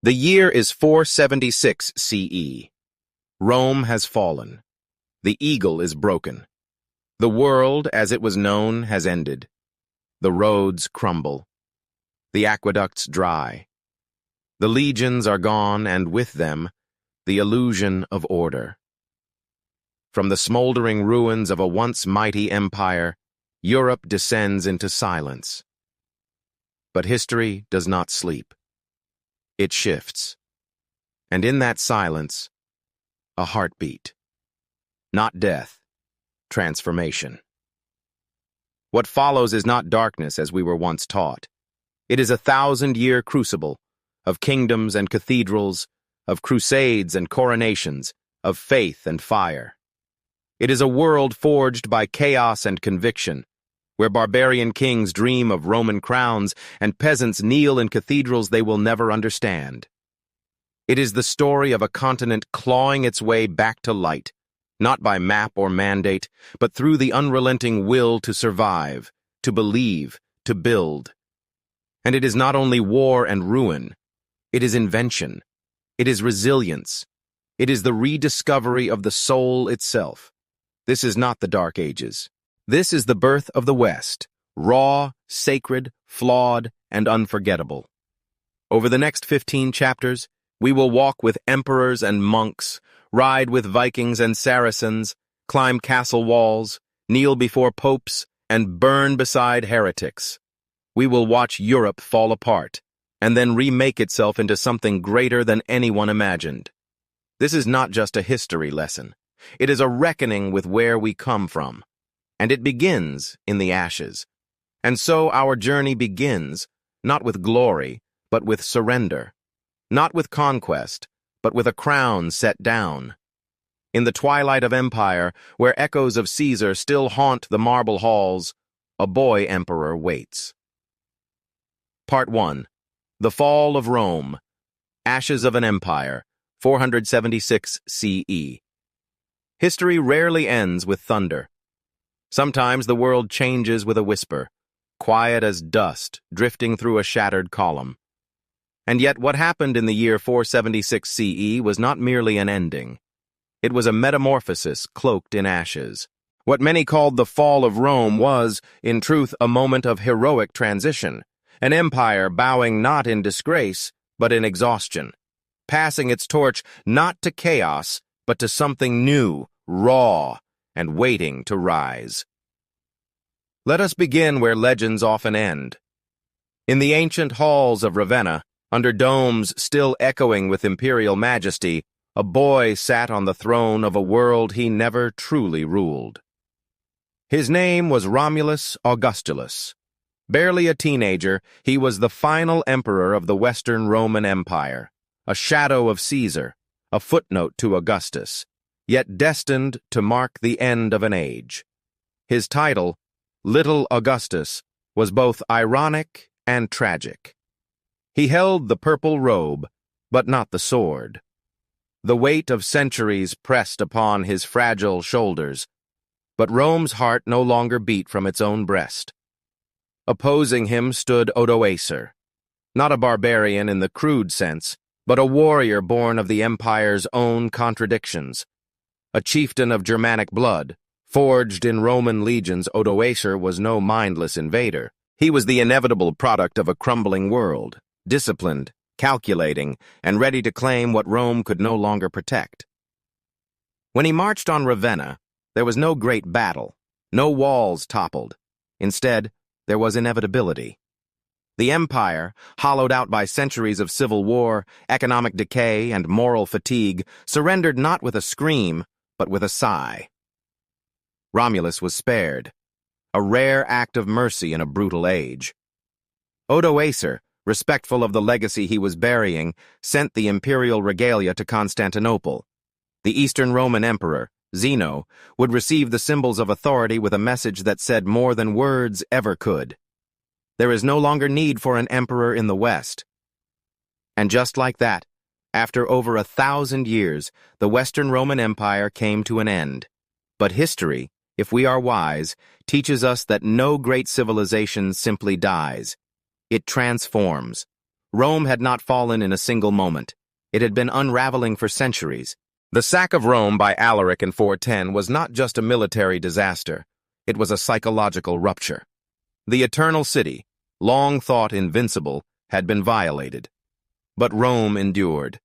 The year is 476 CE. Rome has fallen. The eagle is broken. The world, as it was known, has ended. The roads crumble. The aqueducts dry. The legions are gone, and with them, the illusion of order. From the smoldering ruins of a once mighty empire, Europe descends into silence. But history does not sleep. It shifts. And in that silence, a heartbeat. Not death, transformation. What follows is not darkness as we were once taught. It is a 1,000-year crucible of kingdoms and cathedrals, of crusades and coronations, of faith and fire. It is a world forged by chaos and conviction, where barbarian kings dream of Roman crowns and peasants kneel in cathedrals they will never understand. It is the story of a continent clawing its way back to light, not by map or mandate, but through the unrelenting will to survive, to believe, to build. And it is not only war and ruin, it is invention, it is resilience, it is the rediscovery of the soul itself. This is not the Dark Ages. This is the birth of the West, raw, sacred, flawed, and unforgettable. Over the next 15 chapters, we will walk with emperors and monks, ride with Vikings and Saracens, climb castle walls, kneel before popes, and burn beside heretics. We will watch Europe fall apart, and then remake itself into something greater than anyone imagined. This is not just a history lesson. It is a reckoning with where we come from. And it begins in the ashes. And so our journey begins, not with glory, but with surrender. Not with conquest, but with a crown set down. In the twilight of empire, where echoes of Caesar still haunt the marble halls, a boy emperor waits. Part 1. The Fall of Rome. Ashes of an Empire, 476 CE. History rarely ends with thunder. Sometimes the world changes with a whisper, quiet as dust drifting through a shattered column. And yet what happened in the year 476 CE was not merely an ending. It was a metamorphosis cloaked in ashes. What many called the fall of Rome was, in truth, a moment of heroic transition, an empire bowing not in disgrace, but in exhaustion, passing its torch not to chaos, but to something new, raw, and waiting to rise. Let us begin where legends often end. In the ancient halls of Ravenna, under domes still echoing with imperial majesty, a boy sat on the throne of a world he never truly ruled. His name was Romulus Augustulus. Barely a teenager, he was the final emperor of the Western Roman Empire, a shadow of Caesar, a footnote to Augustus, yet destined to mark the end of an age. His title, Little Augustus, was both ironic and tragic. He held the purple robe, but not the sword. The weight of centuries pressed upon his fragile shoulders, but Rome's heart no longer beat from its own breast. Opposing him stood Odoacer, not a barbarian in the crude sense, but a warrior born of the empire's own contradictions. A chieftain of Germanic blood, forged in Roman legions, Odoacer was no mindless invader. He was the inevitable product of a crumbling world, disciplined, calculating, and ready to claim what Rome could no longer protect. When he marched on Ravenna, there was no great battle, no walls toppled. Instead, there was inevitability. The empire, hollowed out by centuries of civil war, economic decay, and moral fatigue, surrendered not with a scream, but with a sigh. Romulus was spared, a rare act of mercy in a brutal age. Odoacer, respectful of the legacy he was burying, sent the imperial regalia to Constantinople. The Eastern Roman Emperor, Zeno, would receive the symbols of authority with a message that said more than words ever could. There is no longer need for an emperor in the West. And just like that, after over 1,000 years, the Western Roman Empire came to an end. But history, if we are wise, teaches us that no great civilization simply dies. It transforms. Rome had not fallen in a single moment. It had been unraveling for centuries. The sack of Rome by Alaric in 410 was not just a military disaster. It was a psychological rupture. The eternal city, long thought invincible, had been violated. But Rome endured.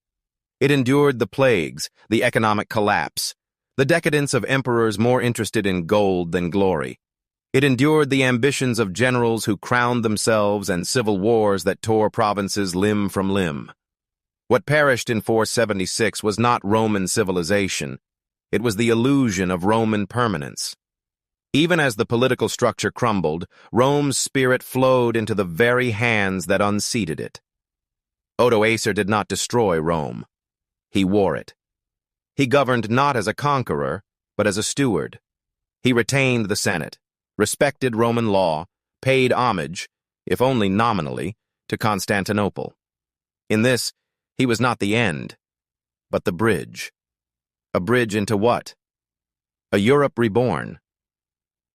It endured the plagues, the economic collapse, the decadence of emperors more interested in gold than glory. It endured the ambitions of generals who crowned themselves and civil wars that tore provinces limb from limb. What perished in 476 was not Roman civilization. It was the illusion of Roman permanence. Even as the political structure crumbled, Rome's spirit flowed into the very hands that unseated it. Odoacer did not destroy Rome. He wore it. He governed not as a conqueror, but as a steward. He retained the Senate, respected Roman law, paid homage, if only nominally, to Constantinople. In this, he was not the end, but the bridge. A bridge into what? A Europe reborn.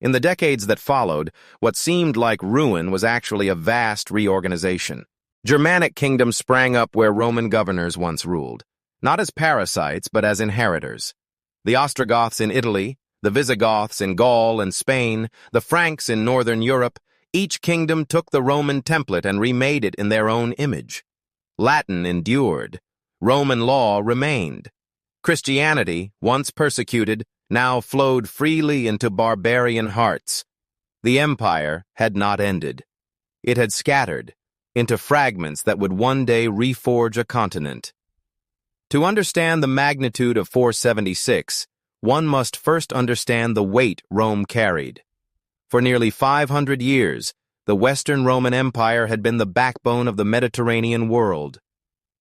In the decades that followed, what seemed like ruin was actually a vast reorganization. Germanic kingdoms sprang up where Roman governors once ruled, not as parasites, but as inheritors. The Ostrogoths in Italy, the Visigoths in Gaul and Spain, the Franks in northern Europe, each kingdom took the Roman template and remade it in their own image. Latin endured. Roman law remained. Christianity, once persecuted, now flowed freely into barbarian hearts. The empire had not ended. It had scattered into fragments that would one day reforge a continent. To understand the magnitude of 476, one must first understand the weight Rome carried. For nearly 500 years, the Western Roman Empire had been the backbone of the Mediterranean world.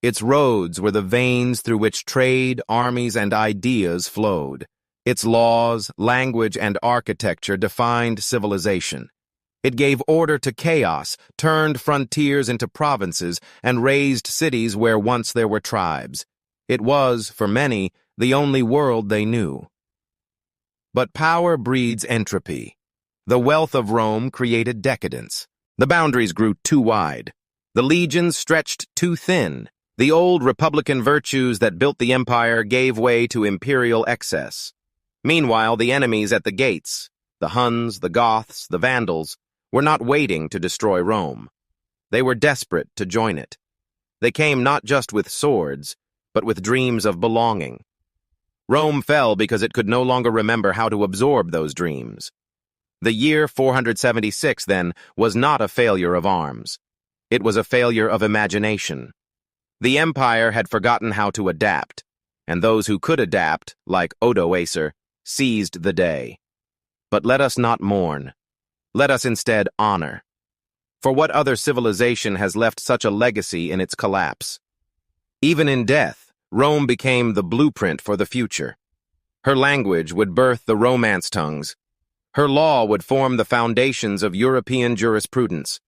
Its roads were the veins through which trade, armies, and ideas flowed. Its laws, language, and architecture defined civilization. It gave order to chaos, turned frontiers into provinces, and raised cities where once there were tribes. It was, for many, the only world they knew. But power breeds entropy. The wealth of Rome created decadence. The boundaries grew too wide. The legions stretched too thin. The old republican virtues that built the empire gave way to imperial excess. Meanwhile, the enemies at the gates, the Huns, the Goths, the Vandals, were not waiting to destroy Rome. They were desperate to join it. They came not just with swords, but with dreams of belonging. Rome fell because it could no longer remember how to absorb those dreams. The year 476, then, was not a failure of arms. It was a failure of imagination. The empire had forgotten how to adapt, and those who could adapt, like Odoacer, seized the day. But let us not mourn. Let us instead honor. For what other civilization has left such a legacy in its collapse? Even in death, Rome became the blueprint for the future. Her language would birth the Romance tongues. Her law would form the foundations of European jurisprudence.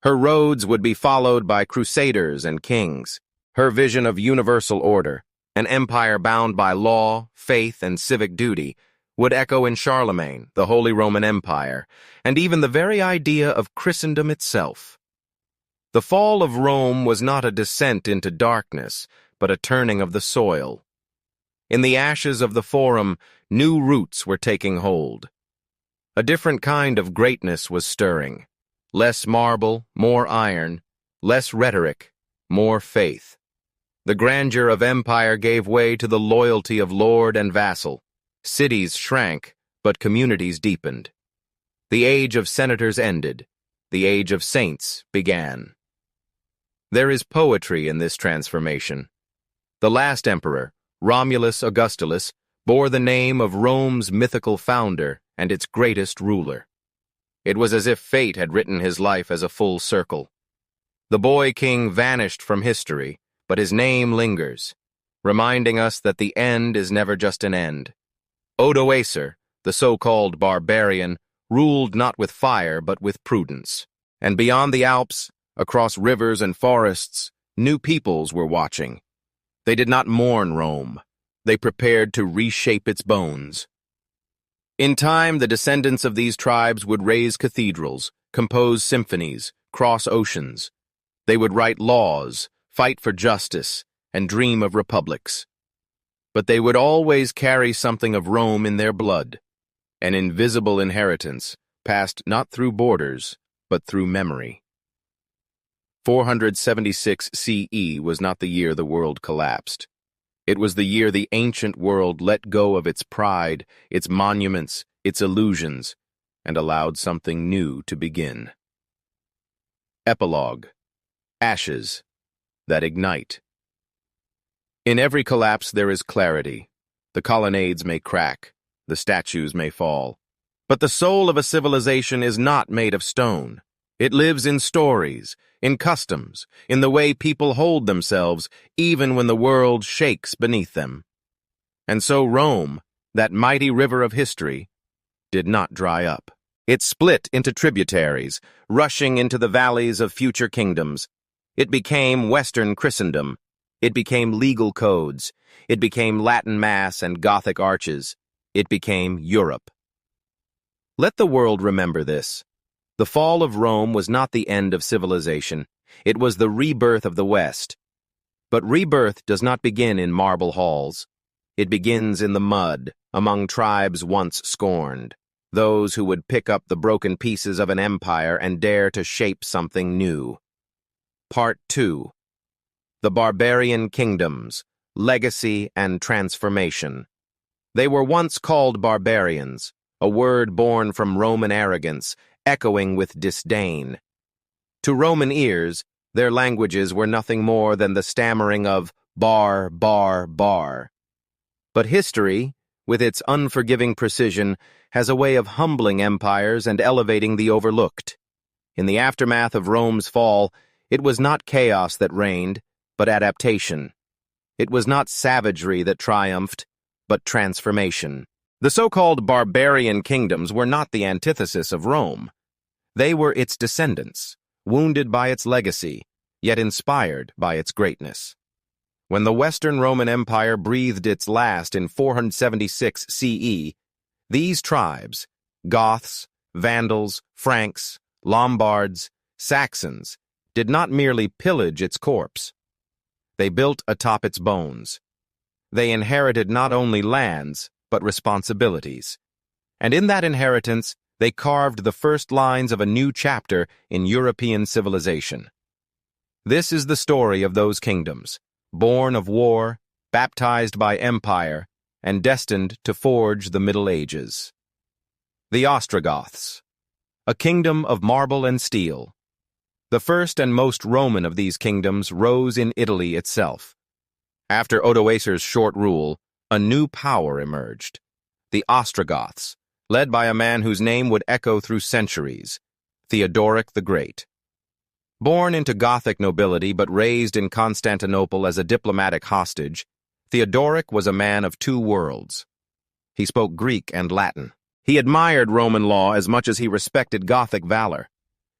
Her roads would be followed by crusaders and kings. Her vision of universal order, an empire bound by law, faith, and civic duty, would echo in Charlemagne, the Holy Roman Empire, and even the very idea of Christendom itself. The fall of Rome was not a descent into darkness, but a turning of the soil. In the ashes of the Forum, new roots were taking hold. A different kind of greatness was stirring. Less marble, more iron, less rhetoric, more faith. The grandeur of empire gave way to the loyalty of lord and vassal. Cities shrank, but communities deepened. The age of senators ended. The age of saints began. There is poetry in this transformation. The last emperor, Romulus Augustulus, bore the name of Rome's mythical founder and its greatest ruler. It was as if fate had written his life as a full circle. The boy king vanished from history, but his name lingers, reminding us that the end is never just an end. Odoacer, the so-called barbarian, ruled not with fire but with prudence. And beyond the Alps, across rivers and forests, new peoples were watching. They did not mourn Rome. They prepared to reshape its bones. In time, the descendants of these tribes would raise cathedrals, compose symphonies, cross oceans. They would write laws, fight for justice, and dream of republics. But they would always carry something of Rome in their blood, an invisible inheritance passed not through borders, but through memory. 476 CE was not the year the world collapsed. It was the year the ancient world let go of its pride, its monuments, its illusions, and allowed something new to begin. Epilogue. Ashes that ignite. In every collapse there is clarity. The colonnades may crack, the statues may fall. But the soul of a civilization is not made of stone. It lives in stories, in customs, in the way people hold themselves, even when the world shakes beneath them. And so Rome, that mighty river of history, did not dry up. It split into tributaries, rushing into the valleys of future kingdoms. It became Western Christendom. It became legal codes. It became Latin Mass and Gothic arches. It became Europe. Let the world remember this. The fall of Rome was not the end of civilization. It was the rebirth of the West. But rebirth does not begin in marble halls. It begins in the mud, among tribes once scorned, those who would pick up the broken pieces of an empire and dare to shape something new. Part 2. The Barbarian Kingdoms, Legacy and Transformation. They were once called barbarians, a word born from Roman arrogance, echoing with disdain. To Roman ears, their languages were nothing more than the stammering of bar, bar, bar. But history, with its unforgiving precision, has a way of humbling empires and elevating the overlooked. In the aftermath of Rome's fall, it was not chaos that reigned, but adaptation. It was not savagery that triumphed, but transformation. The so-called barbarian kingdoms were not the antithesis of Rome. They were its descendants, wounded by its legacy, yet inspired by its greatness. When the Western Roman Empire breathed its last in 476 CE, these tribes, Goths, Vandals, Franks, Lombards, Saxons, did not merely pillage its corpse. They built atop its bones. They inherited not only lands, but responsibilities. And in that inheritance, they carved the first lines of a new chapter in European civilization. This is the story of those kingdoms, born of war, baptized by empire, and destined to forge the Middle Ages. The Ostrogoths, a kingdom of marble and steel. The first and most Roman of these kingdoms rose in Italy itself. After Odoacer's short rule, a new power emerged. The Ostrogoths, led by a man whose name would echo through centuries, Theodoric the Great. Born into Gothic nobility but raised in Constantinople as a diplomatic hostage, Theodoric was a man of two worlds. He spoke Greek and Latin. He admired Roman law as much as he respected Gothic valor.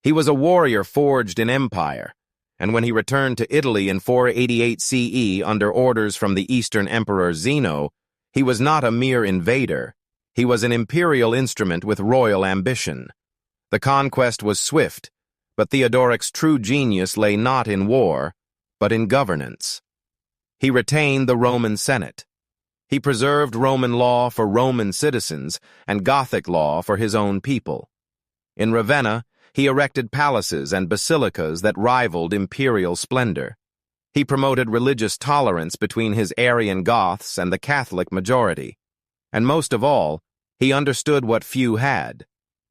He was a warrior forged in empire, and when he returned to Italy in 488 CE under orders from the Eastern Emperor Zeno, he was not a mere invader. He was an imperial instrument with royal ambition. The conquest was swift, but Theodoric's true genius lay not in war, but in governance. He retained the Roman Senate. He preserved Roman law for Roman citizens and Gothic law for his own people. In Ravenna, he erected palaces and basilicas that rivaled imperial splendor. He promoted religious tolerance between his Arian Goths and the Catholic majority. And most of all, he understood what few had,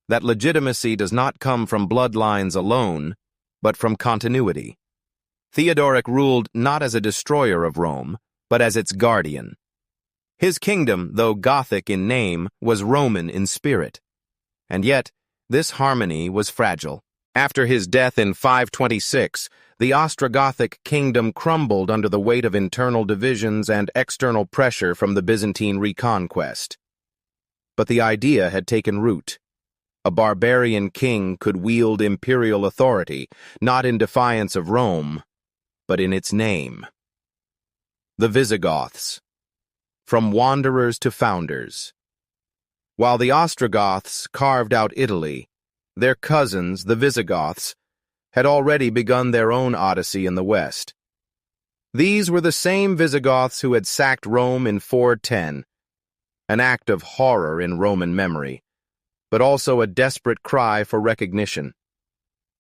that legitimacy does not come from bloodlines alone, but from continuity. Theodoric ruled not as a destroyer of Rome, but as its guardian. His kingdom, though Gothic in name, was Roman in spirit. And yet, this harmony was fragile. After his death in 526, the Ostrogothic kingdom crumbled under the weight of internal divisions and external pressure from the Byzantine reconquest. But the idea had taken root. A barbarian king could wield imperial authority, not in defiance of Rome, but in its name. The Visigoths. From wanderers to founders. While the Ostrogoths carved out Italy, their cousins, the Visigoths, had already begun their own odyssey in the west. These were the same Visigoths who had sacked Rome in 410, an act of horror in Roman memory, but also a desperate cry for recognition.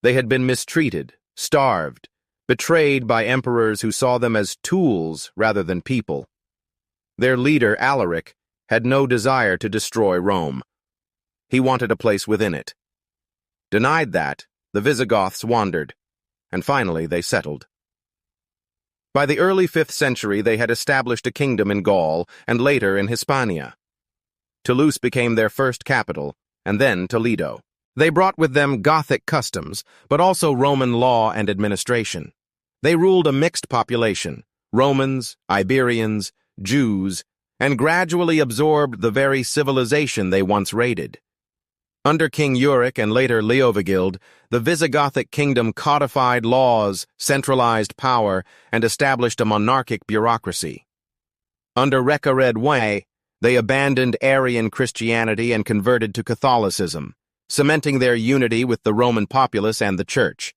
They had been mistreated, starved, betrayed by emperors who saw them as tools rather than people. Their leader, Alaric, had no desire to destroy Rome. He wanted a place within it. Denied that, the Visigoths wandered, and finally they settled. By the early 5th century, they had established a kingdom in Gaul and later in Hispania. Toulouse became their first capital, and then Toledo. They brought with them Gothic customs, but also Roman law and administration. They ruled a mixed population, Romans, Iberians, Jews, and gradually absorbed the very civilization they once raided. Under King Euric and later Leovigild, the Visigothic kingdom codified laws, centralized power, and established a monarchic bureaucracy. Under Recared I, they abandoned Arian Christianity and converted to Catholicism, cementing their unity with the Roman populace and the Church.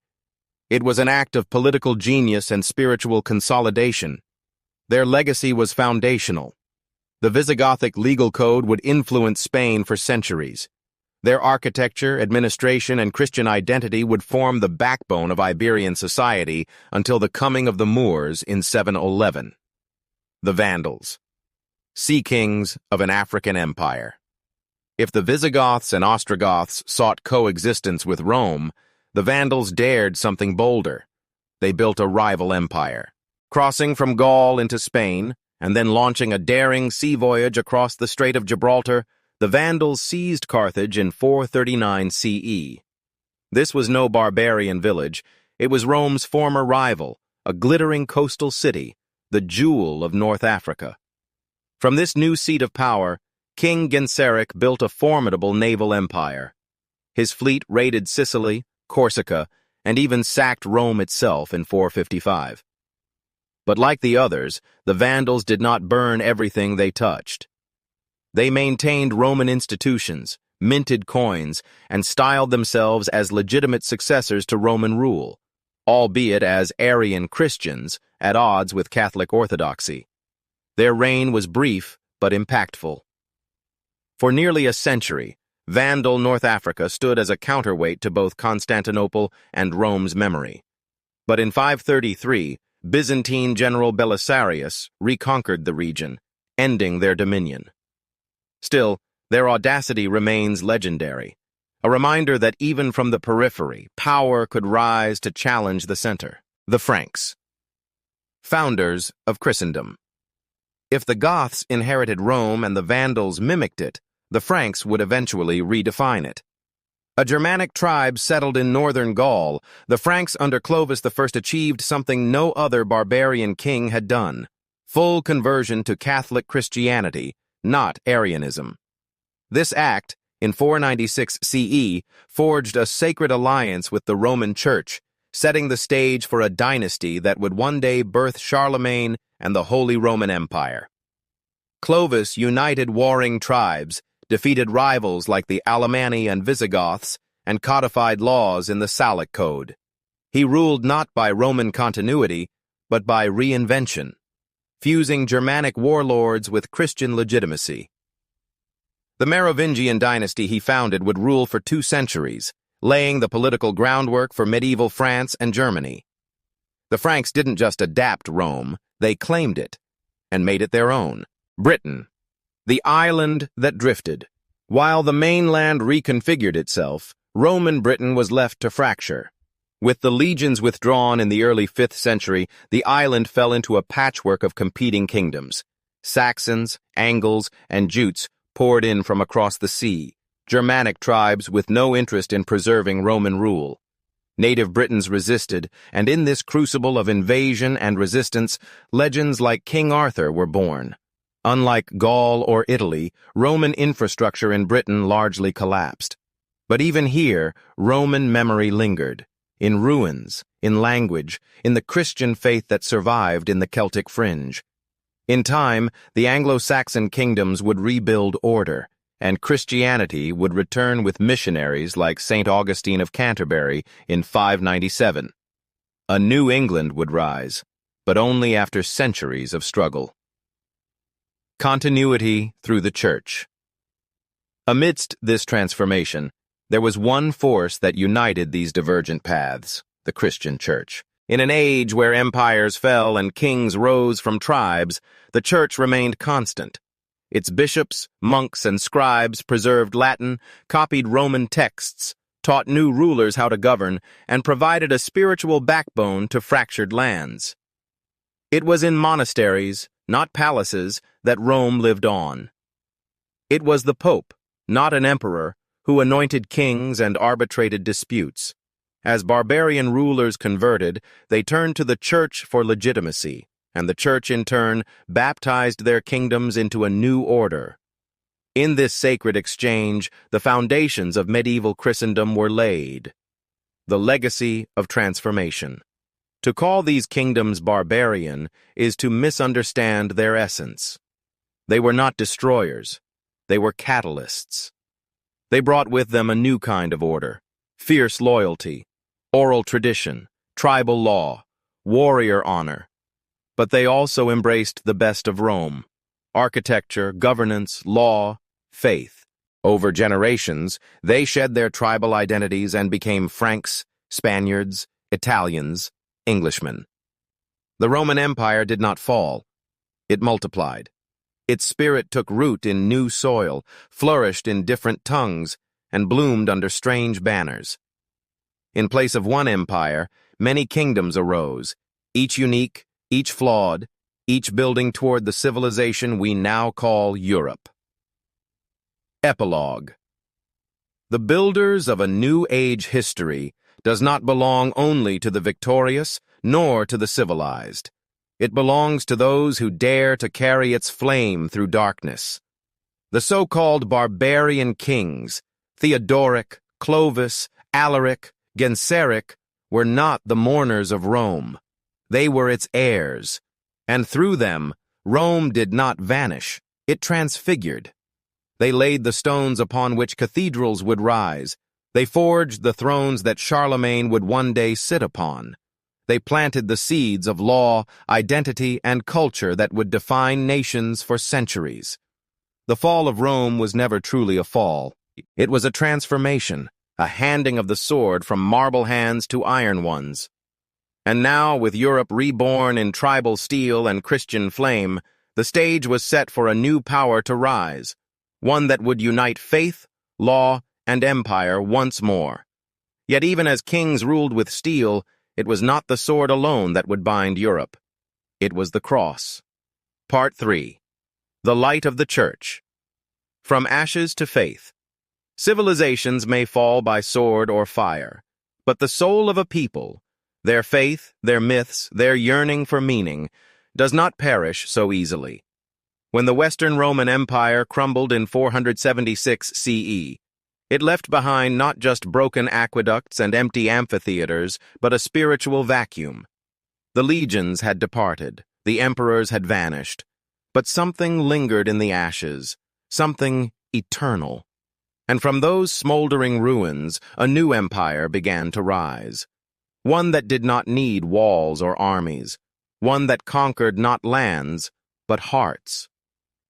It was an act of political genius and spiritual consolidation. Their legacy was foundational. The Visigothic legal code would influence Spain for centuries. Their architecture, administration, and Christian identity would form the backbone of Iberian society until the coming of the Moors in 711. The Vandals, sea kings of an African empire. If the Visigoths and Ostrogoths sought coexistence with Rome, the Vandals dared something bolder. They built a rival empire, crossing from Gaul into Spain, and then launching a daring sea voyage across the Strait of Gibraltar. The Vandals seized Carthage in 439 CE. This was no barbarian village. It was Rome's former rival, a glittering coastal city, the jewel of North Africa. From this new seat of power, King Genseric built a formidable naval empire. His fleet raided Sicily, Corsica, and even sacked Rome itself in 455. But like the others, the Vandals did not burn everything they touched. They maintained Roman institutions, minted coins, and styled themselves as legitimate successors to Roman rule, albeit as Arian Christians at odds with Catholic orthodoxy. Their reign was brief but impactful. For nearly a century, Vandal North Africa stood as a counterweight to both Constantinople and Rome's memory. But in 533, Byzantine general Belisarius reconquered the region, ending their dominion. Still, their audacity remains legendary, a reminder that even from the periphery, power could rise to challenge the center. The Franks, founders of Christendom. If the Goths inherited Rome and the Vandals mimicked it, the Franks would eventually redefine it. A Germanic tribe settled in northern Gaul, the Franks under Clovis I achieved something no other barbarian king had done: full conversion to Catholic Christianity, not Arianism. This act, in 496 CE, forged a sacred alliance with the Roman Church, setting the stage for a dynasty that would one day birth Charlemagne and the Holy Roman Empire. Clovis united warring tribes, defeated rivals like the Alemanni and Visigoths, and codified laws in the Salic Code. He ruled not by Roman continuity, but by reinvention, fusing Germanic warlords with Christian legitimacy. The Merovingian dynasty he founded would rule for 2 centuries, laying the political groundwork for medieval France and Germany. The Franks didn't just adapt Rome, they claimed it, and made it their own. Britain, the island that drifted. While the mainland reconfigured itself, Roman Britain was left to fracture. With the legions withdrawn in the early 5th century, the island fell into a patchwork of competing kingdoms. Saxons, Angles, and Jutes poured in from across the sea, Germanic tribes with no interest in preserving Roman rule. Native Britons resisted, and in this crucible of invasion and resistance, legends like King Arthur were born. Unlike Gaul or Italy, Roman infrastructure in Britain largely collapsed. But even here, Roman memory lingered. In ruins, in language, in the Christian faith that survived in the Celtic fringe. In time, the Anglo-Saxon kingdoms would rebuild order, and Christianity would return with missionaries like St. Augustine of Canterbury in 597. A new England would rise, but only after centuries of struggle. Continuity through the Church. Amidst this transformation, there was one force that united these divergent paths, the Christian Church. In an age where empires fell and kings rose from tribes, the Church remained constant. Its bishops, monks, and scribes preserved Latin, copied Roman texts, taught new rulers how to govern, and provided a spiritual backbone to fractured lands. It was in monasteries, not palaces, that Rome lived on. It was the Pope, not an emperor, who anointed kings and arbitrated disputes. As barbarian rulers converted, they turned to the Church for legitimacy, and the Church in turn baptized their kingdoms into a new order. In this sacred exchange, the foundations of medieval Christendom were laid. The legacy of transformation. To call these kingdoms barbarian is to misunderstand their essence. They were not destroyers. They were catalysts. They brought with them a new kind of order, fierce loyalty, oral tradition, tribal law, warrior honor. But they also embraced the best of Rome: architecture, governance, law, faith. Over generations, they shed their tribal identities and became Franks, Spaniards, Italians, Englishmen. The Roman Empire did not fall. It multiplied. Its spirit took root in new soil, flourished in different tongues, and bloomed under strange banners. In place of one empire, many kingdoms arose, each unique, each flawed, each building toward the civilization we now call Europe. Epilogue. The builders of a new age history does not belong only to the victorious, nor to the civilized. It belongs to those who dare to carry its flame through darkness. The so-called barbarian kings, Theodoric, Clovis, Alaric, Genseric, were not the mourners of Rome. They were its heirs, and through them, Rome did not vanish, it transfigured. They laid the stones upon which cathedrals would rise. They forged the thrones that Charlemagne would one day sit upon. They planted the seeds of law, identity, and culture that would define nations for centuries. The fall of Rome was never truly a fall. It was a transformation, a handing of the sword from marble hands to iron ones. And now, with Europe reborn in tribal steel and Christian flame, the stage was set for a new power to rise, one that would unite faith, law, and empire once more. Yet even as kings ruled with steel, it was not the sword alone that would bind Europe. It was the cross. Part 3. The Light of the Church. From ashes to faith. Civilizations may fall by sword or fire, but the soul of a people, their faith, their myths, their yearning for meaning, does not perish so easily. When the Western Roman Empire crumbled in 476 CE, it left behind not just broken aqueducts and empty amphitheaters, but a spiritual vacuum. The legions had departed, the emperors had vanished, but something lingered in the ashes, something eternal. And from those smoldering ruins, a new empire began to rise. One that did not need walls or armies, one that conquered not lands, but hearts.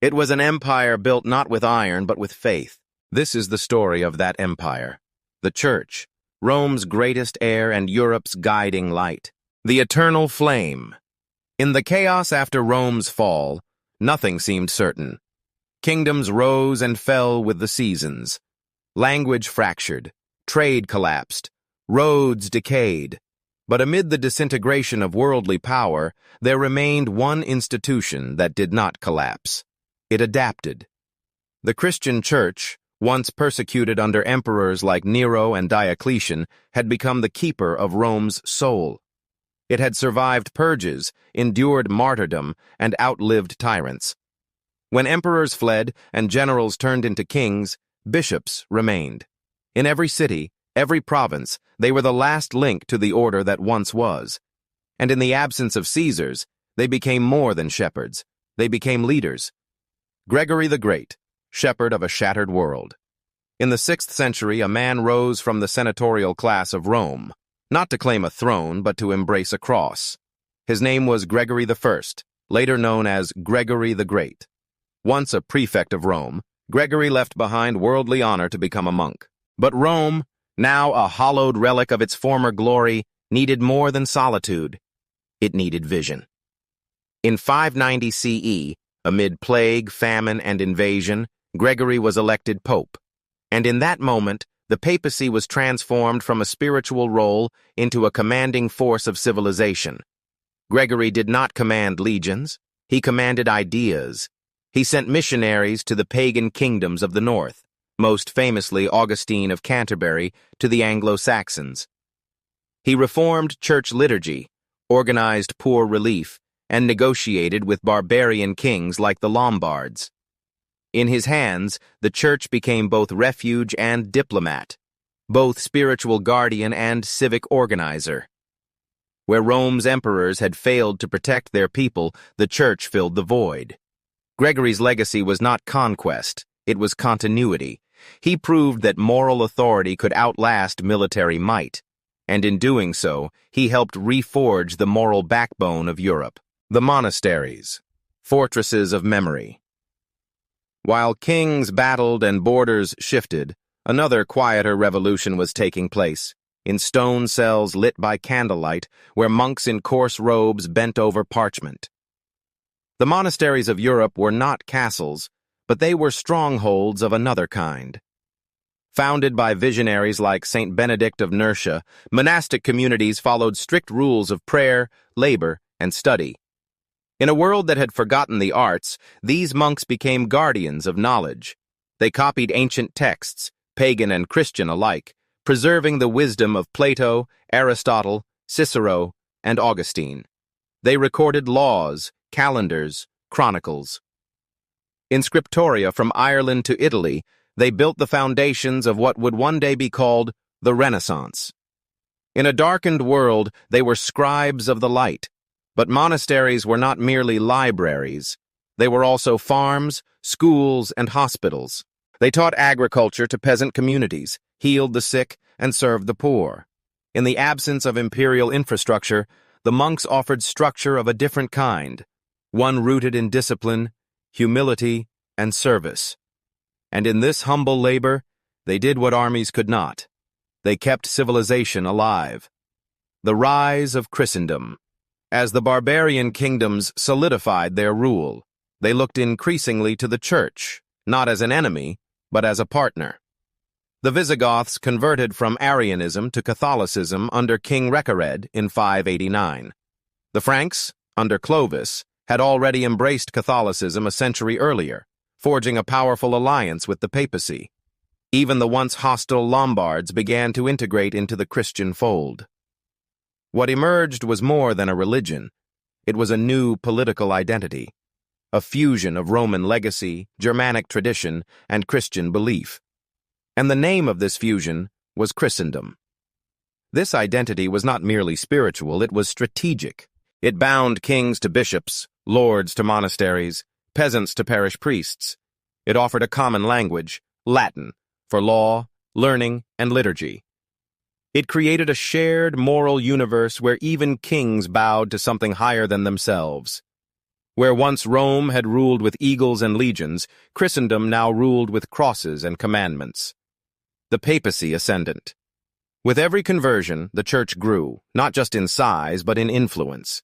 It was an empire built not with iron, but with faith. This is the story of that empire. The Church, Rome's greatest heir and Europe's guiding light. The eternal flame. In the chaos after Rome's fall, nothing seemed certain. Kingdoms rose and fell with the seasons. Language fractured, trade collapsed, roads decayed. But amid the disintegration of worldly power, there remained one institution that did not collapse. It adapted. The Christian Church, once persecuted under emperors like Nero and Diocletian, had become the keeper of Rome's soul. It had survived purges, endured martyrdom, and outlived tyrants. When emperors fled and generals turned into kings, bishops remained. In every city, every province, they were the last link to the order that once was. And in the absence of Caesars, they became more than shepherds. They became leaders. Gregory the Great, shepherd of a shattered world. In the 6th century, a man rose from the senatorial class of Rome, not to claim a throne, but to embrace a cross. His name was Gregory I, later known as Gregory the Great. Once a prefect of Rome, Gregory left behind worldly honor to become a monk. But Rome, now a hallowed relic of its former glory, needed more than solitude. It needed vision. In 590 CE, amid plague, famine, and invasion, Gregory was elected pope. And in that moment, the papacy was transformed from a spiritual role into a commanding force of civilization. Gregory did not command legions, he commanded ideas. He sent missionaries to the pagan kingdoms of the north, most famously Augustine of Canterbury, to the Anglo-Saxons. He reformed church liturgy, organized poor relief, and negotiated with barbarian kings like the Lombards. In his hands, the church became both refuge and diplomat, both spiritual guardian and civic organizer. Where Rome's emperors had failed to protect their people, the church filled the void. Gregory's legacy was not conquest, it was continuity. He proved that moral authority could outlast military might, and in doing so, he helped reforge the moral backbone of Europe. The monasteries, fortresses of memory. While kings battled and borders shifted, another quieter revolution was taking place, in stone cells lit by candlelight, where monks in coarse robes bent over parchment. The monasteries of Europe were not castles, but they were strongholds of another kind. Founded by visionaries like Saint Benedict of Nursia, monastic communities followed strict rules of prayer, labor, and study. In a world that had forgotten the arts, these monks became guardians of knowledge. They copied ancient texts, pagan and Christian alike, preserving the wisdom of Plato, Aristotle, Cicero, and Augustine. They recorded laws, calendars, chronicles. In scriptoria from Ireland to Italy, they built the foundations of what would one day be called the Renaissance. In a darkened world, they were scribes of the light. But monasteries were not merely libraries. They were also farms, schools, and hospitals. They taught agriculture to peasant communities, healed the sick, and served the poor. In the absence of imperial infrastructure, the monks offered structure of a different kind, one rooted in discipline, humility, and service. And in this humble labor, they did what armies could not. They kept civilization alive. The rise of Christendom. As the barbarian kingdoms solidified their rule, they looked increasingly to the church, not as an enemy, but as a partner. The Visigoths converted from Arianism to Catholicism under King Recared in 589. The Franks, under Clovis, had already embraced Catholicism a century earlier, forging a powerful alliance with the papacy. Even the once hostile Lombards began to integrate into the Christian fold. What emerged was more than a religion. It was a new political identity, a fusion of Roman legacy, Germanic tradition, and Christian belief. And the name of this fusion was Christendom. This identity was not merely spiritual, it was strategic. It bound kings to bishops, lords to monasteries, peasants to parish priests. It offered a common language, Latin, for law, learning, and liturgy. It created a shared moral universe where even kings bowed to something higher than themselves. Where once Rome had ruled with eagles and legions, Christendom now ruled with crosses and commandments. The papacy ascendant. With every conversion, the church grew, not just in size, but in influence.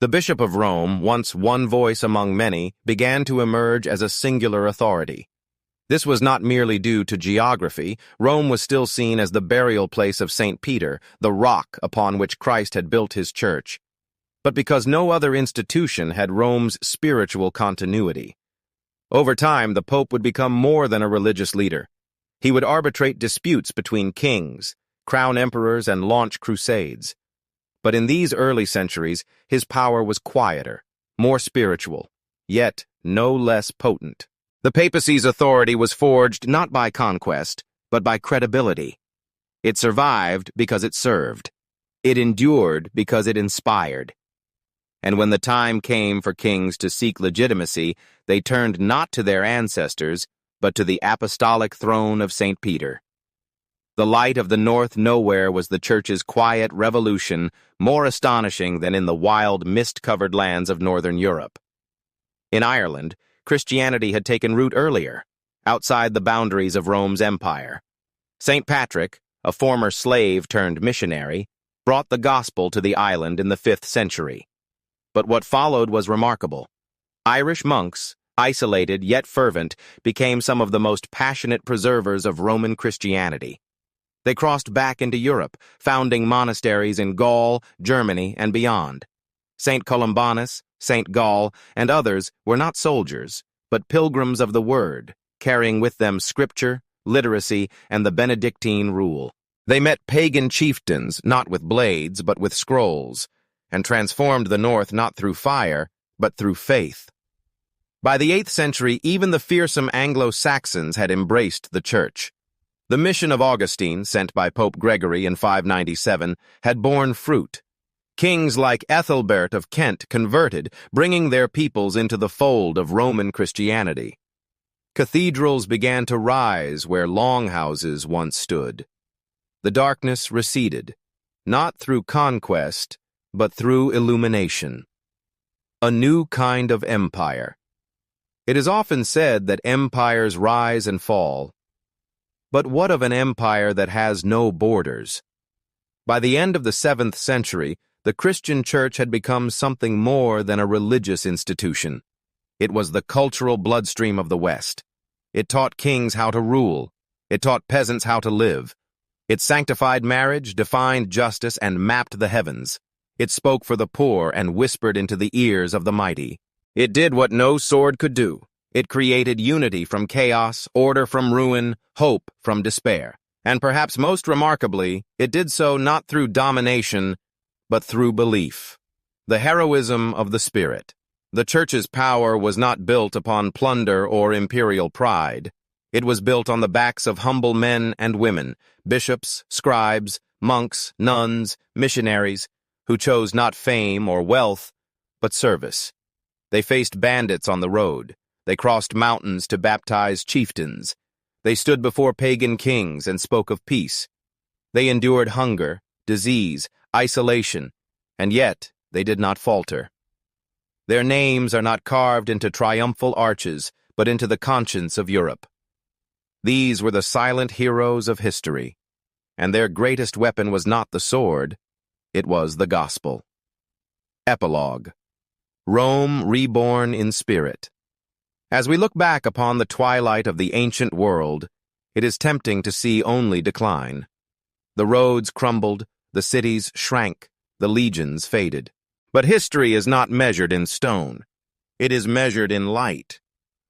The Bishop of Rome, once one voice among many, began to emerge as a singular authority. This was not merely due to geography. Rome was still seen as the burial place of St. Peter, the rock upon which Christ had built his church. But because no other institution had Rome's spiritual continuity. Over time, the Pope would become more than a religious leader. He would arbitrate disputes between kings, crown emperors, and launch crusades. But in these early centuries, his power was quieter, more spiritual, yet no less potent. The papacy's authority was forged not by conquest, but by credibility. It survived because it served. It endured because it inspired. And when the time came for kings to seek legitimacy, they turned not to their ancestors, but to the apostolic throne of St. Peter. The light of the North nowhere was the Church's quiet revolution, more astonishing than in the wild, mist-covered lands of northern Europe. In Ireland, Christianity had taken root earlier, outside the boundaries of Rome's empire. St. Patrick, a former slave turned missionary, brought the gospel to the island in the 5th century. But what followed was remarkable. Irish monks, isolated yet fervent, became some of the most passionate preservers of Roman Christianity. They crossed back into Europe, founding monasteries in Gaul, Germany, and beyond. St. Columbanus, St. Gall, and others were not soldiers, but pilgrims of the Word, carrying with them scripture, literacy, and the Benedictine rule. They met pagan chieftains, not with blades, but with scrolls, and transformed the North not through fire, but through faith. By the 8th century, even the fearsome Anglo-Saxons had embraced the Church. The mission of Augustine, sent by Pope Gregory in 597, had borne fruit. Kings like Ethelbert of Kent converted, bringing their peoples into the fold of Roman Christianity. Cathedrals began to rise where longhouses once stood. The darkness receded, not through conquest, but through illumination. A new kind of empire. It is often said that empires rise and fall. But what of an empire that has no borders? By the end of the 7th century, the Christian Church had become something more than a religious institution. It was the cultural bloodstream of the West. It taught kings how to rule. It taught peasants how to live. It sanctified marriage, defined justice, and mapped the heavens. It spoke for the poor and whispered into the ears of the mighty. It did what no sword could do. It created unity from chaos, order from ruin, hope from despair. And perhaps most remarkably, it did so not through domination, but through belief. The heroism of the spirit. The Church's power was not built upon plunder or imperial pride. It was built on the backs of humble men and women, bishops, scribes, monks, nuns, missionaries, who chose not fame or wealth, but service. They faced bandits on the road. They crossed mountains to baptize chieftains. They stood before pagan kings and spoke of peace. They endured hunger, disease, isolation, and yet they did not falter. Their names are not carved into triumphal arches, but into the conscience of Europe. These were the silent heroes of history, and their greatest weapon was not the sword, it was the gospel. Epilogue. Rome reborn in spirit. As we look back upon the twilight of the ancient world, it is tempting to see only decline. The roads crumbled, the cities shrank, the legions faded. But history is not measured in stone. It is measured in light.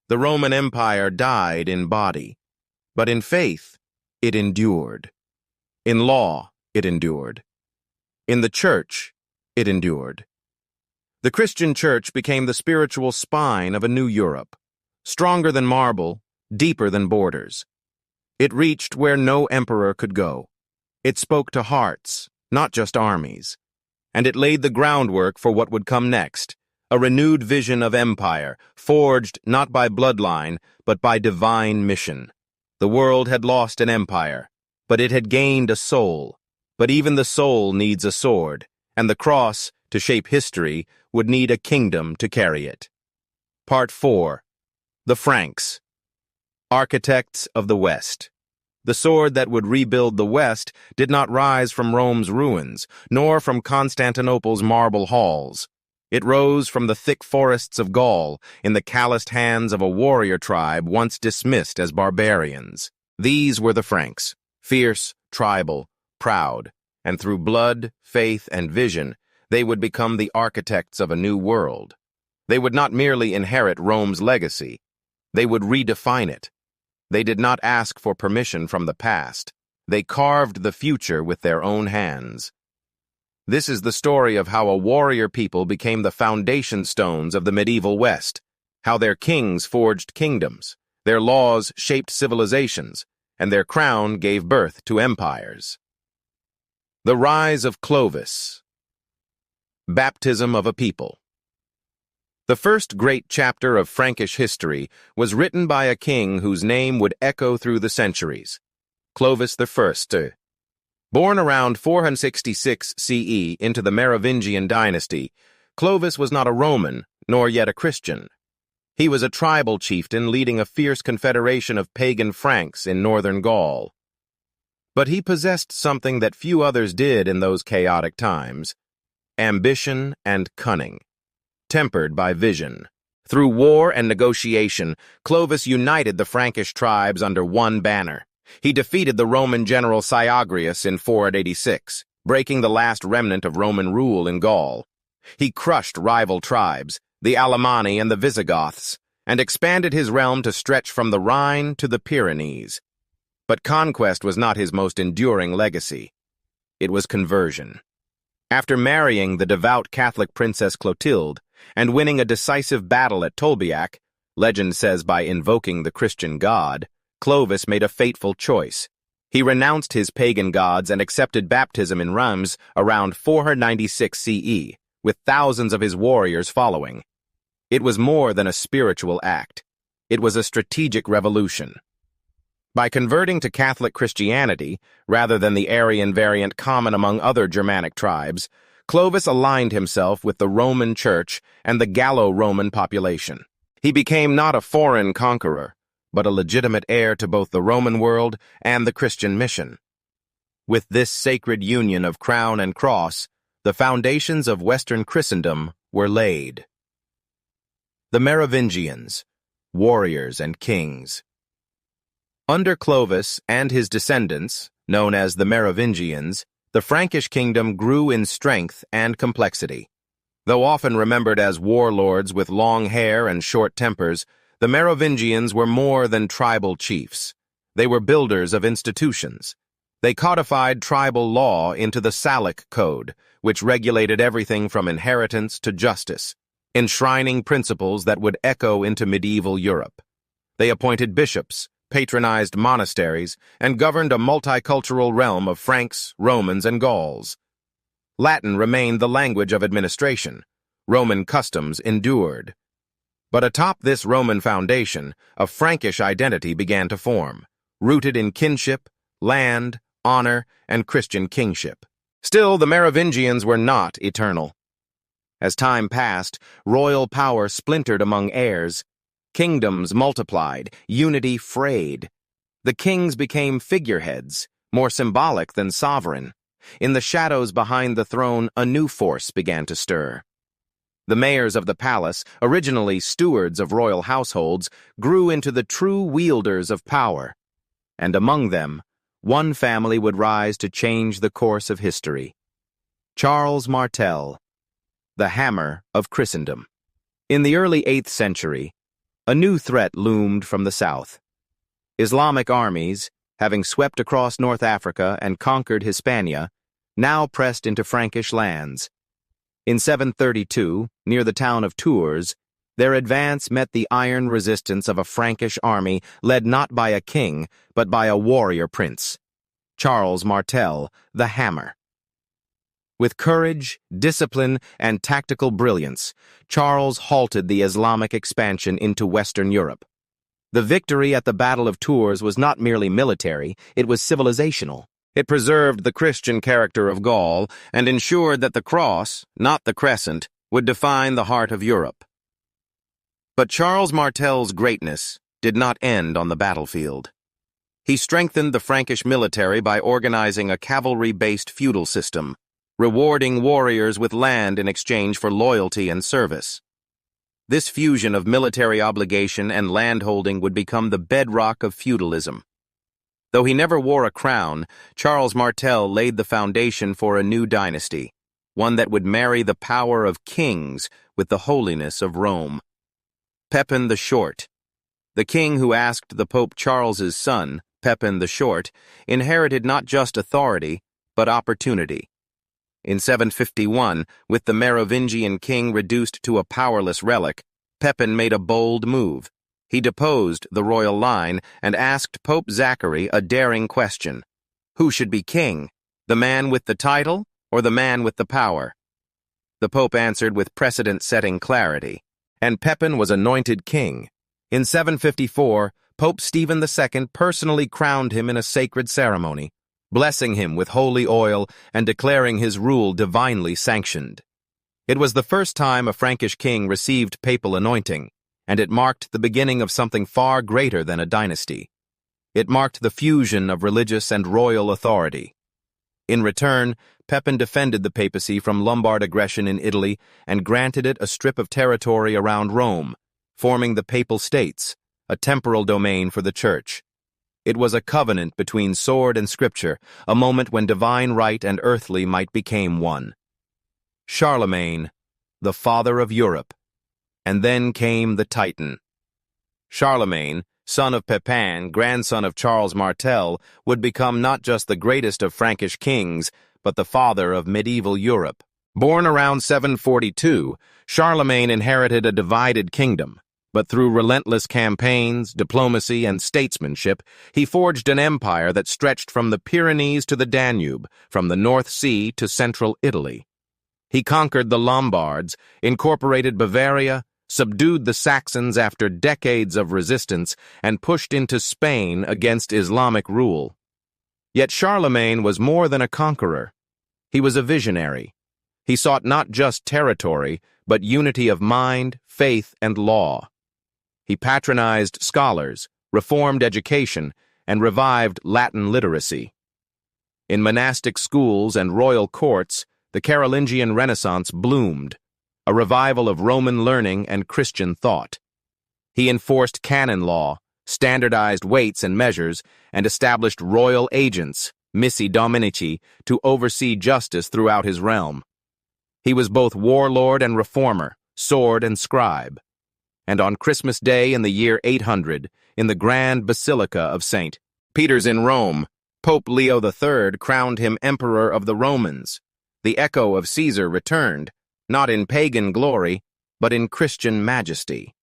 The Roman Empire died in body, but in faith, it endured. In law, it endured. In the Church, it endured. The Christian Church became the spiritual spine of a new Europe, stronger than marble, deeper than borders. It reached where no emperor could go. It spoke to hearts, not just armies. And it laid the groundwork for what would come next, a renewed vision of empire, forged not by bloodline, but by divine mission. The world had lost an empire, but it had gained a soul. But even the soul needs a sword, and the cross, to shape history, would need a kingdom to carry it. Part 4. The Franks. Architects of the West. The sword that would rebuild the West did not rise from Rome's ruins, nor from Constantinople's marble halls. It rose from the thick forests of Gaul, in the calloused hands of a warrior tribe once dismissed as barbarians. These were the Franks, fierce, tribal, proud, and through blood, faith, and vision, they would become the architects of a new world. They would not merely inherit Rome's legacy, they would redefine it. They did not ask for permission from the past. They carved the future with their own hands. This is the story of how a warrior people became the foundation stones of the medieval West, how their kings forged kingdoms, their laws shaped civilizations, and their crown gave birth to empires. The rise of Clovis. Baptism of a people. The first great chapter of Frankish history was written by a king whose name would echo through the centuries, Clovis I. Born around 466 CE into the Merovingian dynasty, Clovis was not a Roman, nor yet a Christian. He was a tribal chieftain leading a fierce confederation of pagan Franks in northern Gaul. But he possessed something that few others did in those chaotic times: ambition and cunning, tempered by vision. Through war and negotiation, Clovis united the Frankish tribes under one banner. He defeated the Roman general Syagrius in 486, breaking the last remnant of Roman rule in Gaul. He crushed rival tribes, the Alemanni and the Visigoths, and expanded his realm to stretch from the Rhine to the Pyrenees. But conquest was not his most enduring legacy. It was conversion. After marrying the devout Catholic princess Clotilde and winning a decisive battle at Tolbiac, legend says by invoking the Christian god, Clovis made a fateful choice. He renounced his pagan gods and accepted baptism in Reims around 496 CE, with thousands of his warriors following. It was more than a spiritual act. It was a strategic revolution. By converting to Catholic Christianity, rather than the Arian variant common among other Germanic tribes, Clovis aligned himself with the Roman Church and the Gallo-Roman population. He became not a foreign conqueror, but a legitimate heir to both the Roman world and the Christian mission. With this sacred union of crown and cross, the foundations of Western Christendom were laid. The Merovingians, warriors and kings. Under Clovis and his descendants, known as the Merovingians, the Frankish kingdom grew in strength and complexity. Though often remembered as warlords with long hair and short tempers, the Merovingians were more than tribal chiefs. They were builders of institutions. They codified tribal law into the Salic Code, which regulated everything from inheritance to justice, enshrining principles that would echo into medieval Europe. They appointed bishops, patronized monasteries, and governed a multicultural realm of Franks, Romans, and Gauls. Latin remained the language of administration. Roman customs endured. But atop this Roman foundation, a Frankish identity began to form, rooted in kinship, land, honor, and Christian kingship. Still, the Merovingians were not eternal. As time passed, royal power splintered among heirs. Kingdoms multiplied, unity frayed. The kings became figureheads, more symbolic than sovereign. In the shadows behind the throne, a new force began to stir. The mayors of the palace, originally stewards of royal households, grew into the true wielders of power. And among them, one family would rise to change the course of history. Charles Martel, the Hammer of Christendom. In the early 8th century, a new threat loomed from the south. Islamic armies, having swept across North Africa and conquered Hispania, now pressed into Frankish lands. In 732, near the town of Tours, their advance met the iron resistance of a Frankish army led not by a king, but by a warrior prince, Charles Martel, the Hammer. With courage, discipline, and tactical brilliance, Charles halted the Islamic expansion into Western Europe. The victory at the Battle of Tours was not merely military, it was civilizational. It preserved the Christian character of Gaul and ensured that the cross, not the crescent, would define the heart of Europe. But Charles Martel's greatness did not end on the battlefield. He strengthened the Frankish military by organizing a cavalry-based feudal system, rewarding warriors with land in exchange for loyalty and service. This fusion of military obligation and landholding would become the bedrock of feudalism. Though he never wore a crown, Charles Martel laid the foundation for a new dynasty, one that would marry the power of kings with the holiness of Rome. Pepin the Short. The king who asked the Pope Charles's son, Pepin the Short, inherited not just authority, but opportunity. In 751, with the Merovingian king reduced to a powerless relic, Pepin made a bold move. He deposed the royal line and asked Pope Zachary a daring question. Who should be king, the man with the title or the man with the power? The Pope answered with precedent-setting clarity. and Pepin was anointed king. In 754, Pope Stephen II personally crowned him in a sacred ceremony, blessing him with holy oil and declaring his rule divinely sanctioned. It was the first time a Frankish king received papal anointing, and it marked the beginning of something far greater than a dynasty. It marked the fusion of religious and royal authority. In return, Pepin defended the papacy from Lombard aggression in Italy and granted it a strip of territory around Rome, forming the Papal States, a temporal domain for the Church. It was a covenant between sword and scripture, a moment when divine right and earthly might became one. Charlemagne, the father of Europe. And then came the Titan. Charlemagne, son of Pepin, grandson of Charles Martel, would become not just the greatest of Frankish kings, but the father of medieval Europe. Born around 742, Charlemagne inherited a divided kingdom, but through relentless campaigns, diplomacy, and statesmanship, he forged an empire that stretched from the Pyrenees to the Danube, from the North Sea to central Italy. He conquered the Lombards, incorporated Bavaria, subdued the Saxons after decades of resistance, and pushed into Spain against Islamic rule. Yet Charlemagne was more than a conqueror. He was a visionary. He sought not just territory, but unity of mind, faith, and law. He patronized scholars, reformed education, and revived Latin literacy. In monastic schools and royal courts, the Carolingian Renaissance bloomed, a revival of Roman learning and Christian thought. He enforced canon law, standardized weights and measures, and established royal agents, missi dominici, to oversee justice throughout his realm. He was both warlord and reformer, sword and scribe. And on Christmas Day in the year 800, in the Grand Basilica of St. Peter's in Rome, Pope Leo III crowned him Emperor of the Romans. The echo of Caesar returned, not in pagan glory, but in Christian majesty.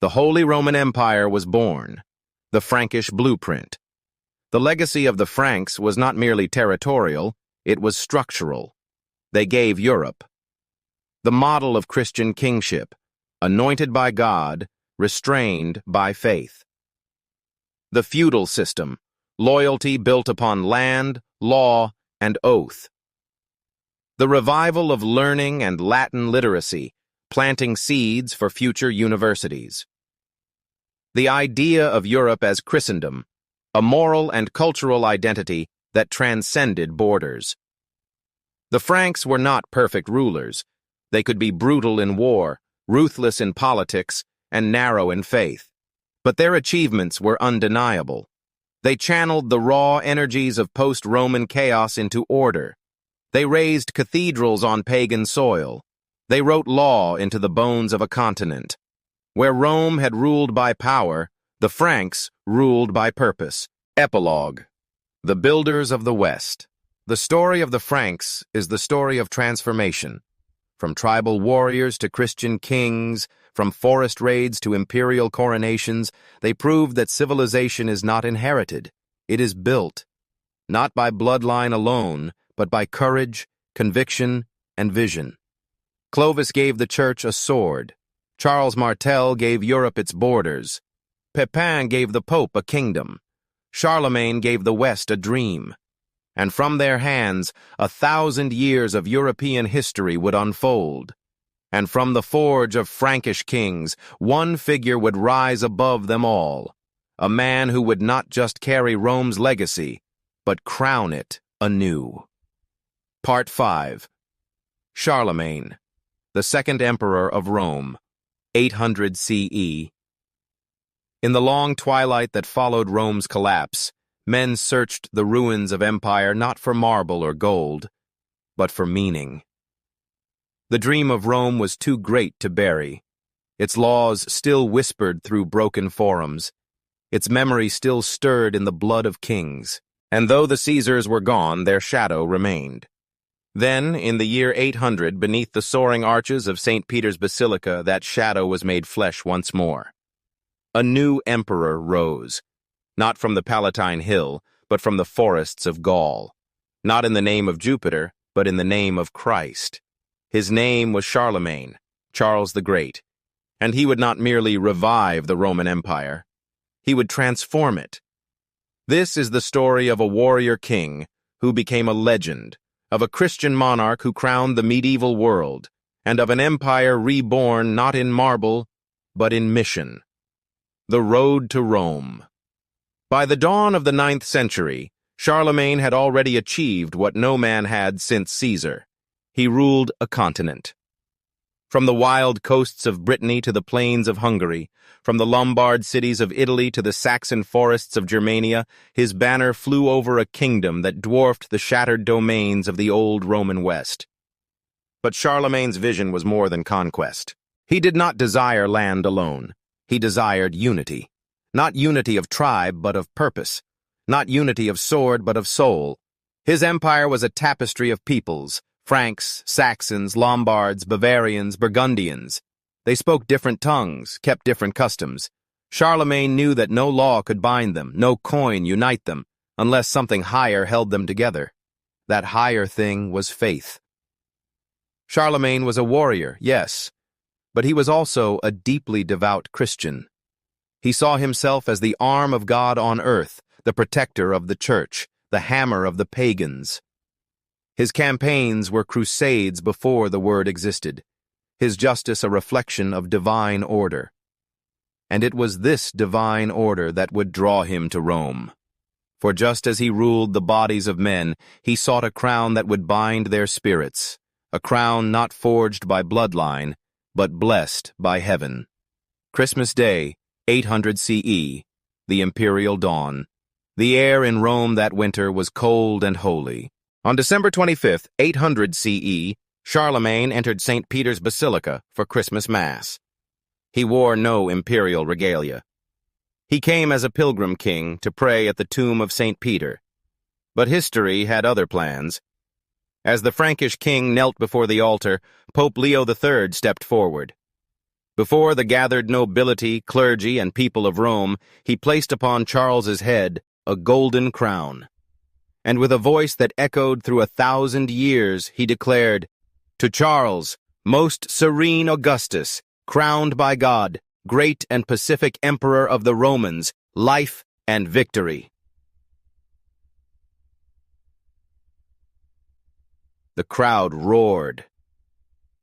The Holy Roman Empire was born, the Frankish blueprint. The legacy of the Franks was not merely territorial, it was structural. They gave Europe the model of Christian kingship, anointed by God, restrained by faith. The feudal system, loyalty built upon land, law, and oath. The revival of learning and Latin literacy, planting seeds for future universities. The idea of Europe as Christendom, a moral and cultural identity that transcended borders. The Franks were not perfect rulers. They could be brutal in war, ruthless in politics, and narrow in faith. But their achievements were undeniable. They channeled the raw energies of post-Roman chaos into order. They raised cathedrals on pagan soil. They wrote law into the bones of a continent. Where Rome had ruled by power, the Franks ruled by purpose. Epilogue. The Builders of the West. The story of the Franks is the story of transformation. From tribal warriors to Christian kings, from forest raids to imperial coronations, they proved that civilization is not inherited. It is built, not by bloodline alone, but by courage, conviction, and vision. Clovis gave the Church a sword. Charles Martel gave Europe its borders. Pepin gave the Pope a kingdom. Charlemagne gave the West a dream. And from their hands, 1,000 years of European history would unfold. And from the forge of Frankish kings, one figure would rise above them all, a man who would not just carry Rome's legacy, but crown it anew. Part 5. Charlemagne, the second emperor of Rome, 800 CE. In the long twilight that followed Rome's collapse, men searched the ruins of empire not for marble or gold, but for meaning. The dream of Rome was too great to bury. Its laws still whispered through broken forums. Its memory still stirred in the blood of kings. And though the Caesars were gone, their shadow remained. Then, in the year 800, beneath the soaring arches of St. Peter's Basilica, that shadow was made flesh once more. A new emperor rose, not from the Palatine Hill, but from the forests of Gaul. Not in the name of Jupiter, but in the name of Christ. His name was Charlemagne, Charles the Great. And he would not merely revive the Roman Empire, he would transform it. This is the story of a warrior king who became a legend, of a Christian monarch who crowned the medieval world, and of an empire reborn not in marble, but in mission. The road to Rome. By the dawn of the 9th century, Charlemagne had already achieved what no man had since Caesar. He ruled a continent. From the wild coasts of Brittany to the plains of Hungary, from the Lombard cities of Italy to the Saxon forests of Germania, his banner flew over a kingdom that dwarfed the shattered domains of the old Roman West. But Charlemagne's vision was more than conquest. He did not desire land alone. He desired unity. Not unity of tribe, but of purpose. Not unity of sword, but of soul. His empire was a tapestry of peoples, Franks, Saxons, Lombards, Bavarians, Burgundians. They spoke different tongues, kept different customs. Charlemagne knew that no law could bind them, no coin unite them, unless something higher held them together. That higher thing was faith. Charlemagne was a warrior, yes, but he was also a deeply devout Christian. He saw himself as the arm of God on earth, the protector of the church, the hammer of the pagans. His campaigns were crusades before the word existed, his justice a reflection of divine order. And it was this divine order that would draw him to Rome. For just as he ruled the bodies of men, he sought a crown that would bind their spirits, a crown not forged by bloodline, but blessed by heaven. Christmas Day, 800 CE, the imperial dawn. The air in Rome that winter was cold and holy. On December 25th, 800 CE, Charlemagne entered St. Peter's Basilica for Christmas Mass. He wore no imperial regalia. He came as a pilgrim king to pray at the tomb of St. Peter. But history had other plans. As the Frankish king knelt before the altar, Pope Leo III stepped forward. Before the gathered nobility, clergy, and people of Rome, he placed upon Charles's head a golden crown. And with a voice that echoed through 1,000 years, he declared, "To Charles, most serene Augustus, crowned by God, great and pacific emperor of the Romans, life and victory." The crowd roared.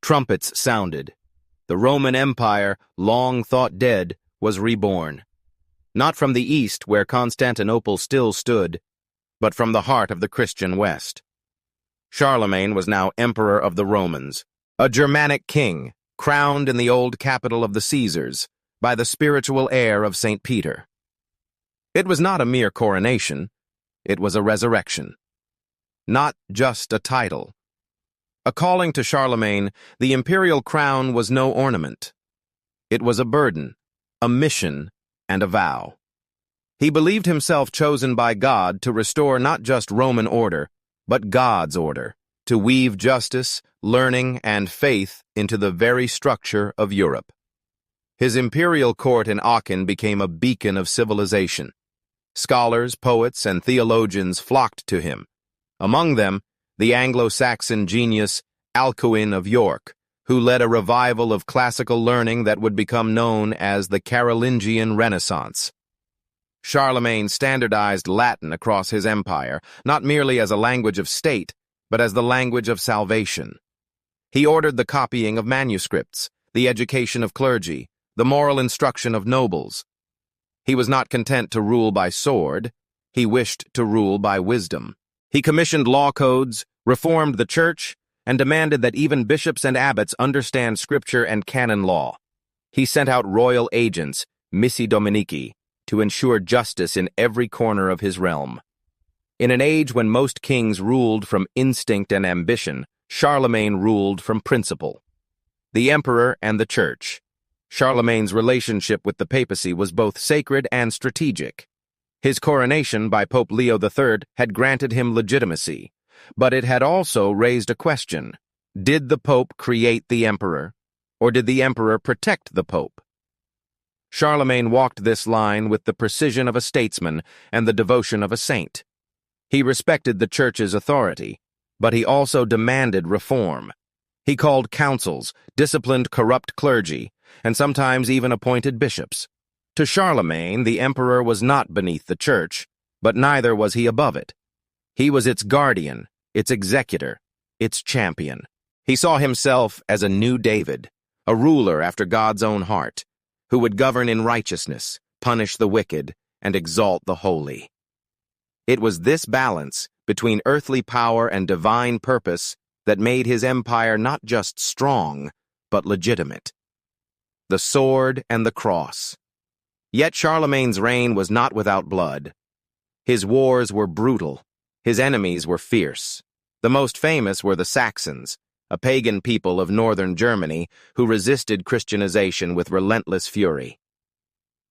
Trumpets sounded. The Roman Empire, long thought dead, was reborn. Not from the east, where Constantinople still stood, but from the heart of the Christian West. Charlemagne was now emperor of the Romans, a Germanic king, crowned in the old capital of the Caesars, by the spiritual heir of St. Peter. It was not a mere coronation, it was a resurrection. Not just a title. A calling to Charlemagne, the imperial crown was no ornament. It was a burden, a mission, and a vow. He believed himself chosen by God to restore not just Roman order, but God's order, to weave justice, learning, and faith into the very structure of Europe. His imperial court in Aachen became a beacon of civilization. Scholars, poets, and theologians flocked to him. Among them, the Anglo-Saxon genius Alcuin of York, who led a revival of classical learning that would become known as the Carolingian Renaissance. Charlemagne standardized Latin across his empire, not merely as a language of state, but as the language of salvation. He ordered the copying of manuscripts, the education of clergy, the moral instruction of nobles. He was not content to rule by sword, he wished to rule by wisdom. He commissioned law codes, reformed the church, and demanded that even bishops and abbots understand scripture and canon law. He sent out royal agents, missi dominici, to ensure justice in every corner of his realm. In an age when most kings ruled from instinct and ambition, Charlemagne ruled from principle. The emperor and the church. Charlemagne's relationship with the papacy was both sacred and strategic. His coronation by Pope Leo III had granted him legitimacy, but it had also raised a question. Did the pope create the emperor, or did the emperor protect the pope? Charlemagne walked this line with the precision of a statesman and the devotion of a saint. He respected the church's authority, but he also demanded reform. He called councils, disciplined corrupt clergy, and sometimes even appointed bishops. To Charlemagne, the emperor was not beneath the church, but neither was he above it. He was its guardian, its executor, its champion. He saw himself as a new David, a ruler after God's own heart, who would govern in righteousness, punish the wicked, and exalt the holy. It was this balance between earthly power and divine purpose that made his empire not just strong, but legitimate. The sword and the cross. Yet Charlemagne's reign was not without blood. His wars were brutal. His enemies were fierce. The most famous were the Saxons, a pagan people of northern Germany who resisted Christianization with relentless fury.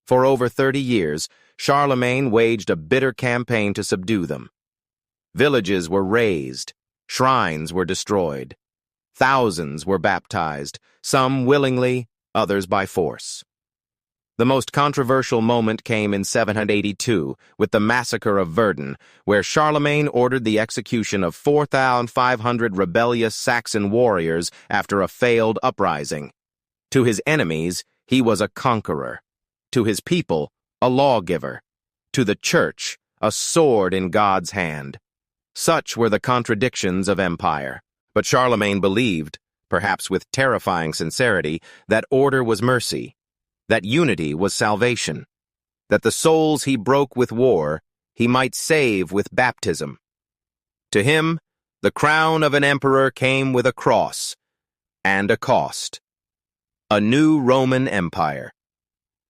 For over 30 years, Charlemagne waged a bitter campaign to subdue them. Villages were razed, shrines were destroyed. Thousands were baptized, some willingly, others by force. The most controversial moment came in 782 with the massacre of Verdun, where Charlemagne ordered the execution of 4,500 rebellious Saxon warriors after a failed uprising. To his enemies, he was a conqueror. To his people, a lawgiver. To the church, a sword in God's hand. Such were the contradictions of empire. But Charlemagne believed, perhaps with terrifying sincerity, that order was mercy, that unity was salvation, that the souls he broke with war, he might save with baptism. To him, the crown of an emperor came with a cross and a cost. A new Roman Empire.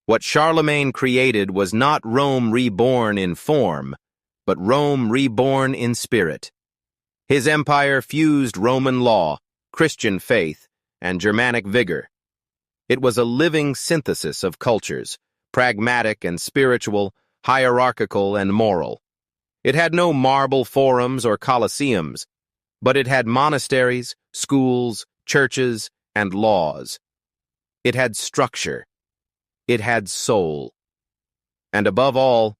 What Charlemagne created was not Rome reborn in form, but Rome reborn in spirit. His empire fused Roman law, Christian faith, and Germanic vigor. It was a living synthesis of cultures, pragmatic and spiritual, hierarchical and moral. It had no marble forums or colosseums, but it had monasteries, schools, churches, and laws. It had structure. It had soul. And above all,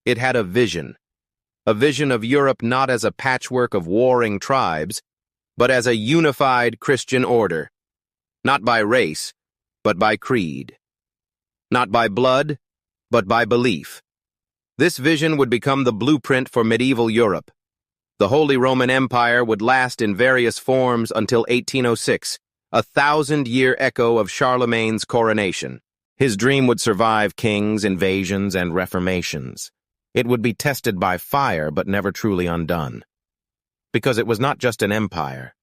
it had a vision of Europe not as a patchwork of warring tribes, but as a unified Christian order, not by race, but by creed. Not by blood, but by belief. This vision would become the blueprint for medieval Europe. The Holy Roman Empire would last in various forms until 1806, a 1,000-year echo of Charlemagne's coronation. His dream would survive kings, invasions, and reformations. It would be tested by fire, but never truly undone. Because it was not just an empire.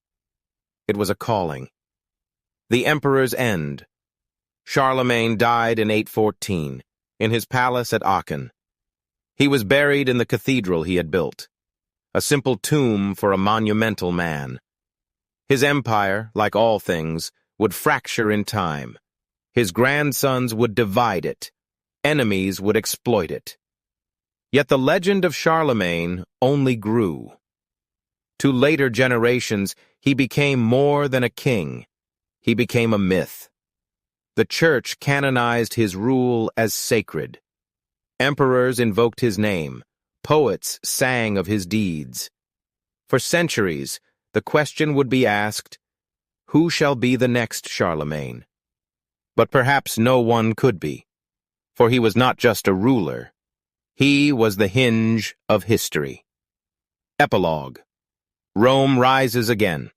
It was a calling. The emperor's end. Charlemagne died in 814, in his palace at Aachen. He was buried in the cathedral he had built, a simple tomb for a monumental man. His empire, like all things, would fracture in time. His grandsons would divide it. Enemies would exploit it. Yet the legend of Charlemagne only grew. To later generations, he became more than a king. He became a myth. The church canonized his rule as sacred. Emperors invoked his name. Poets sang of his deeds. For centuries, the question would be asked, who shall be the next Charlemagne? But perhaps no one could be, for he was not just a ruler. He was the hinge of history. Epilogue. Rome rises again.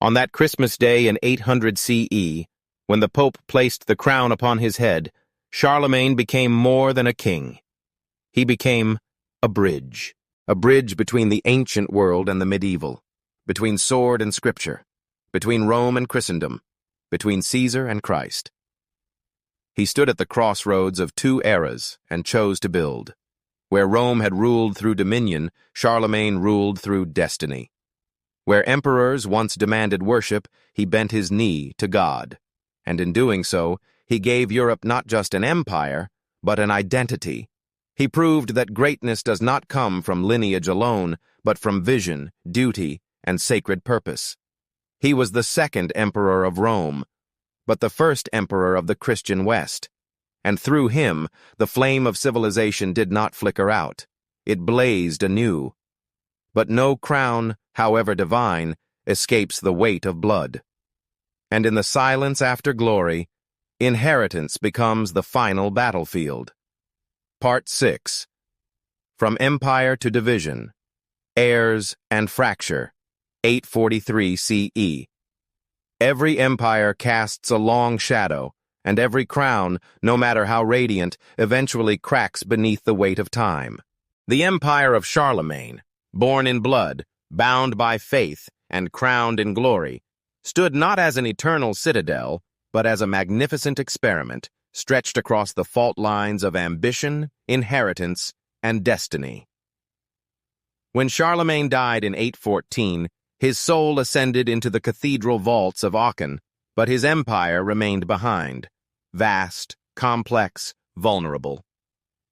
On that Christmas day in 800 CE, when the Pope placed the crown upon his head, Charlemagne became more than a king. He became a bridge between the ancient world and the medieval, between sword and scripture, between Rome and Christendom, between Caesar and Christ. He stood at the crossroads of two eras and chose to build. Where Rome had ruled through dominion, Charlemagne ruled through destiny. Where emperors once demanded worship, he bent his knee to God. And in doing so, he gave Europe not just an empire, but an identity. He proved that greatness does not come from lineage alone, but from vision, duty, and sacred purpose. He was the second emperor of Rome, but the first emperor of the Christian West. And through him, the flame of civilization did not flicker out. It blazed anew. But no crown, however divine, escapes the weight of blood. And in the silence after glory, Inheritance becomes the final battlefield. Part 6. From Empire to Division, Heirs and Fracture, 843 CE. Every empire casts a long shadow, and every crown, no matter how radiant, eventually cracks beneath the weight of time. The empire of Charlemagne, born in blood, bound by faith, and crowned in glory, stood not as an eternal citadel, but as a magnificent experiment stretched across the fault lines of ambition, inheritance, and destiny. When Charlemagne died in 814, his soul ascended into the cathedral vaults of Aachen, but his empire remained behind, vast, complex, vulnerable.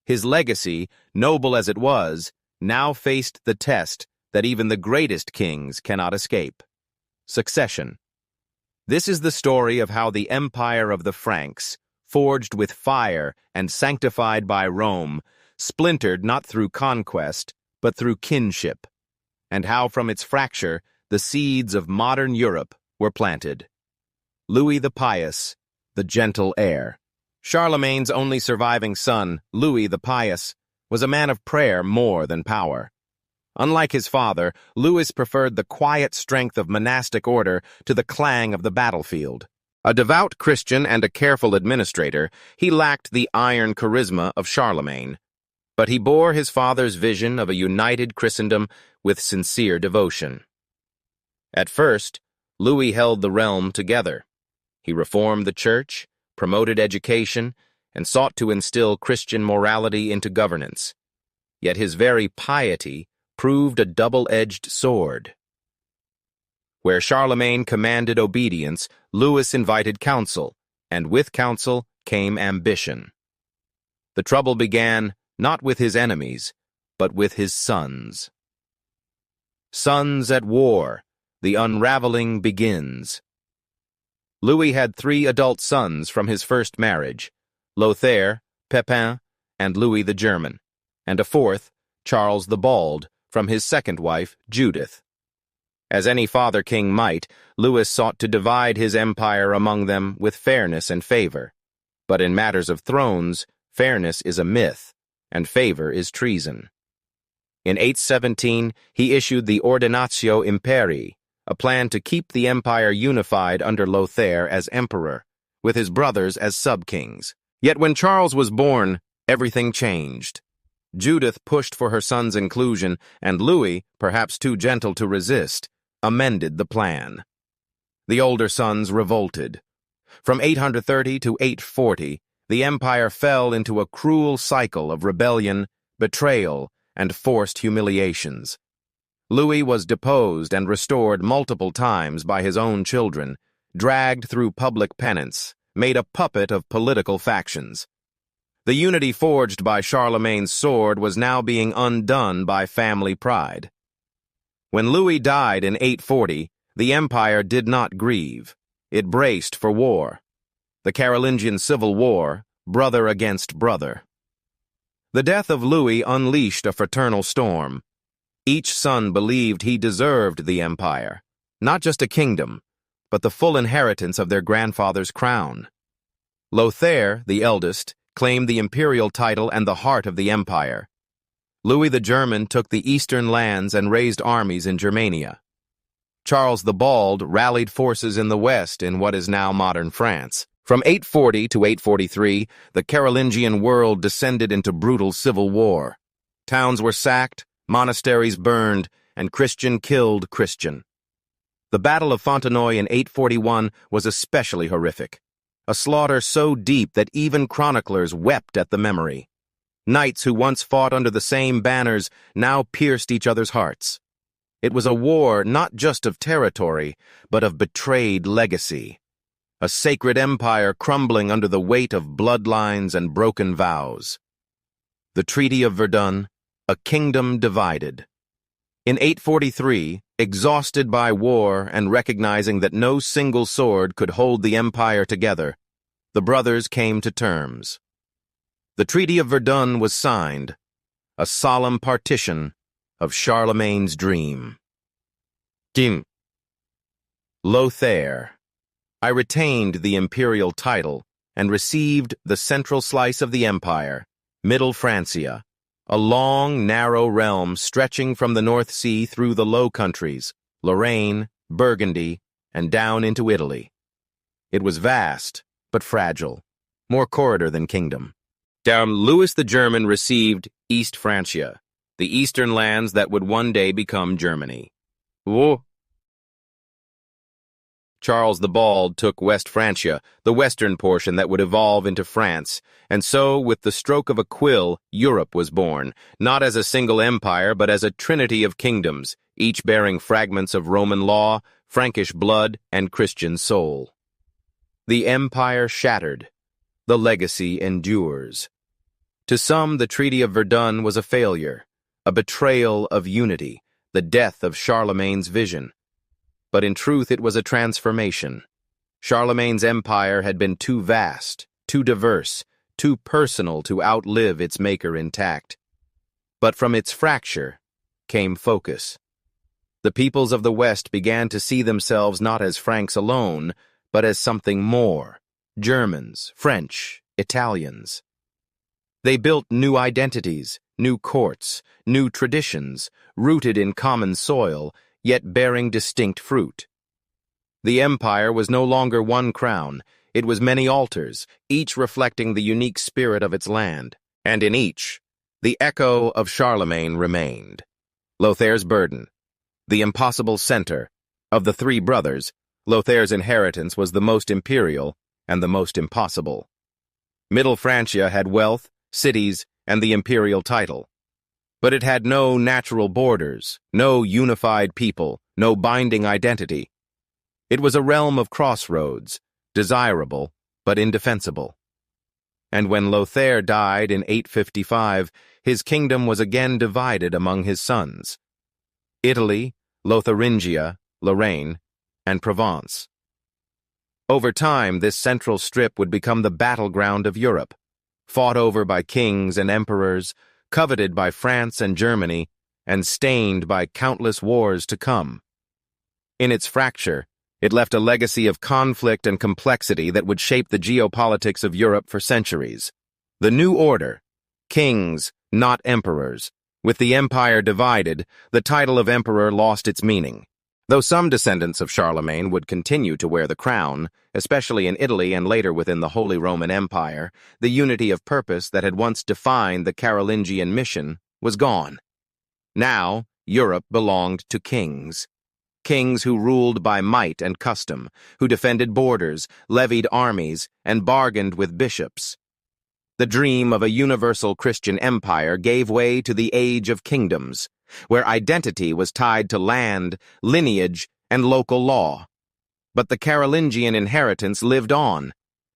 His legacy, noble as it was, now faced the test that even the greatest kings cannot escape: succession. This is the story of how the empire of the Franks, forged with fire and sanctified by Rome, splintered not through conquest, but through kinship, and how from its fracture the seeds of modern Europe were planted. Louis the Pious, the gentle heir. Charlemagne's only surviving son, Louis the Pious, was a man of prayer more than power. Unlike his father, Louis preferred the quiet strength of monastic order to the clang of the battlefield. A devout Christian and a careful administrator, he lacked the iron charisma of Charlemagne. But he bore his father's vision of a united Christendom with sincere devotion. At first, Louis held the realm together. He reformed the church, promoted education, and sought to instill Christian morality into governance. Yet his very piety proved a double-edged sword. Where Charlemagne commanded obedience, Louis invited counsel, and with counsel came ambition. The trouble began not with his enemies, but with his sons. Sons at war, the unraveling begins. Louis had 3 adult sons from his first marriage: Lothair, Pepin, and Louis the German, and a 4th, Charles the Bald, from his second wife, Judith. As any father-king might, Louis sought to divide his empire among them with fairness and favor. But in matters of thrones, fairness is a myth, and favor is treason. In 817, he issued the Ordinatio Imperii, a plan to keep the empire unified under Lothair as emperor, with his brothers as sub-kings. Yet when Charles was born, everything changed. Judith pushed for her son's inclusion, and Louis, perhaps too gentle to resist, amended the plan. The older sons revolted. From 830 to 840, the empire fell into a cruel cycle of rebellion, betrayal, and forced humiliations. Louis was deposed and restored multiple times by his own children, dragged through public penance, made a puppet of political factions. The unity forged by Charlemagne's sword was now being undone by family pride. When Louis died in 840, the empire did not grieve. It braced for war. The Carolingian Civil War, brother against brother. The death of Louis unleashed a fraternal storm. Each son believed he deserved the empire, not just a kingdom, but the full inheritance of their grandfather's crown. Lothair, the eldest, claimed the imperial title and the heart of the empire. Louis the German took the eastern lands and raised armies in Germania. Charles the Bald rallied forces in the west in what is now modern France. From 840 to 843, the Carolingian world descended into brutal civil war. Towns were sacked, monasteries burned, and Christian killed Christian. The Battle of Fontenoy in 841 was especially horrific. A slaughter so deep that even chroniclers wept at the memory. Knights who once fought under the same banners now pierced each other's hearts. It was a war not just of territory, but of betrayed legacy. A sacred empire crumbling under the weight of bloodlines and broken vows. The Treaty of Verdun, a kingdom divided. In 843, exhausted by war and recognizing that no single sword could hold the empire together, the brothers came to terms. The Treaty of Verdun was signed, a solemn partition of Charlemagne's dream. King Lothair. I retained the imperial title and received the central slice of the empire, Middle Francia, a long, narrow realm stretching from the North Sea through the Low Countries, Lorraine, Burgundy, and down into Italy. It was vast, but fragile, more corridor than kingdom. Down Louis the German received East Francia, the eastern lands that would one day become Germany. Whoa. Charles the Bald took West Francia, the western portion that would evolve into France, and so, with the stroke of a quill, Europe was born, not as a single empire but as a trinity of kingdoms, each bearing fragments of Roman law, Frankish blood, and Christian soul. The empire shattered. The legacy endures. To some, the Treaty of Verdun was a failure, a betrayal of unity, the death of Charlemagne's vision. But in truth, it was a transformation. Charlemagne's empire had been too vast, too diverse, too personal to outlive its maker intact. But from its fracture came focus. The peoples of the West began to see themselves not as Franks alone, but as something more: Germans, French, Italians. They built new identities, new courts, new traditions, rooted in common soil, yet bearing distinct fruit. The empire was no longer one crown, it was many altars, each reflecting the unique spirit of its land, and in each, the echo of Charlemagne remained. Lothaire's burden, the impossible center. Of the three brothers, Lothaire's inheritance was the most imperial and the most impossible. Middle Francia had wealth, cities, and the imperial title. But it had no natural borders, no unified people, no binding identity. It was a realm of crossroads, desirable but indefensible. And when Lothaire died in 855, his kingdom was again divided among his sons: Italy, Lotharingia, Lorraine, and Provence. Over time, this central strip would become the battleground of Europe, fought over by kings and emperors, coveted by France and Germany, and stained by countless wars to come. In its fracture, it left a legacy of conflict and complexity that would shape the geopolitics of Europe for centuries. The new order: kings, not emperors. With the empire divided, the title of emperor lost its meaning. Though some descendants of Charlemagne would continue to wear the crown, especially in Italy and later within the Holy Roman Empire, the unity of purpose that had once defined the Carolingian mission was gone. Now, Europe belonged to kings. Kings who ruled by might and custom, who defended borders, levied armies, and bargained with bishops. The dream of a universal Christian empire gave way to the age of kingdoms, where identity was tied to land, lineage, and local law. But the Carolingian inheritance lived on,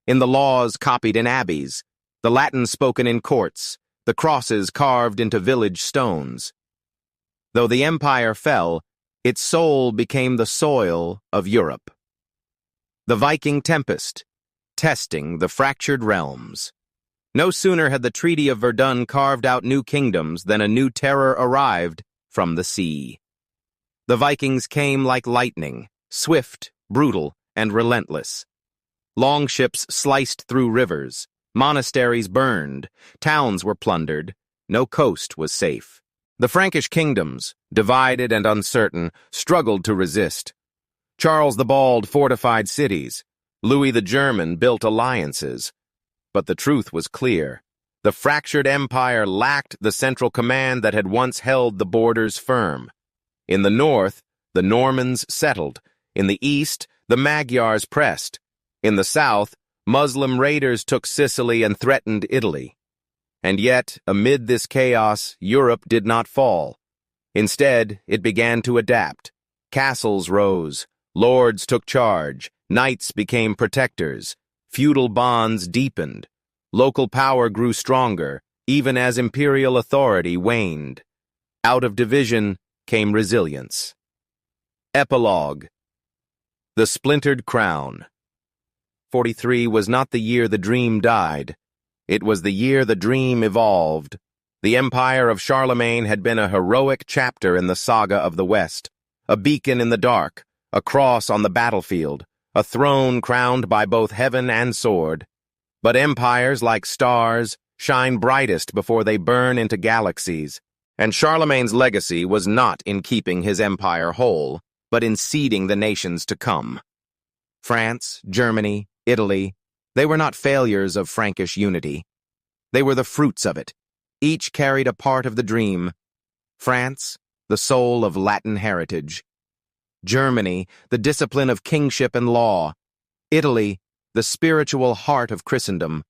in the laws copied in abbeys, the Latin spoken in courts, the crosses carved into village stones. Though the empire fell, its soul became the soil of Europe. The Viking tempest, testing the fractured realms. No sooner had the Treaty of Verdun carved out new kingdoms than a new terror arrived from the sea. The Vikings came like lightning, swift, brutal, and relentless. Longships sliced through rivers, monasteries burned, towns were plundered, no coast was safe. The Frankish kingdoms, divided and uncertain, struggled to resist. Charles the Bald fortified cities. Louis the German built alliances. But the truth was clear. The fractured empire lacked the central command that had once held the borders firm. In the north, the Normans settled. In the east, the Magyars pressed. In the south, Muslim raiders took Sicily and threatened Italy. And yet, amid this chaos, Europe did not fall. Instead, it began to adapt. Castles rose, lords took charge, knights became protectors, feudal bonds deepened, local power grew stronger, even as imperial authority waned. Out of division came resilience. Epilogue. The Splintered Crown. 43 was not the year the dream died. It was the year the dream evolved. The empire of Charlemagne had been a heroic chapter in the saga of the West, a beacon in the dark, a cross on the battlefield, a throne crowned by both heaven and sword. But empires, like stars, shine brightest before they burn into galaxies, and Charlemagne's legacy was not in keeping his empire whole, but in seeding the nations to come. France, Germany, Italy, they were not failures of Frankish unity. They were the fruits of it. Each carried a part of the dream. France, the soul of Latin heritage. Germany, the discipline of kingship and law. Italy, the spiritual heart of Christendom.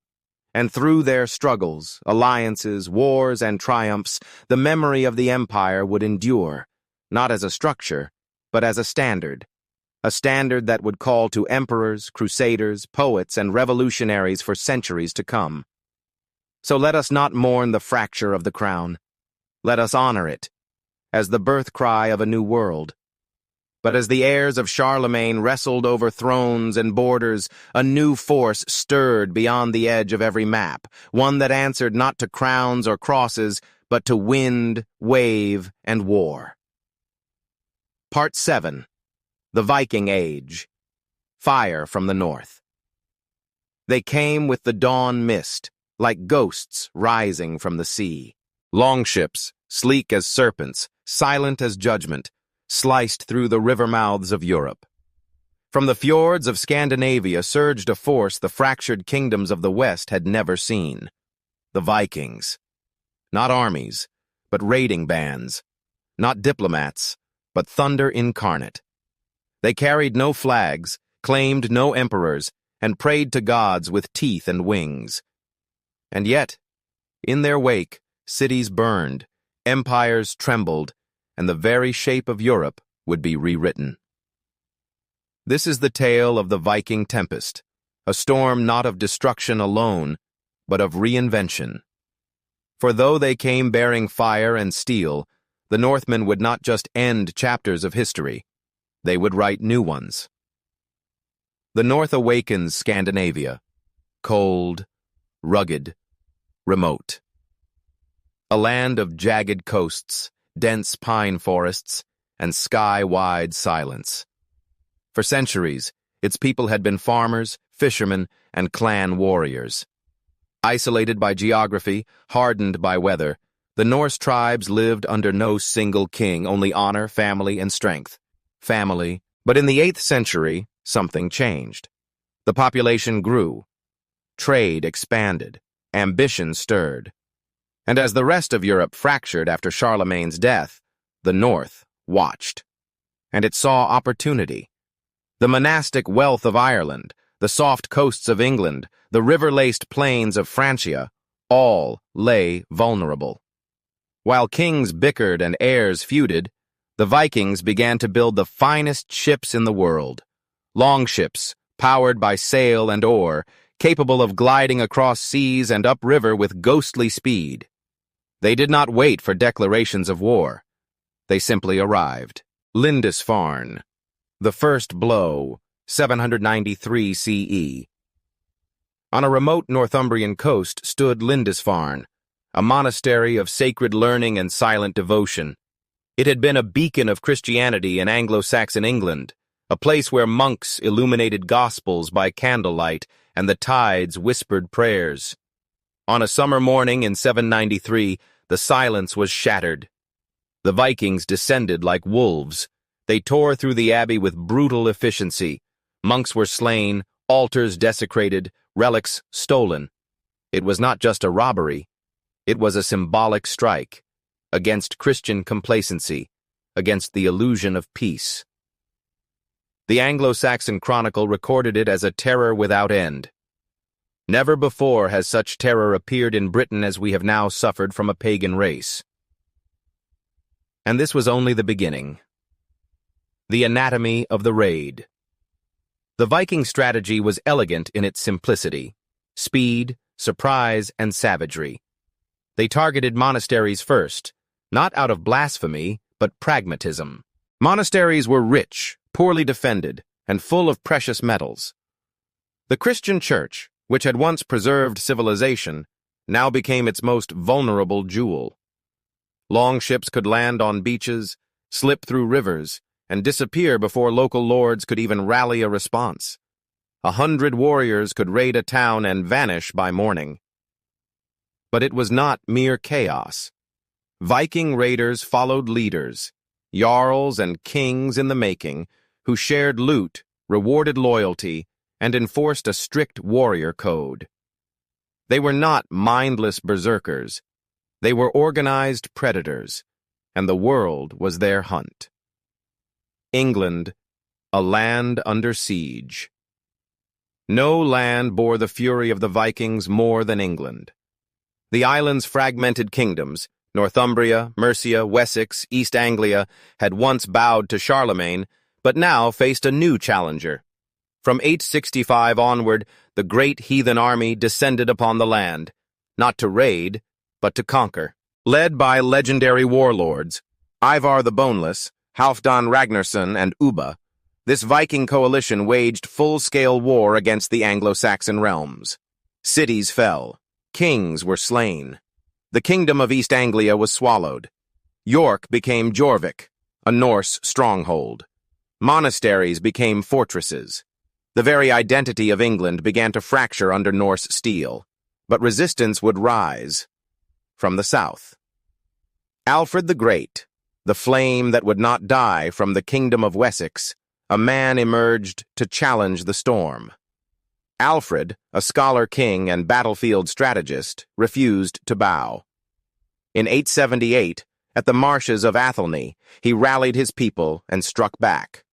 And through their struggles, alliances, wars, and triumphs, the memory of the empire would endure, not as a structure, but as a standard that would call to emperors, crusaders, poets, and revolutionaries for centuries to come. So let us not mourn the fracture of the crown. Let us honor it, as the birth cry of a new world. But as the heirs of Charlemagne wrestled over thrones and borders, a new force stirred beyond the edge of every map, one that answered not to crowns or crosses, but to wind, wave, and war. Part 7. The Viking Age. Fire from the North. They came with the dawn mist, like ghosts rising from the sea. Longships, sleek as serpents, silent as judgment, sliced through the river mouths of Europe. From the fjords of Scandinavia surged a force the fractured kingdoms of the West had never seen. The Vikings. Not armies, but raiding bands. Not diplomats, but thunder incarnate. They carried no flags, claimed no emperors, and prayed to gods with teeth and wings. And yet, in their wake, cities burned, empires trembled, and the very shape of Europe would be rewritten. This is the tale of the Viking tempest, a storm not of destruction alone, but of reinvention. For though they came bearing fire and steel, the Northmen would not just end chapters of history, they would write new ones. The North awakens Scandinavia, cold, rugged, remote. A land of jagged coasts, dense pine forests, and sky-wide silence. For centuries, its people had been farmers, fishermen, and clan warriors. Isolated by geography, hardened by weather, the Norse tribes lived under no single king, only honor, family, and strength. Family. But in the 8th century, something changed. The population grew. Trade expanded. Ambition stirred. And as the rest of Europe fractured after Charlemagne's death, the North watched. And it saw opportunity. The monastic wealth of Ireland, the soft coasts of England, the river-laced plains of Francia, all lay vulnerable. While kings bickered and heirs feuded, the Vikings began to build the finest ships in the world. Longships, powered by sail and oar, capable of gliding across seas and upriver with ghostly speed. They did not wait for declarations of war. They simply arrived. Lindisfarne. The first blow, 793 CE. On a remote Northumbrian coast stood Lindisfarne, a monastery of sacred learning and silent devotion. It had been a beacon of Christianity in Anglo-Saxon England, a place where monks illuminated gospels by candlelight and the tides whispered prayers. On a summer morning in 793, the silence was shattered. The Vikings descended like wolves. They tore through the abbey with brutal efficiency. Monks were slain, altars desecrated, relics stolen. It was not just a robbery. It was a symbolic strike against Christian complacency, against the illusion of peace. The Anglo-Saxon Chronicle recorded it as a terror without end. Never before has such terror appeared in Britain as we have now suffered from a pagan race. And this was only the beginning. The anatomy of the raid. The Viking strategy was elegant in its simplicity, speed, surprise, and savagery. They targeted monasteries first, not out of blasphemy, but pragmatism. Monasteries were rich, poorly defended, and full of precious metals. The Christian Church, which had once preserved civilization, now became its most vulnerable jewel. Longships could land on beaches, slip through rivers, and disappear before local lords could even rally a response. 100 warriors could raid a town and vanish by morning. But it was not mere chaos. Viking raiders followed leaders, jarls and kings in the making, who shared loot, rewarded loyalty, and enforced a strict warrior code. They were not mindless berserkers. They were organized predators, and the world was their hunt. England, a land under siege. No land bore the fury of the Vikings more than England. The island's fragmented kingdoms, Northumbria, Mercia, Wessex, East Anglia, had once bowed to Charlemagne, but now faced a new challenger. From 865 onward, the great heathen army descended upon the land, not to raid, but to conquer. Led by legendary warlords, Ivar the Boneless, Halfdan Ragnarsson, and Ubba, this Viking coalition waged full-scale war against the Anglo-Saxon realms. Cities fell. Kings were slain. The kingdom of East Anglia was swallowed. York became Jorvik, a Norse stronghold. Monasteries became fortresses. The very identity of England began to fracture under Norse steel, but resistance would rise from the south. Alfred the Great, the flame that would not die from the kingdom of Wessex, a man emerged to challenge the storm. Alfred, a scholar king and battlefield strategist, refused to bow. In 878, at the marshes of Athelney, he rallied his people and struck back.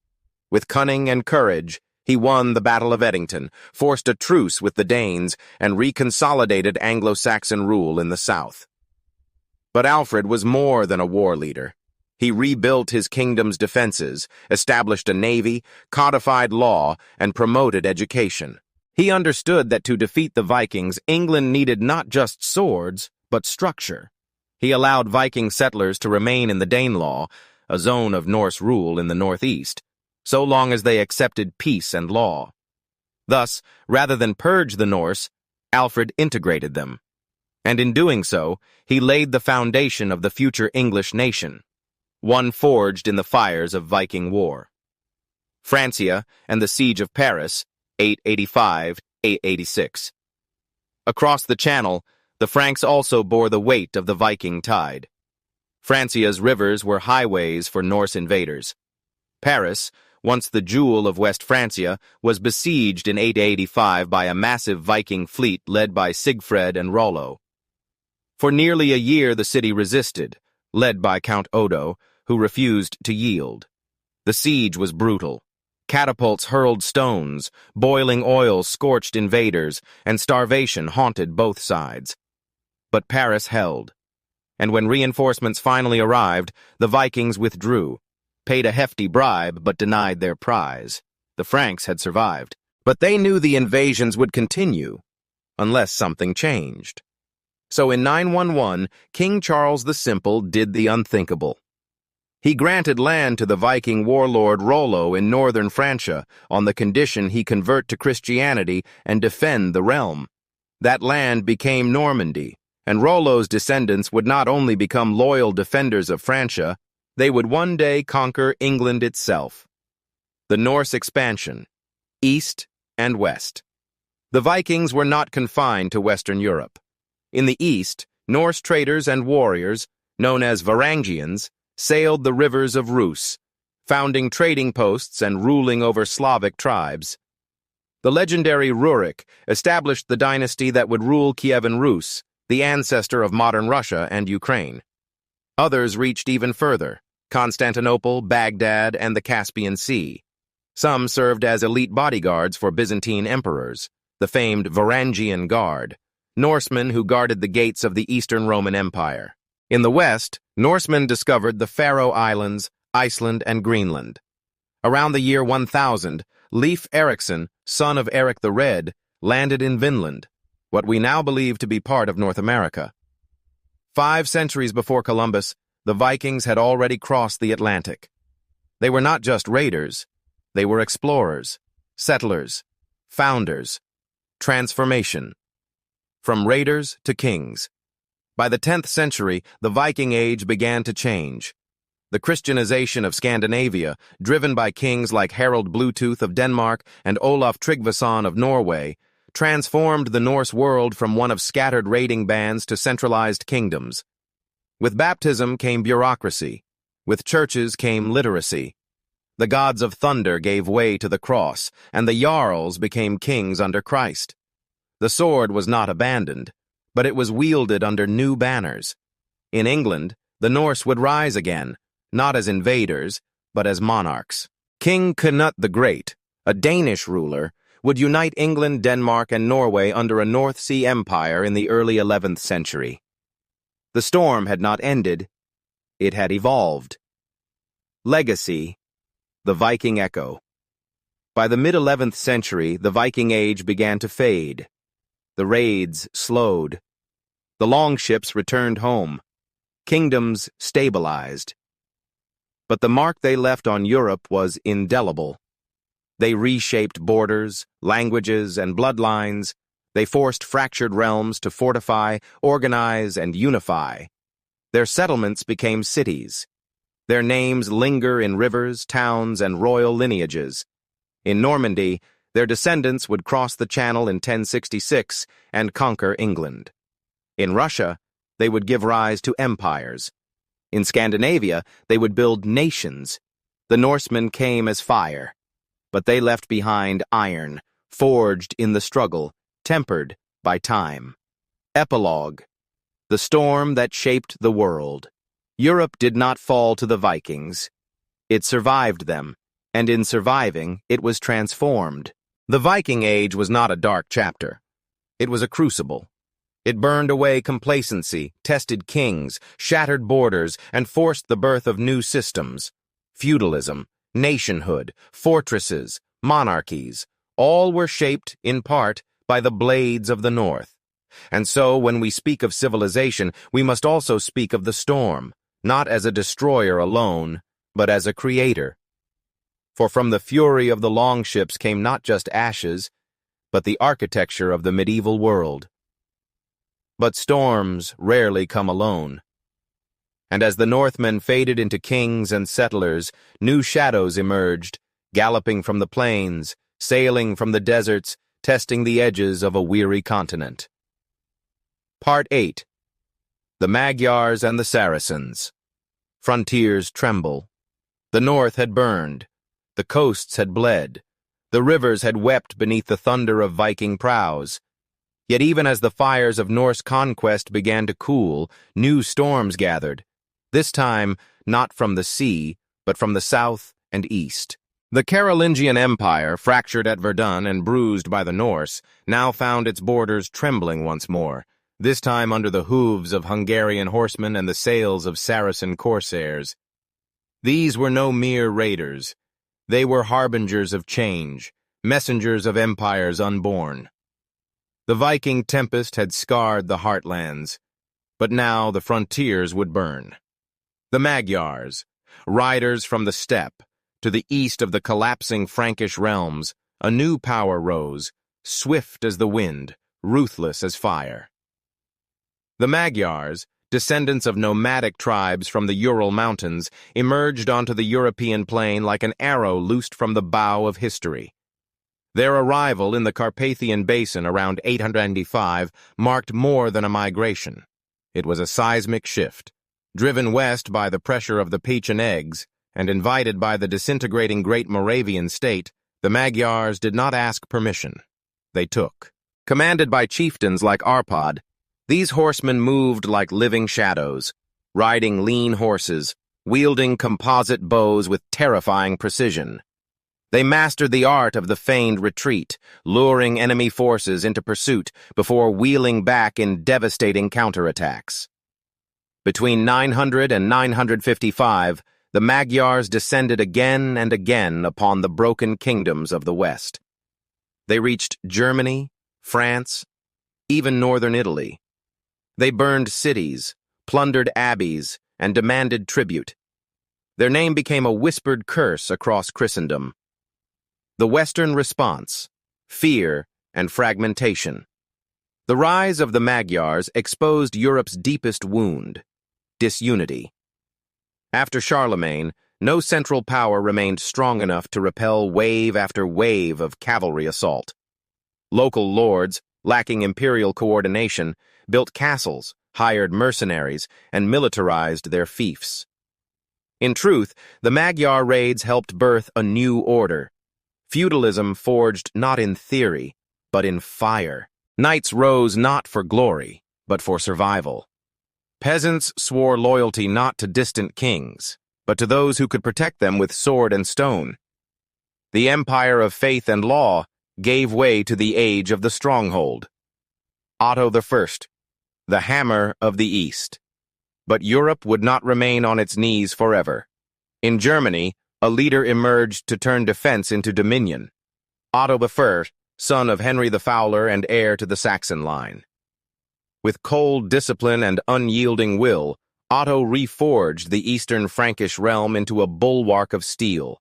With cunning and courage, he won the Battle of Edington, forced a truce with the Danes, and reconsolidated Anglo-Saxon rule in the south. But Alfred was more than a war leader. He rebuilt his kingdom's defenses, established a navy, codified law, and promoted education. He understood that to defeat the Vikings, England needed not just swords, but structure. He allowed Viking settlers to remain in the Danelaw, a zone of Norse rule in the northeast, so long as they accepted peace and law. Thus, rather than purge the Norse, Alfred integrated them. And in doing so, he laid the foundation of the future English nation, one forged in the fires of Viking war. Francia and the Siege of Paris, 885-886. Across the Channel, the Franks also bore the weight of the Viking tide. Francia's rivers were highways for Norse invaders. Paris, once the jewel of West Francia, was besieged in 885 by a massive Viking fleet led by Sigfred and Rollo. For nearly a year the city resisted, led by Count Odo, who refused to yield. The siege was brutal. Catapults hurled stones, boiling oil scorched invaders, and starvation haunted both sides. But Paris held. And when reinforcements finally arrived, the Vikings withdrew, paid a hefty bribe but denied their prize. The Franks had survived, but they knew the invasions would continue, unless something changed. So in 911, King Charles the Simple did the unthinkable. He granted land to the Viking warlord Rollo in northern Francia on the condition he convert to Christianity and defend the realm. That land became Normandy, and Rollo's descendants would not only become loyal defenders of Francia, they would one day conquer England itself. The Norse expansion, east and west. The Vikings were not confined to Western Europe. In the east, Norse traders and warriors, known as Varangians, sailed the rivers of Rus, founding trading posts and ruling over Slavic tribes. The legendary Rurik established the dynasty that would rule Kievan Rus, the ancestor of modern Russia and Ukraine. Others reached even further: Constantinople, Baghdad, and the Caspian Sea. Some served as elite bodyguards for Byzantine emperors, the famed Varangian Guard, Norsemen who guarded the gates of the Eastern Roman Empire. In the west, Norsemen discovered the Faroe Islands, Iceland, and Greenland. Around the year 1000, Leif Erikson, son of Eric the Red, landed in Vinland, what we now believe to be part of North America. 5 centuries before Columbus, the Vikings had already crossed the Atlantic. They were not just raiders, they were explorers, settlers, founders, transformation. From raiders to kings. By the 10th century, the Viking Age began to change. The Christianization of Scandinavia, driven by kings like Harald Bluetooth of Denmark and Olaf Tryggvason of Norway, transformed the Norse world from one of scattered raiding bands to centralized kingdoms. With baptism came bureaucracy. With churches came literacy. The gods of thunder gave way to the cross, and the Jarls became kings under Christ. The sword was not abandoned, but it was wielded under new banners. In England, the Norse would rise again, not as invaders, but as monarchs. King Canute the Great, a Danish ruler, would unite England, Denmark, and Norway under a North Sea empire in the early 11th century. The storm had not ended, it had evolved. Legacy, the Viking echo. By the mid-11th century, the Viking Age began to fade. The raids slowed. The longships returned home. Kingdoms stabilized. But the mark they left on Europe was indelible. They reshaped borders, languages, and bloodlines. They forced fractured realms to fortify, organize, and unify. Their settlements became cities. Their names linger in rivers, towns, and royal lineages. In Normandy, their descendants would cross the Channel in 1066 and conquer England. In Russia, they would give rise to empires. In Scandinavia, they would build nations. The Norsemen came as fire, but they left behind iron, forged in the struggle, tempered by time. Epilogue: the storm that shaped the world. Europe did not fall to the Vikings. It survived them, and in surviving, it was transformed. The Viking Age was not a dark chapter. It was a crucible. It burned away complacency, tested kings, shattered borders, and forced the birth of new systems. Feudalism, nationhood, fortresses, monarchies, all were shaped, in part, by the blades of the North. And so, when we speak of civilization, we must also speak of the storm, not as a destroyer alone, but as a creator. For from the fury of the longships came not just ashes, but the architecture of the medieval world. But storms rarely come alone. And as the Northmen faded into kings and settlers, new shadows emerged, galloping from the plains, sailing from the deserts, testing the edges of a weary continent. Part 8. The Magyars and the Saracens. Frontiers tremble. The north had burned. The coasts had bled. The rivers had wept beneath the thunder of Viking prows. Yet even as the fires of Norse conquest began to cool, new storms gathered. This time, not from the sea, but from the south and east. The Carolingian Empire, fractured at Verdun and bruised by the Norse, now found its borders trembling once more, this time under the hooves of Hungarian horsemen and the sails of Saracen corsairs. These were no mere raiders. They were harbingers of change, messengers of empires unborn. The Viking tempest had scarred the heartlands, but now the frontiers would burn. The Magyars, riders from the steppe, to the east of the collapsing Frankish realms, a new power rose, swift as the wind, ruthless as fire. The Magyars, descendants of nomadic tribes from the Ural Mountains, emerged onto the European plain like an arrow loosed from the bow of history. Their arrival in the Carpathian Basin around 895 marked more than a migration. It was a seismic shift. Driven west by the pressure of the Pechenegs and invited by the disintegrating Great Moravian state, the Magyars did not ask permission. They took. Commanded by chieftains like Arpad, these horsemen moved like living shadows, riding lean horses, wielding composite bows with terrifying precision. They mastered the art of the feigned retreat, luring enemy forces into pursuit before wheeling back in devastating counterattacks. Between 900 and 955, the Magyars descended again and again upon the broken kingdoms of the West. They reached Germany, France, even northern Italy. They burned cities, plundered abbeys, and demanded tribute. Their name became a whispered curse across Christendom. The Western response: fear and fragmentation. The rise of the Magyars exposed Europe's deepest wound: disunity. After Charlemagne, no central power remained strong enough to repel wave after wave of cavalry assault. Local lords, lacking imperial coordination, built castles, hired mercenaries, and militarized their fiefs. In truth, the Magyar raids helped birth a new order. Feudalism forged not in theory, but in fire. Knights rose not for glory, but for survival. Peasants swore loyalty not to distant kings, but to those who could protect them with sword and stone. The empire of faith and law gave way to the age of the stronghold. Otto I, the hammer of the East. But Europe would not remain on its knees forever. In Germany, a leader emerged to turn defense into dominion. Otto I, son of Henry the Fowler and heir to the Saxon line. With cold discipline and unyielding will, Otto reforged the eastern Frankish realm into a bulwark of steel.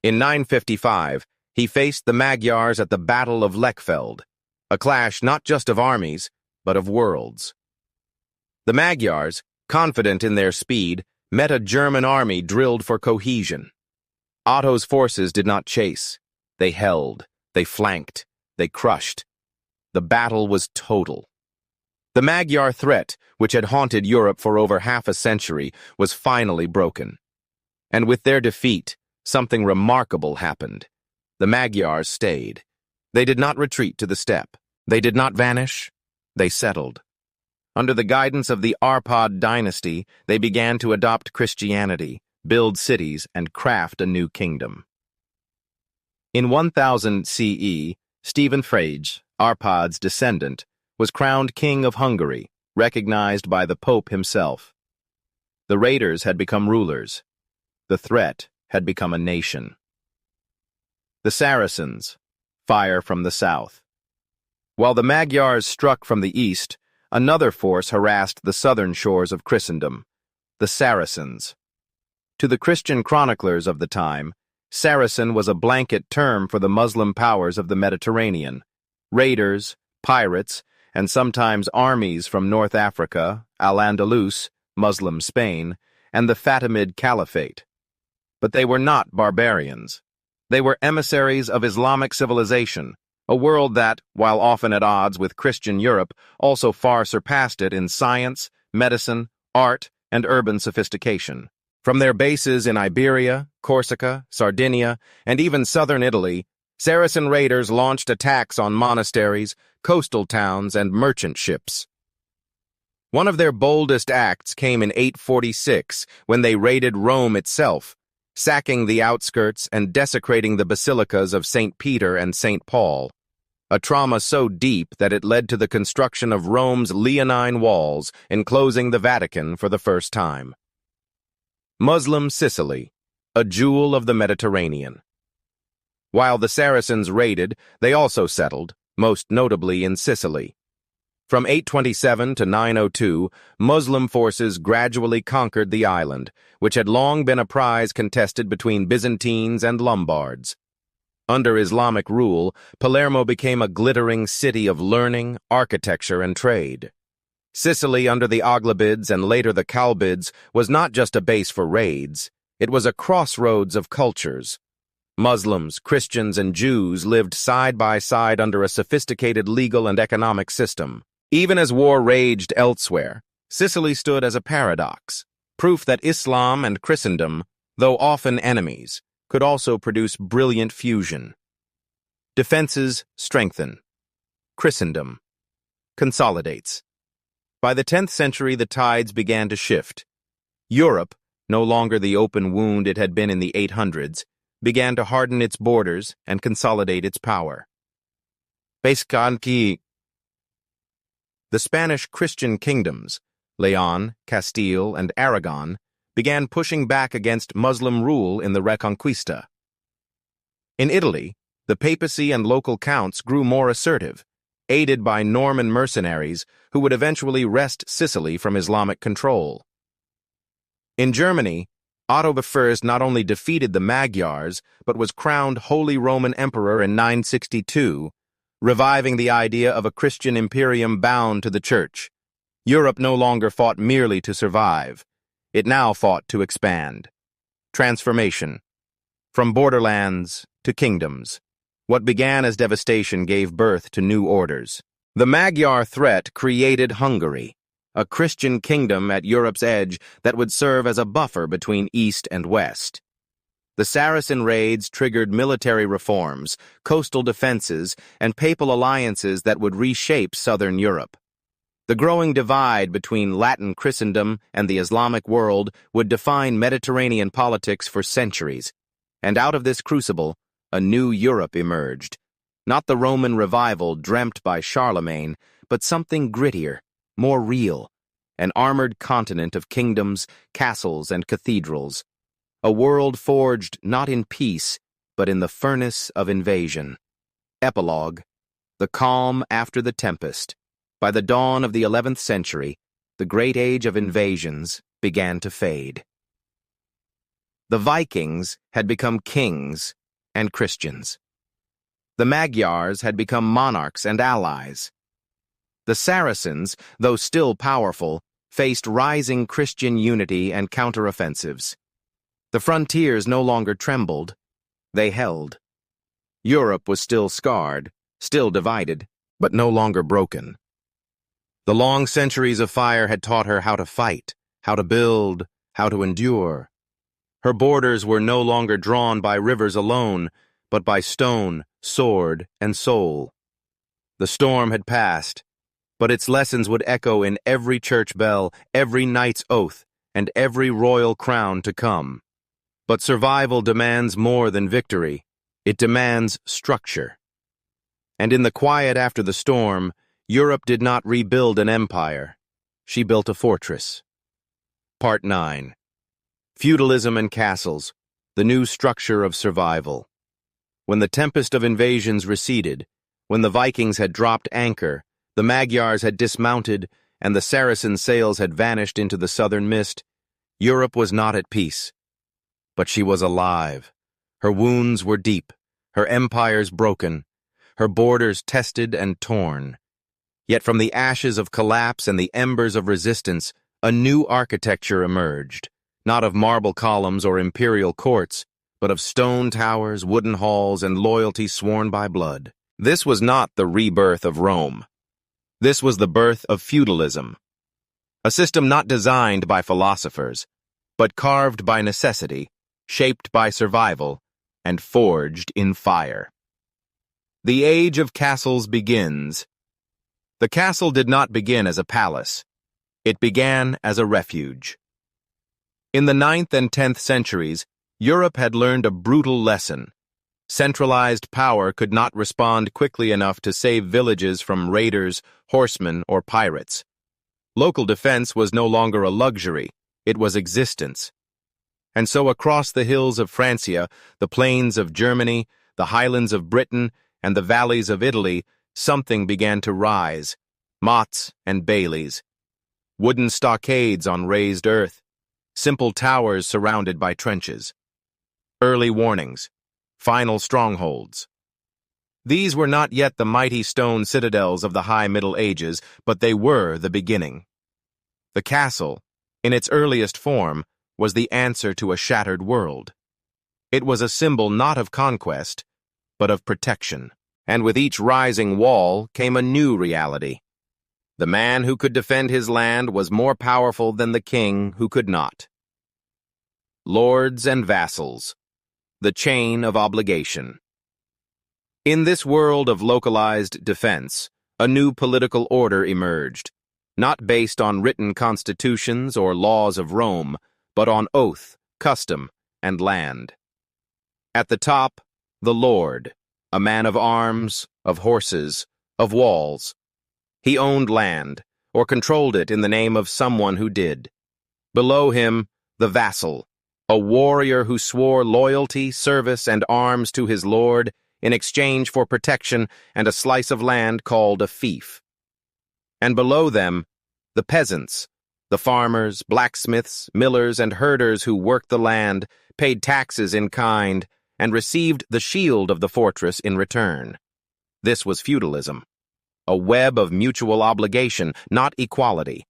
In 955, he faced the Magyars at the Battle of Lechfeld, a clash not just of armies, but of worlds. The Magyars, confident in their speed, met a German army drilled for cohesion. Otto's forces did not chase. They held, they flanked, they crushed. The battle was total. The Magyar threat, which had haunted Europe for over half a century, was finally broken. And with their defeat, something remarkable happened. The Magyars stayed. They did not retreat to the steppe. They did not vanish. They settled. Under the guidance of the Arpad dynasty, they began to adopt Christianity, build cities, and craft a new kingdom. In 1000 CE, Stephen Frege, Arpad's descendant, was crowned King of Hungary, recognized by the Pope himself. The raiders had become rulers. The threat had become a nation. The Saracens, fire from the south. While the Magyars struck from the east, another force harassed the southern shores of Christendom, the Saracens. To the Christian chroniclers of the time, Saracen was a blanket term for the Muslim powers of the Mediterranean, raiders, pirates, and sometimes armies from North Africa, Al-Andalus, Muslim Spain, and the Fatimid Caliphate. But they were not barbarians. They were emissaries of Islamic civilization, a world that, while often at odds with Christian Europe, also far surpassed it in science, medicine, art, and urban sophistication. From their bases in Iberia, Corsica, Sardinia, and even southern Italy, Saracen raiders launched attacks on monasteries, coastal towns, and merchant ships. One of their boldest acts came in 846 when they raided Rome itself, sacking the outskirts and desecrating the basilicas of St. Peter and St. Paul, a trauma so deep that it led to the construction of Rome's Leonine walls, enclosing the Vatican for the first time. Muslim Sicily, a jewel of the Mediterranean. While the Saracens raided, they also settled, most notably in Sicily. From 827 to 902, Muslim forces gradually conquered the island, which had long been a prize contested between Byzantines and Lombards. Under Islamic rule, Palermo became a glittering city of learning, architecture, and trade. Sicily under the Aghlabids and later the Kalbids was not just a base for raids, it was a crossroads of cultures. Muslims, Christians, and Jews lived side by side under a sophisticated legal and economic system. Even as war raged elsewhere, Sicily stood as a paradox, proof that Islam and Christendom, though often enemies, could also produce brilliant fusion. Defenses strengthen. Christendom consolidates. By the 10th century, the tides began to shift. Europe, no longer the open wound it had been in the 800s, began to harden its borders and consolidate its power. The Spanish Christian kingdoms, Leon, Castile, and Aragon, began pushing back against Muslim rule in the Reconquista. In Italy, the papacy and local counts grew more assertive, aided by Norman mercenaries who would eventually wrest Sicily from Islamic control. In Germany, Otto I not only defeated the Magyars, but was crowned Holy Roman Emperor in 962, reviving the idea of a Christian imperium bound to the Church. Europe no longer fought merely to survive. It now fought to expand. Transformation. From borderlands to kingdoms. What began as devastation gave birth to new orders. The Magyar threat created Hungary, a Christian kingdom at Europe's edge that would serve as a buffer between East and West. The Saracen raids triggered military reforms, coastal defenses, and papal alliances that would reshape southern Europe. The growing divide between Latin Christendom and the Islamic world would define Mediterranean politics for centuries, and out of this crucible, a new Europe emerged. Not the Roman revival dreamt by Charlemagne, but something grittier, more real, an armored continent of kingdoms, castles, and cathedrals. A world forged not in peace, but in the furnace of invasion. Epilogue. The calm after the tempest. By the dawn of the 11th century, the great age of invasions began to fade. The Vikings had become kings and Christians. The Magyars had become monarchs and allies. The Saracens, though still powerful, faced rising Christian unity and counteroffensives. The frontiers no longer trembled, they held. Europe was still scarred, still divided, but no longer broken. The long centuries of fire had taught her how to fight, how to build, how to endure. Her borders were no longer drawn by rivers alone, but by stone, sword, and soul. The storm had passed, but its lessons would echo in every church bell, every knight's oath, and every royal crown to come. But survival demands more than victory. It demands structure. And in the quiet after the storm, Europe did not rebuild an empire. She built a fortress. Part 9. Feudalism and castles, the new structure of survival. When the tempest of invasions receded, when the Vikings had dropped anchor, the Magyars had dismounted, and the Saracen sails had vanished into the southern mist, Europe was not at peace. But she was alive. Her wounds were deep, her empires broken, her borders tested and torn. Yet from the ashes of collapse and the embers of resistance, a new architecture emerged, not of marble columns or imperial courts, but of stone towers, wooden halls, and loyalty sworn by blood. This was not the rebirth of Rome. This was the birth of feudalism, a system not designed by philosophers, but carved by necessity, shaped by survival, and forged in fire. The age of castles begins. The castle did not begin as a palace. It began as a refuge. In the 9th and 10th centuries, Europe had learned a brutal lesson. Centralized power could not respond quickly enough to save villages from raiders, horsemen, or pirates. Local defense was no longer a luxury, it was existence. And so across the hills of Francia, the plains of Germany, the highlands of Britain, and the valleys of Italy, something began to rise, mottes and baileys. Wooden stockades on raised earth, simple towers surrounded by trenches. Early warnings, final strongholds. These were not yet the mighty stone citadels of the High Middle Ages, but they were the beginning. The castle, in its earliest form, was the answer to a shattered world. It was a symbol not of conquest, but of protection. And with each rising wall came a new reality. The man who could defend his land was more powerful than the king who could not. Lords and vassals, the chain of obligation. In this world of localized defense, a new political order emerged, not based on written constitutions or laws of Rome, but on oath, custom, and land. At the top, the Lord, a man of arms, of horses, of walls. He owned land, or controlled it in the name of someone who did. Below him, the vassal, a warrior who swore loyalty, service, and arms to his lord in exchange for protection and a slice of land called a fief. And below them, the peasants, the farmers, blacksmiths, millers, and herders who worked the land, paid taxes in kind, and received the shield of the fortress in return. This was feudalism, a web of mutual obligation, not equality.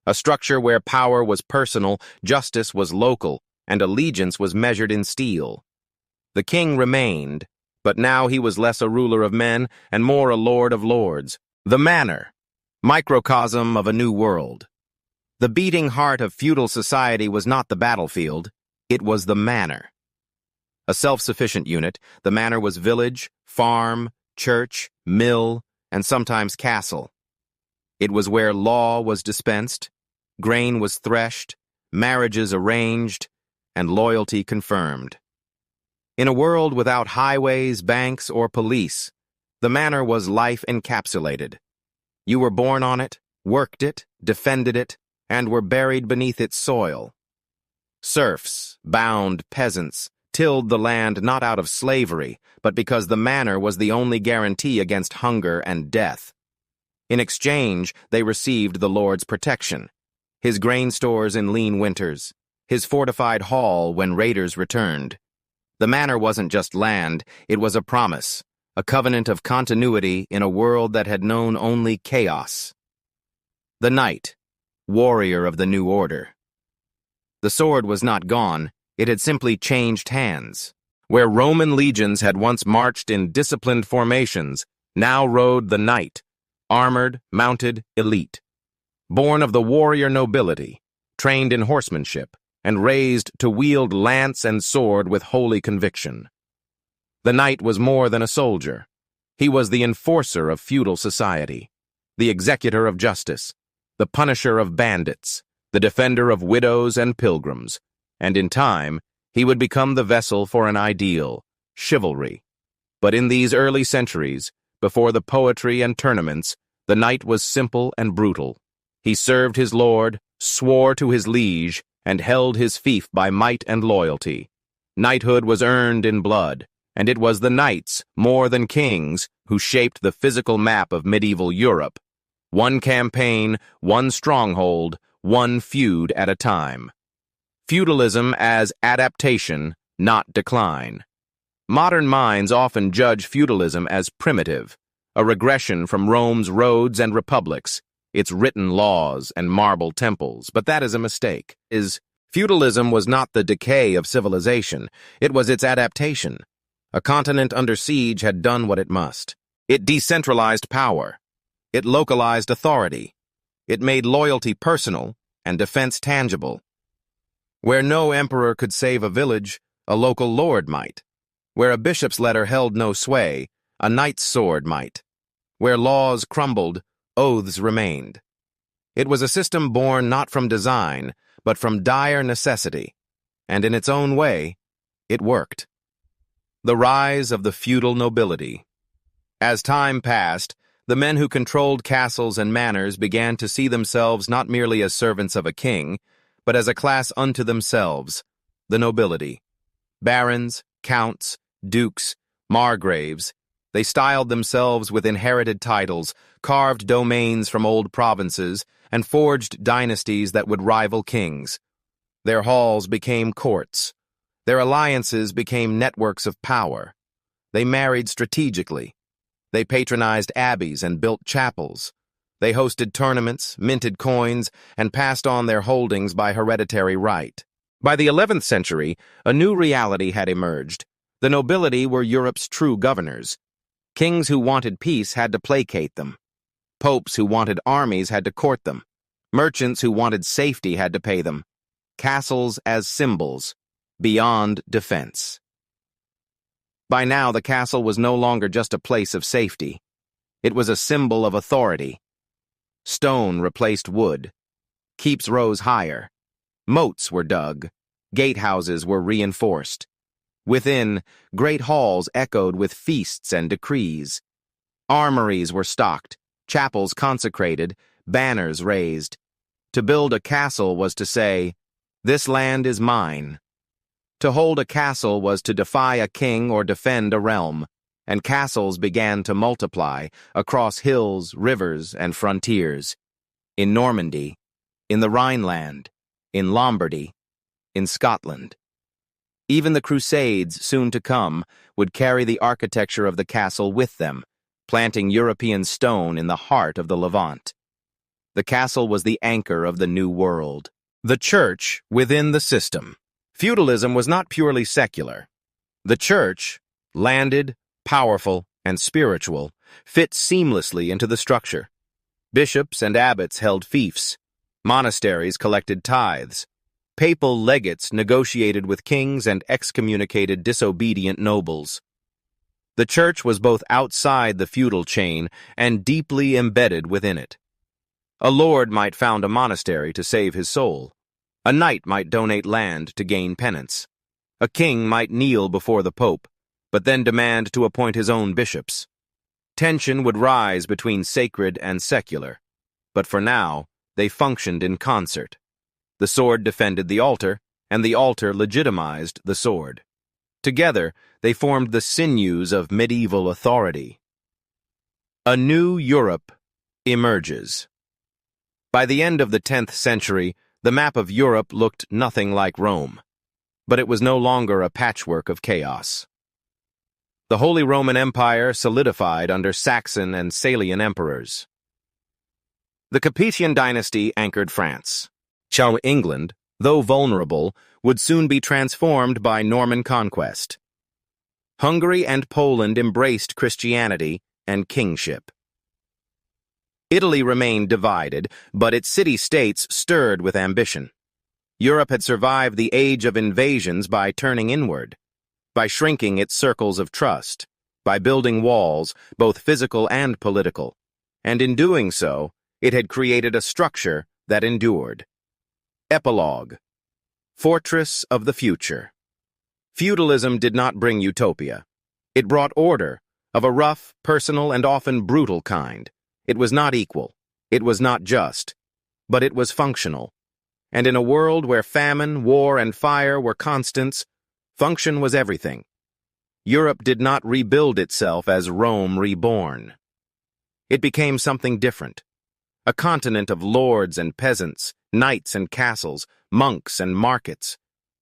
a structure where power was personal, justice was local, and allegiance was measured in steel. The king remained, but now he was less a ruler of men and more a lord of lords. The manor, microcosm of a new world. The beating heart of feudal society was not the battlefield, it was the manor. A self-sufficient unit, the manor was village, farm, church, mill, and sometimes castle. It was where law was dispensed, grain was threshed, marriages arranged, and loyalty confirmed. In a world without highways, banks, or police, the manor was life encapsulated. You were born on it, worked it, defended it, and were buried beneath its soil. Serfs, bound peasants, tilled the land not out of slavery, but because the manor was the only guarantee against hunger and death. In exchange, they received the Lord's protection, his grain stores in lean winters, his fortified hall when raiders returned. The manor wasn't just land, it was a promise, a covenant of continuity in a world that had known only chaos. The knight, warrior of the new order. The sword was not gone, it had simply changed hands. Where Roman legions had once marched in disciplined formations, now rode the knight, armored, mounted, elite. Born of the warrior nobility, trained in horsemanship, and raised to wield lance and sword with holy conviction. The knight was more than a soldier. He was the enforcer of feudal society, the executor of justice, the punisher of bandits, the defender of widows and pilgrims, and in time, he would become the vessel for an ideal, chivalry. But in these early centuries, before the poetry and tournaments, the knight was simple and brutal. He served his lord, swore to his liege, and held his fief by might and loyalty. Knighthood was earned in blood, and it was the knights, more than kings, who shaped the physical map of medieval Europe. One campaign, one stronghold, one feud at a time. Feudalism as adaptation, not decline. Modern minds often judge feudalism as primitive, a regression from Rome's roads and republics, its written laws and marble temples, but that is a mistake. Feudalism was not the decay of civilization, it was its adaptation. A continent under siege had done what it must. It decentralized power. It localized authority. It made loyalty personal and defense tangible. Where no emperor could save a village, a local lord might. Where a bishop's letter held no sway, a knight's sword might. Where laws crumbled, oaths remained. It was a system born not from design, but from dire necessity, and in its own way, it worked. The rise of the feudal nobility. As time passed, the men who controlled castles and manors began to see themselves not merely as servants of a king, but as a class unto themselves, the nobility. Barons, counts, dukes, margraves, they styled themselves with inherited titles, carved domains from old provinces, and forged dynasties that would rival kings. Their halls became courts. Their alliances became networks of power. They married strategically. They patronized abbeys and built chapels. They hosted tournaments, minted coins, and passed on their holdings by hereditary right. By the 11th century, a new reality had emerged. The nobility were Europe's true governors. Kings who wanted peace had to placate them. Popes who wanted armies had to court them. Merchants who wanted safety had to pay them. Castles as symbols, beyond defense. By now, the castle was no longer just a place of safety. It was a symbol of authority. Stone replaced wood. Keeps rose higher. Moats were dug. Gatehouses were reinforced. Within, great halls echoed with feasts and decrees. Armories were stocked, chapels consecrated, banners raised. To build a castle was to say, "This land is mine." To hold a castle was to defy a king or defend a realm, and castles began to multiply across hills, rivers, and frontiers. In Normandy, in the Rhineland, in Lombardy, in Scotland. Even the Crusades, soon to come, would carry the architecture of the castle with them, planting European stone in the heart of the Levant. The castle was the anchor of the new world. The church within the system. Feudalism was not purely secular. The church, landed, powerful, and spiritual, fit seamlessly into the structure. Bishops and abbots held fiefs. Monasteries collected tithes. Papal legates negotiated with kings and excommunicated disobedient nobles. The church was both outside the feudal chain and deeply embedded within it. A lord might found a monastery to save his soul. A knight might donate land to gain penance. A king might kneel before the pope, but then demand to appoint his own bishops. Tension would rise between sacred and secular, but for now, they functioned in concert. The sword defended the altar, and the altar legitimized the sword. Together, they formed the sinews of medieval authority. A new Europe emerges. By the end of the 10th century, the map of Europe looked nothing like Rome, but it was no longer a patchwork of chaos. The Holy Roman Empire solidified under Saxon and Salian emperors. The Capetian dynasty anchored France. England, though vulnerable, would soon be transformed by Norman conquest. Hungary and Poland embraced Christianity and kingship. Italy remained divided, but its city-states stirred with ambition. Europe had survived the age of invasions by turning inward, by shrinking its circles of trust, by building walls, both physical and political, and in doing so, it had created a structure that endured. Epilogue. Fortress of the future. Feudalism did not bring utopia. It brought order, of a rough, personal, and often brutal kind. It was not equal. It was not just. But it was functional. And in a world where famine, war, and fire were constants, function was everything. Europe did not rebuild itself as Rome reborn. It became something different. A continent of lords and peasants, knights and castles, monks and markets.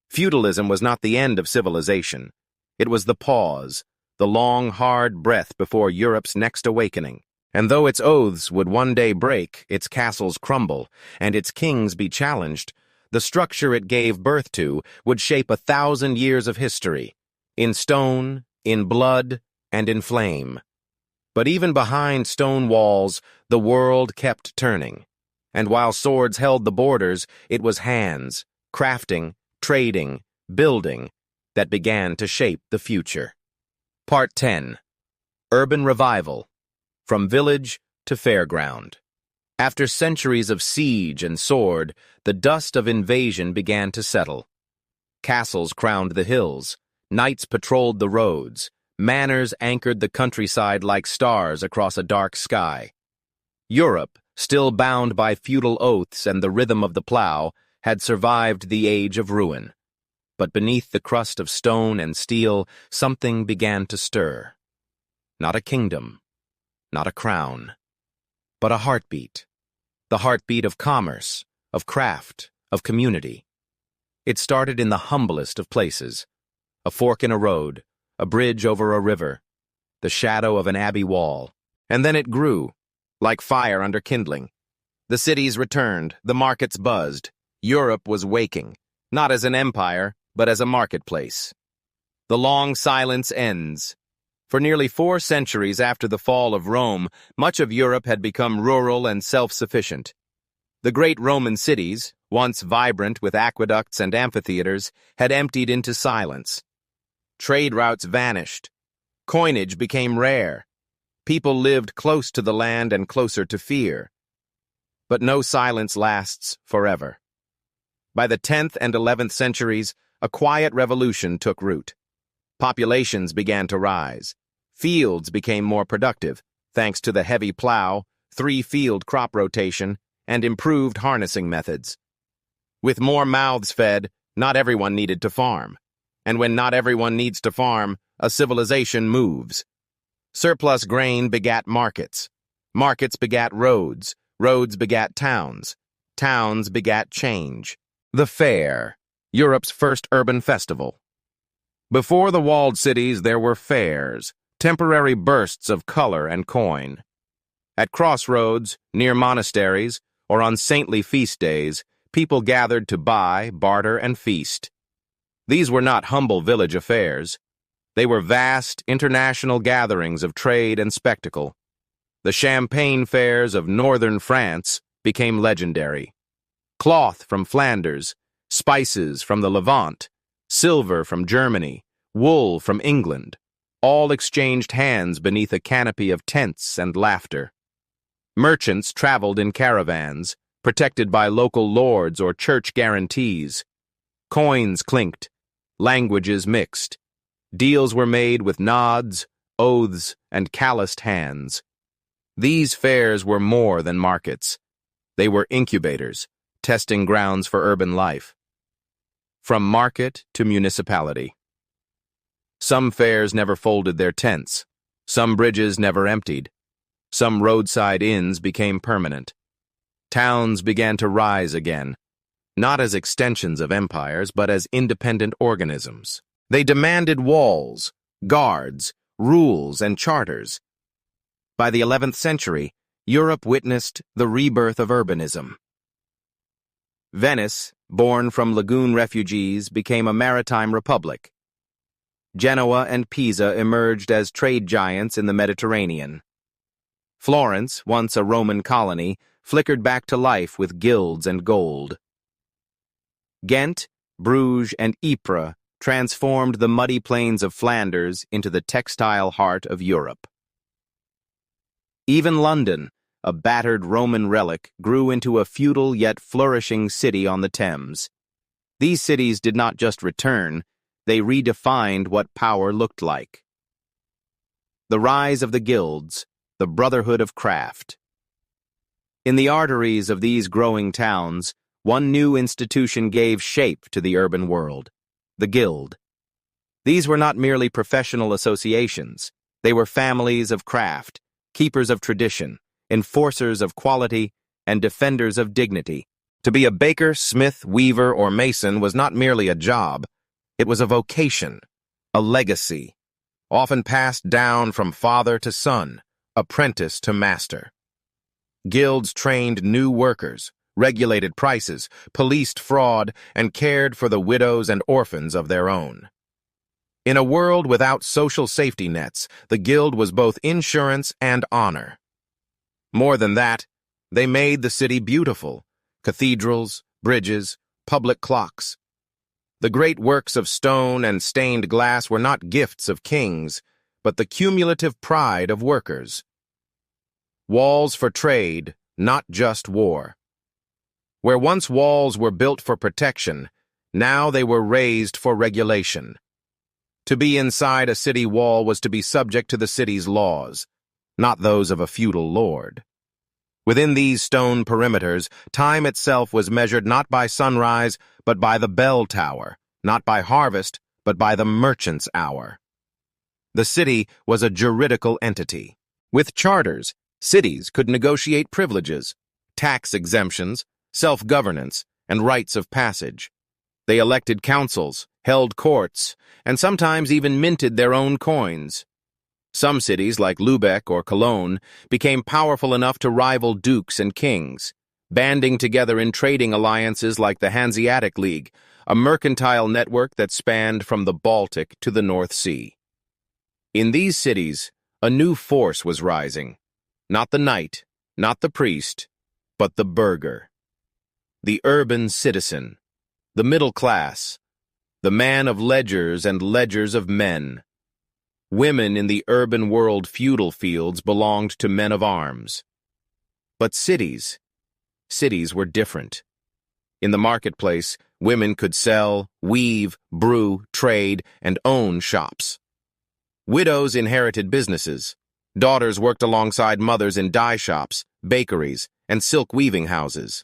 Feudalism was not the end of civilization. It was the pause, the long, hard breath before Europe's next awakening. And though its oaths would one day break, its castles crumble, and its kings be challenged, the structure it gave birth to would shape 1,000 years of history, in stone, in blood, and in flame. But even behind stone walls, the world kept turning. And while swords held the borders, it was hands, crafting, trading, building, that began to shape the future. Part 10. Urban Revival. From Village to Fairground. After centuries of siege and sword, the dust of invasion began to settle. Castles crowned the hills, knights patrolled the roads, manors anchored the countryside like stars across a dark sky. Europe, still bound by feudal oaths and the rhythm of the plow, had survived the age of ruin. But beneath the crust of stone and steel, something began to stir. Not a kingdom, not a crown, but a heartbeat. The heartbeat of commerce, of craft, of community. It started in the humblest of places. A fork in a road, a bridge over a river, the shadow of an abbey wall. And then it grew, like fire under kindling. The cities returned, the markets buzzed. Europe was waking, not as an empire, but as a marketplace. The long silence ends. For nearly 4 centuries after the fall of Rome, much of Europe had become rural and self-sufficient. The great Roman cities, once vibrant with aqueducts and amphitheaters, had emptied into silence. Trade routes vanished. Coinage became rare. People lived close to the land and closer to fear. But no silence lasts forever. By the 10th and 11th centuries, a quiet revolution took root. Populations began to rise. Fields became more productive, thanks to the heavy plow, 3-field crop rotation, and improved harnessing methods. With more mouths fed, not everyone needed to farm. And when not everyone needs to farm, a civilization moves. Surplus grain begat markets. Markets begat roads. Roads begat towns. Towns begat change. The fair, Europe's first urban festival. Before the walled cities, there were fairs, temporary bursts of color and coin. At crossroads, near monasteries, or on saintly feast days, people gathered to buy, barter, and feast. These were not humble village affairs. They were vast, international gatherings of trade and spectacle. The champagne fairs of northern France became legendary. Cloth from Flanders, spices from the Levant, silver from Germany, wool from England, all exchanged hands beneath a canopy of tents and laughter. Merchants traveled in caravans, protected by local lords or church guarantees. Coins clinked, languages mixed. Deals were made with nods, oaths, and calloused hands. These fairs were more than markets. They were incubators, testing grounds for urban life. From market to municipality. Some fairs never folded their tents. Some bridges never emptied. Some roadside inns became permanent. Towns began to rise again, not as extensions of empires, but as independent organisms. They demanded walls, guards, rules, and charters. By the 11th century, Europe witnessed the rebirth of urbanism. Venice, born from lagoon refugees, became a maritime republic. Genoa and Pisa emerged as trade giants in the Mediterranean. Florence, once a Roman colony, flickered back to life with guilds and gold. Ghent, Bruges, and Ypres transformed the muddy plains of Flanders into the textile heart of Europe. Even London, a battered Roman relic, grew into a feudal yet flourishing city on the Thames. These cities did not just return, they redefined what power looked like. The rise of the guilds, the brotherhood of craft. In the arteries of these growing towns, one new institution gave shape to the urban world, the guild. These were not merely professional associations. They were families of craft, keepers of tradition, enforcers of quality, and defenders of dignity. To be a baker, smith, weaver, or mason was not merely a job. It was a vocation, a legacy, often passed down from father to son, apprentice to master. Guilds trained new workers, regulated prices, policed fraud, and cared for the widows and orphans of their own. In a world without social safety nets, the guild was both insurance and honor. More than that, they made the city beautiful: cathedrals, bridges, public clocks. The great works of stone and stained glass were not gifts of kings, but the cumulative pride of workers. Walls for trade, not just war. Where once walls were built for protection, now they were raised for regulation. To be inside a city wall was to be subject to the city's laws, not those of a feudal lord. Within these stone perimeters, time itself was measured not by sunrise, but by the bell tower, not by harvest, but by the merchant's hour. The city was a juridical entity. With charters, cities could negotiate privileges, tax exemptions, self-governance, and rites of passage. They elected councils, held courts, and sometimes even minted their own coins. Some cities, like Lübeck or Cologne, became powerful enough to rival dukes and kings, banding together in trading alliances like the Hanseatic League, a mercantile network that spanned from the Baltic to the North Sea. In these cities, a new force was rising. Not the knight, not the priest, but the burgher. The urban citizen, the middle class, the man of ledgers and ledgers of men. Women in the urban world feudal fields belonged to men of arms. But cities were different. In the marketplace, women could sell, weave, brew, trade, and own shops. Widows inherited businesses. Daughters worked alongside mothers in dye shops, bakeries, and silk weaving houses.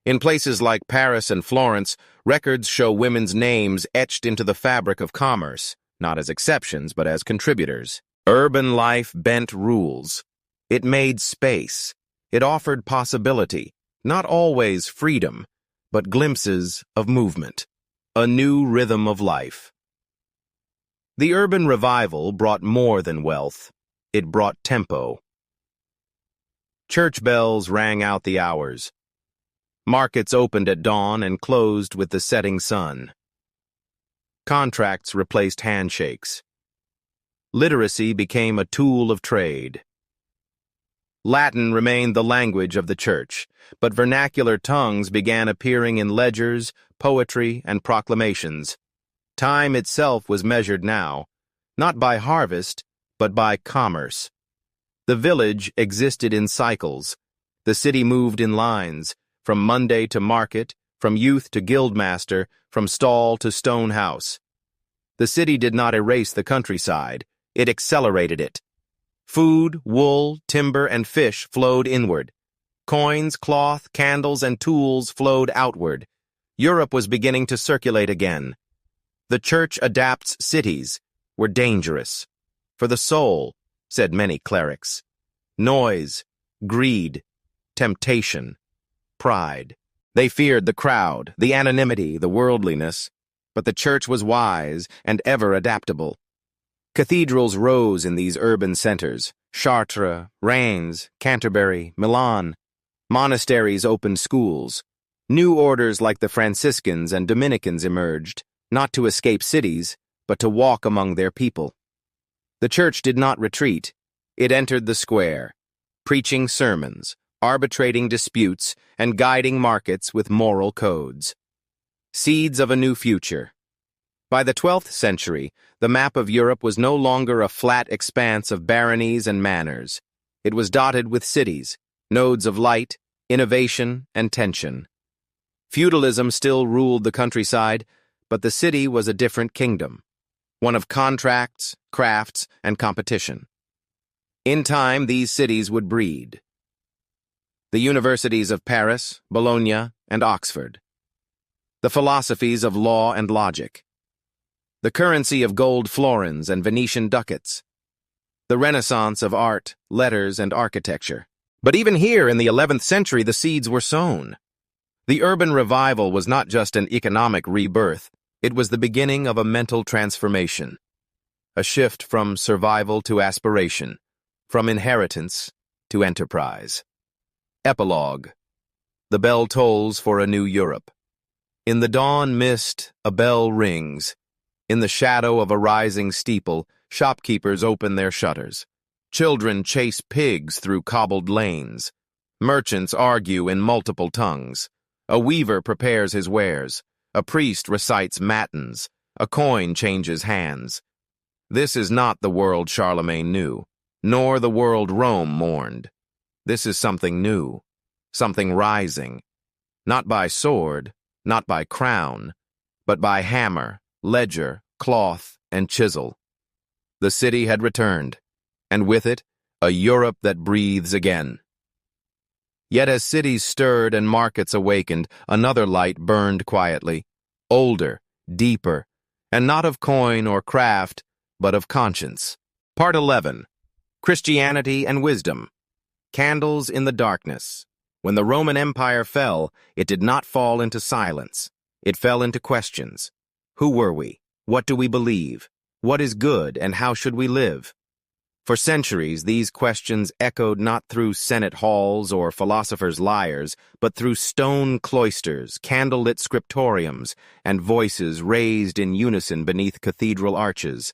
In places like Paris and Florence, records show women's names etched into the fabric of commerce, not as exceptions, but as contributors. Urban life bent rules. It made space. It offered possibility, not always freedom, but glimpses of movement, a new rhythm of life. The urban revival brought more than wealth. It brought tempo. Church bells rang out the hours. Markets opened at dawn and closed with the setting sun. Contracts replaced handshakes. Literacy became a tool of trade. Latin remained the language of the church, but vernacular tongues began appearing in ledgers, poetry, and proclamations. Time itself was measured now, not by harvest, but by commerce. The village existed in cycles. The city moved in lines, from Monday to market, from youth to guildmaster, from stall to stone house. The city did not erase the countryside, it accelerated it. Food, wool, timber, and fish flowed inward. Coins, cloth, candles, and tools flowed outward. Europe was beginning to circulate again. The church adapts cities were dangerous. For the soul, said many clerics. Noise, greed, temptation, pride. They feared the crowd, the anonymity, the worldliness. But the church was wise and ever adaptable. Cathedrals rose in these urban centers, Chartres, Reims, Canterbury, Milan. Monasteries opened schools. New orders like the Franciscans and Dominicans emerged, not to escape cities, but to walk among their people. The church did not retreat. It entered the square, preaching sermons, arbitrating disputes, and guiding markets with moral codes. Seeds of a new future. By the 12th century, the map of Europe was no longer a flat expanse of baronies and manors. It was dotted with cities, nodes of light, innovation, and tension. Feudalism still ruled the countryside, but the city was a different kingdom, one of contracts, crafts, and competition. In time, these cities would breed. The universities of Paris, Bologna, and Oxford. The philosophies of law and logic. The currency of gold florins and Venetian ducats. The renaissance of art, letters, and architecture. But even here in the 11th century, the seeds were sown. The urban revival was not just an economic rebirth, it was the beginning of a mental transformation. A shift from survival to aspiration, from inheritance to enterprise. Epilogue. The bell tolls for a new Europe. In the dawn mist, a bell rings. In the shadow of a rising steeple, shopkeepers open their shutters. Children chase pigs through cobbled lanes. Merchants argue in multiple tongues. A weaver prepares his wares. A priest recites matins. A coin changes hands. This is not the world Charlemagne knew, nor the world Rome mourned. This is something new, something rising. Not by sword, not by crown, but by hammer, ledger, cloth, and chisel. The city had returned, and with it, a Europe that breathes again. Yet as cities stirred and markets awakened, another light burned quietly, older, deeper, and not of coin or craft, but of conscience. Part 11. Christianity and Wisdom. Candles in the darkness. When the Roman Empire fell, it did not fall into silence. It fell into questions. Who were we? What do we believe? What is good, and how should we live? For centuries, these questions echoed not through Senate halls or philosophers' lyres, but through stone cloisters, candlelit scriptoriums, and voices raised in unison beneath cathedral arches.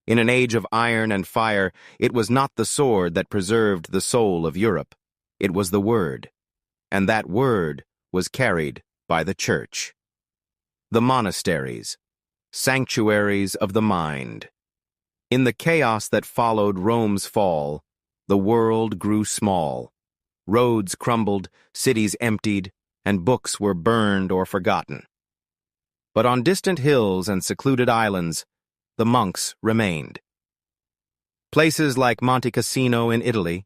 In an age of iron and fire, it was not the sword that preserved the soul of Europe. It was the word. And that word was carried by the church. The monasteries. Sanctuaries of the mind. In the chaos that followed Rome's fall, the world grew small. Roads crumbled, cities emptied, and books were burned or forgotten. But on distant hills and secluded islands, the monks remained. Places like Monte Cassino in Italy,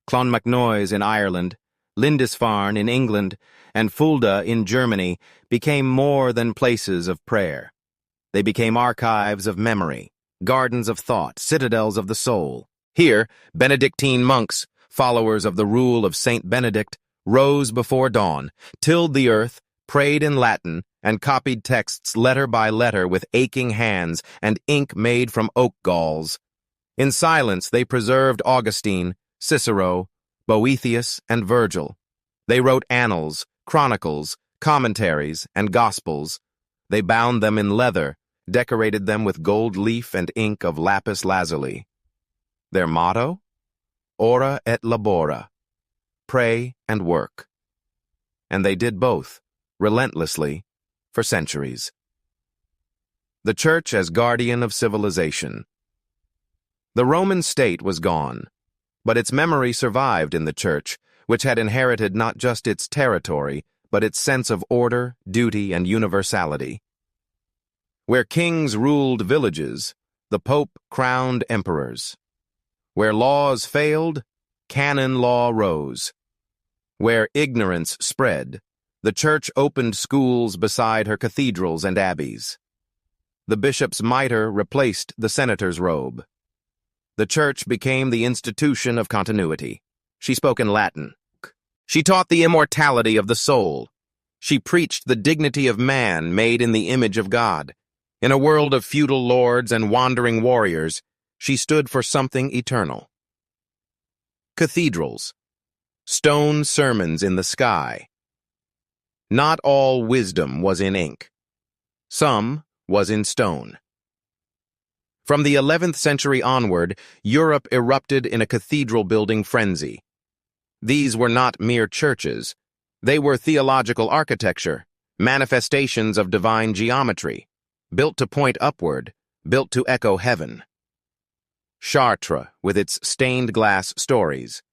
Clonmacnoise in Ireland, Lindisfarne in England, and Fulda in Germany became more than places of prayer. They became archives of memory, gardens of thought, citadels of the soul. Here, Benedictine monks, followers of the rule of Saint Benedict, rose before dawn, tilled the earth, prayed in Latin, and copied texts letter by letter with aching hands and ink made from oak galls. In silence, they preserved Augustine, Cicero, Boethius, and Virgil. They wrote annals, chronicles, commentaries, and gospels. They bound them in leather, decorated them with gold leaf and ink of lapis lazuli. Their motto? Ora et labora, pray and work. And they did both, relentlessly, for centuries. The Church as guardian of civilization. The Roman state was gone, but its memory survived in the Church, which had inherited not just its territory, but its sense of order, duty, and universality. Where kings ruled villages, the Pope crowned emperors. Where laws failed, canon law rose. Where ignorance spread, the Church opened schools beside her cathedrals and abbeys. The bishop's mitre replaced the senator's robe. The Church became the institution of continuity. She spoke in Latin. She taught the immortality of the soul. She preached the dignity of man made in the image of God. In a world of feudal lords and wandering warriors, she stood for something eternal. Cathedrals. Stone sermons in the sky. Not all wisdom was in ink. Some was in stone. From the 11th century onward, Europe erupted in a cathedral-building frenzy. These were not mere churches. They were theological architecture, manifestations of divine geometry, built to point upward, built to echo heaven. Chartres, with its stained glass stories.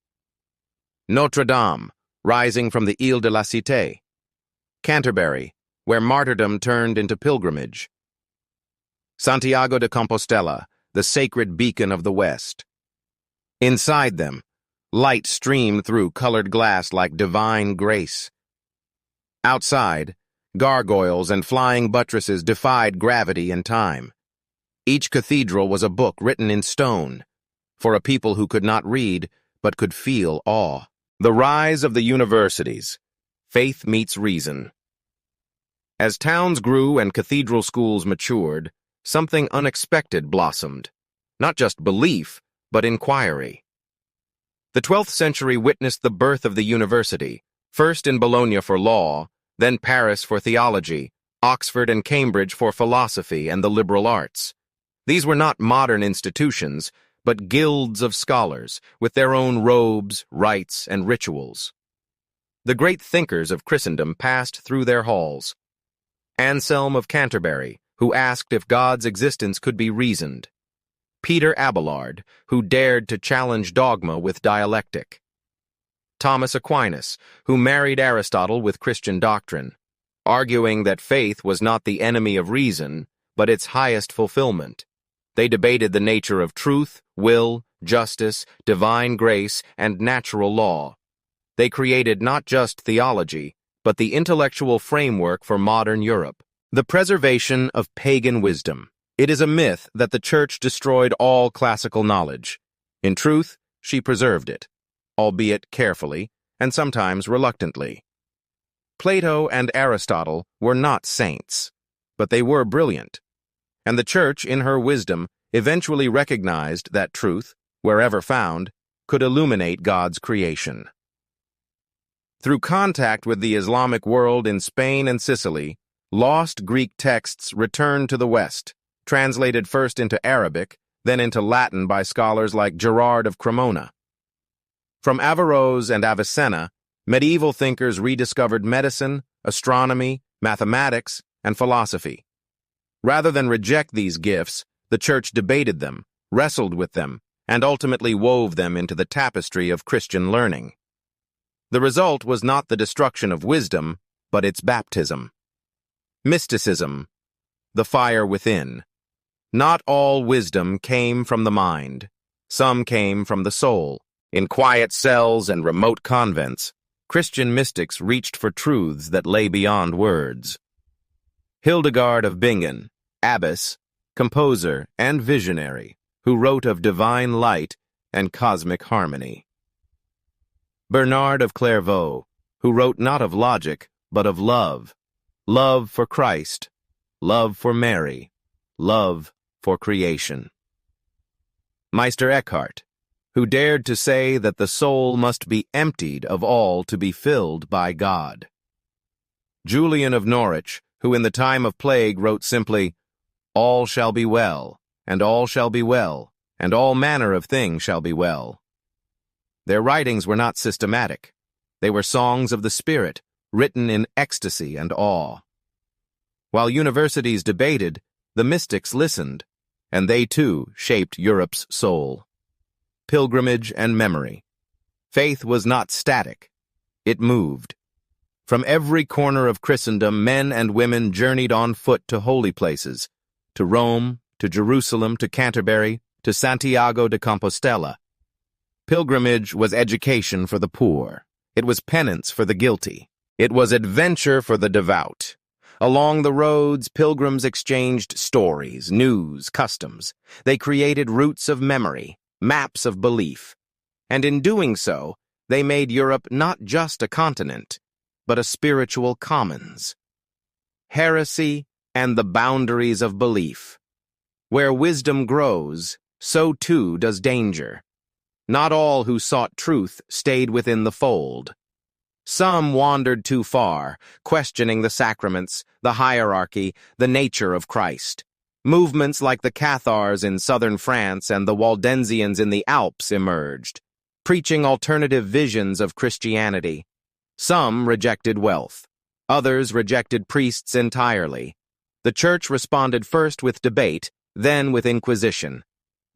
Notre Dame, rising from the Ile de la Cité. Canterbury, where martyrdom turned into pilgrimage. Santiago de Compostela, the sacred beacon of the West. Inside them, light streamed through colored glass like divine grace. Outside, gargoyles and flying buttresses defied gravity and time. Each cathedral was a book written in stone, for a people who could not read but could feel awe. The rise of the universities. Faith meets reason. As towns grew and cathedral schools matured, something unexpected blossomed. Not just belief, but inquiry. The 12th century witnessed the birth of the university, first in Bologna for law, then Paris for theology, Oxford and Cambridge for philosophy and the liberal arts. These were not modern institutions, but guilds of scholars, with their own robes, rites, and rituals. The great thinkers of Christendom passed through their halls. Anselm of Canterbury, who asked if God's existence could be reasoned. Peter Abelard, who dared to challenge dogma with dialectic. Thomas Aquinas, who married Aristotle with Christian doctrine, arguing that faith was not the enemy of reason, but its highest fulfillment. They debated the nature of truth, will, justice, divine grace, and natural law. They created not just theology, but the intellectual framework for modern Europe. The preservation of pagan wisdom. It is a myth that the Church destroyed all classical knowledge. In truth, she preserved it, albeit carefully, and sometimes reluctantly. Plato and Aristotle were not saints, but they were brilliant. And the Church, in her wisdom, eventually recognized that truth, wherever found, could illuminate God's creation. Through contact with the Islamic world in Spain and Sicily, lost Greek texts returned to the West, translated first into Arabic, then into Latin by scholars like Gerard of Cremona. From Averroes and Avicenna, medieval thinkers rediscovered medicine, astronomy, mathematics, and philosophy. Rather than reject these gifts, the Church debated them, wrestled with them, and ultimately wove them into the tapestry of Christian learning. The result was not the destruction of wisdom, but its baptism. Mysticism, the fire within. Not all wisdom came from the mind. Some came from the soul. In quiet cells and remote convents, Christian mystics reached for truths that lay beyond words. Hildegard of Bingen, abbess, composer, and visionary, who wrote of divine light and cosmic harmony. Bernard of Clairvaux, who wrote not of logic, but of love. Love for Christ, love for Mary, love for creation. Meister Eckhart, who dared to say that the soul must be emptied of all to be filled by God. Julian of Norwich, who in the time of plague wrote simply, "All shall be well, and all shall be well, and all manner of things shall be well." Their writings were not systematic. They were songs of the spirit, written in ecstasy and awe. While universities debated, the mystics listened, and they too shaped Europe's soul. Pilgrimage and memory. Faith was not static. It moved. From every corner of Christendom, men and women journeyed on foot to holy places, to Rome, to Jerusalem, to Canterbury, to Santiago de Compostela. Pilgrimage was education for the poor. It was penance for the guilty. It was adventure for the devout. Along the roads, pilgrims exchanged stories, news, customs. They created routes of memory, maps of belief. And in doing so, they made Europe not just a continent, but a spiritual commons. Heresy and the boundaries of belief. Where wisdom grows, so too does danger. Not all who sought truth stayed within the fold. Some wandered too far, questioning the sacraments, the hierarchy, the nature of Christ. Movements like the Cathars in southern France and the Waldensians in the Alps emerged, preaching alternative visions of Christianity. Some rejected wealth. Others rejected priests entirely. The Church responded first with debate, then with inquisition.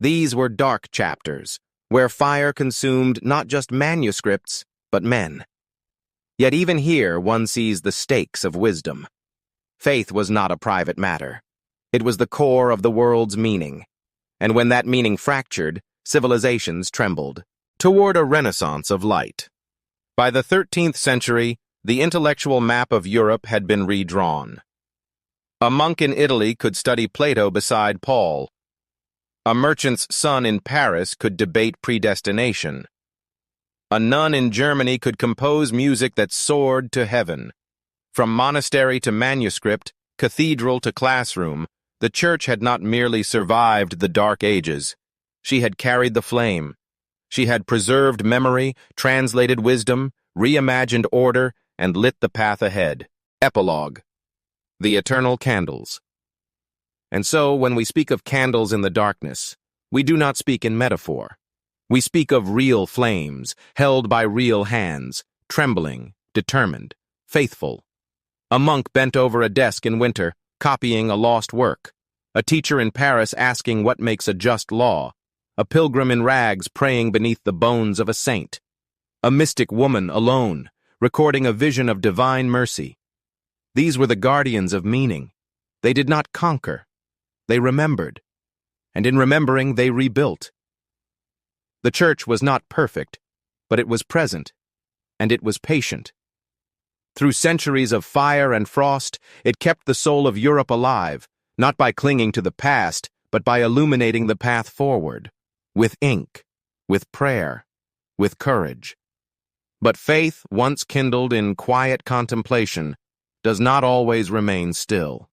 These were dark chapters, where fire consumed not just manuscripts, but men. Yet even here one sees the stakes of wisdom. Faith was not a private matter. It was the core of the world's meaning. And when that meaning fractured, civilizations trembled toward a renaissance of light. By the 13th century, the intellectual map of Europe had been redrawn. A monk in Italy could study Plato beside Paul. A merchant's son in Paris could debate predestination. A nun in Germany could compose music that soared to heaven. From monastery to manuscript, cathedral to classroom, the Church had not merely survived the Dark Ages. She had carried the flame. She had preserved memory, translated wisdom, reimagined order, and lit the path ahead. Epilogue. The eternal candles. And so, when we speak of candles in the darkness, we do not speak in metaphor. We speak of real flames, held by real hands, trembling, determined, faithful. A monk bent over a desk in winter, copying a lost work. A teacher in Paris asking what makes a just law. A pilgrim in rags praying beneath the bones of a saint. A mystic woman alone, recording a vision of divine mercy. These were the guardians of meaning. They did not conquer. They remembered. And in remembering, they rebuilt. The Church was not perfect, but it was present, and it was patient. Through centuries of fire and frost, it kept the soul of Europe alive, not by clinging to the past, but by illuminating the path forward. With ink, with prayer, with courage. But faith, once kindled in quiet contemplation, does not always remain still.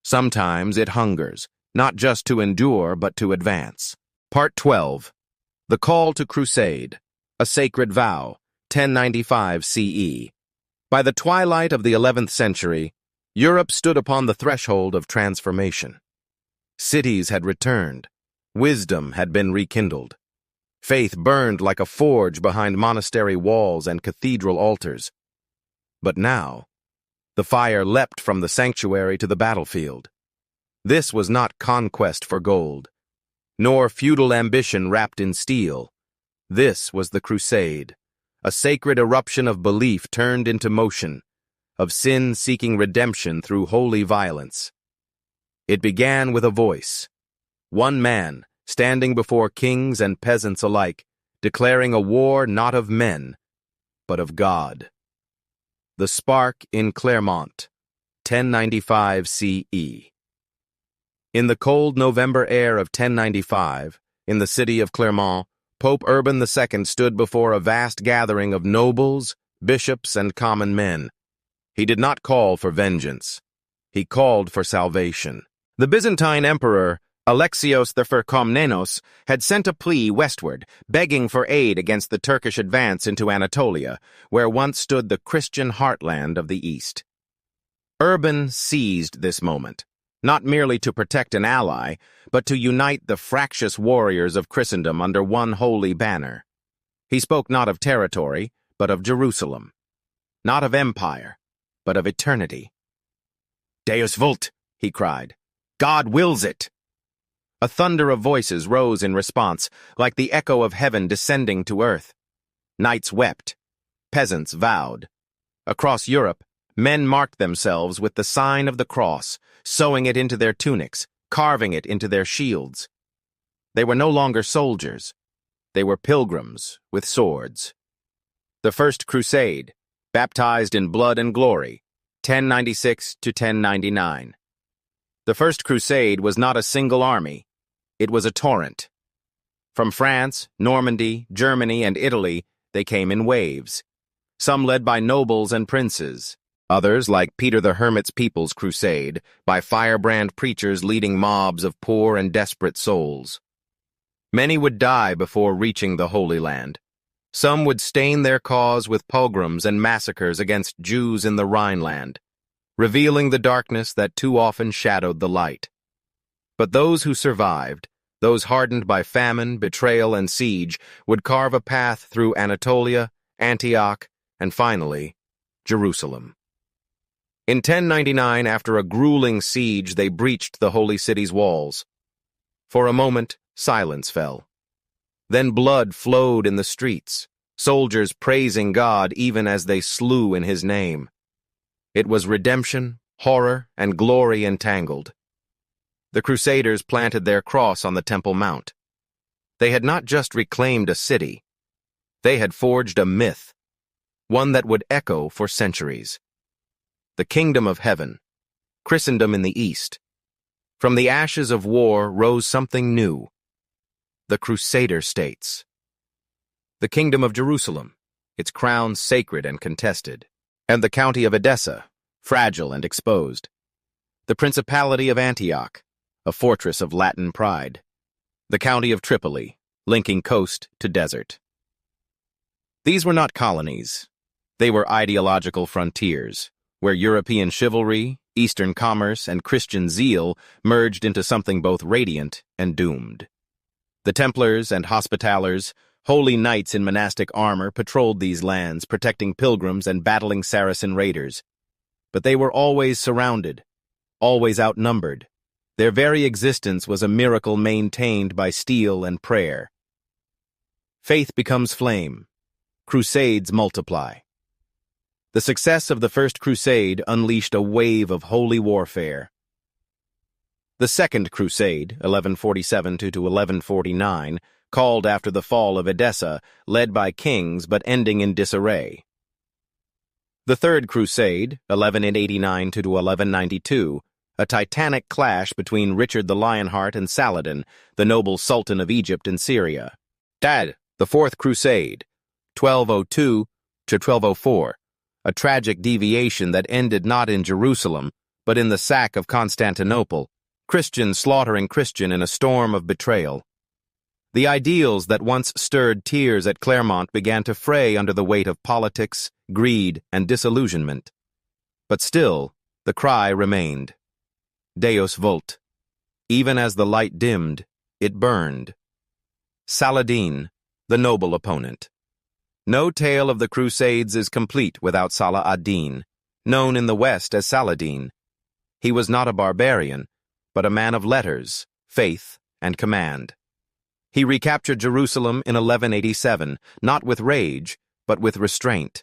Sometimes it hungers, not just to endure, but to advance. Part 12. The Call to Crusade, a Sacred Vow, 1095 CE. By the twilight of the 11th century, Europe stood upon the threshold of transformation. Cities had returned. Wisdom had been rekindled. Faith burned like a forge behind monastery walls and cathedral altars. But now, the fire leapt from the sanctuary to the battlefield. This was not conquest for gold, nor feudal ambition wrapped in steel. This was the crusade, a sacred eruption of belief turned into motion, of sin seeking redemption through holy violence. It began with a voice. One man, standing before kings and peasants alike, declaring a war not of men, but of God. The spark in Clermont, 1095 CE. In the cold November air of 1095, in the city of Clermont, Pope Urban II stood before a vast gathering of nobles, bishops, and common men. He did not call for vengeance. He called for salvation. The Byzantine emperor, Alexios I Komnenos, had sent a plea westward, begging for aid against the Turkish advance into Anatolia, where once stood the Christian heartland of the East. Urban seized this moment, not merely to protect an ally, but to unite the fractious warriors of Christendom under one holy banner. He spoke not of territory, but of Jerusalem. Not of empire, but of eternity. "Deus vult," he cried. "God wills it!" A thunder of voices rose in response, like the echo of heaven descending to earth. Knights wept. Peasants vowed. Across Europe, men marked themselves with the sign of the cross, sewing it into their tunics, carving it into their shields. They were no longer soldiers. They were pilgrims with swords. The First Crusade, baptized in blood and glory, 1096 to 1099. The First Crusade was not a single army. It was a torrent. From France, Normandy, Germany, and Italy, they came in waves. Some led by nobles and princes. Others, like Peter the Hermit's People's Crusade, by firebrand preachers leading mobs of poor and desperate souls. Many would die before reaching the Holy Land. Some would stain their cause with pogroms and massacres against Jews in the Rhineland, revealing the darkness that too often shadowed the light. But those who survived, those hardened by famine, betrayal, and siege, would carve a path through Anatolia, Antioch, and finally, Jerusalem. In 1099, after a grueling siege, they breached the holy city's walls. For a moment, silence fell. Then blood flowed in the streets, soldiers praising God even as they slew in his name. It was redemption, horror, and glory entangled. The Crusaders planted their cross on the Temple Mount. They had not just reclaimed a city. They had forged a myth, one that would echo for centuries. The kingdom of heaven, Christendom in the East. From the ashes of war rose something new. The Crusader states. The kingdom of Jerusalem, its crown sacred and contested. And the county of Edessa, fragile and exposed. The principality of Antioch, a fortress of Latin pride. The county of Tripoli, linking coast to desert. These were not colonies. They were ideological frontiers, where European chivalry, Eastern commerce, and Christian zeal merged into something both radiant and doomed. The Templars and Hospitallers, holy knights in monastic armor, patrolled these lands, protecting pilgrims and battling Saracen raiders. But they were always surrounded, always outnumbered. Their very existence was a miracle maintained by steel and prayer. Faith becomes flame. Crusades multiply. The success of the First Crusade unleashed a wave of holy warfare. The Second Crusade, 1147 to 1149, called after the fall of Edessa, led by kings but ending in disarray. The Third Crusade, 1189 to 1192, a titanic clash between Richard the Lionheart and Saladin, the noble Sultan of Egypt and Syria. The Fourth Crusade, 1202 to 1204, a tragic deviation that ended not in Jerusalem, but in the sack of Constantinople, Christian slaughtering Christian in a storm of betrayal. The ideals that once stirred tears at Clermont began to fray under the weight of politics, greed, and disillusionment. But still, the cry remained. Deus vult. Even as the light dimmed, it burned. Saladin, the noble opponent. No tale of the Crusades is complete without Salah ad-Din, known in the West as Saladin. He was not a barbarian, but a man of letters, faith, and command. He recaptured Jerusalem in 1187, not with rage, but with restraint.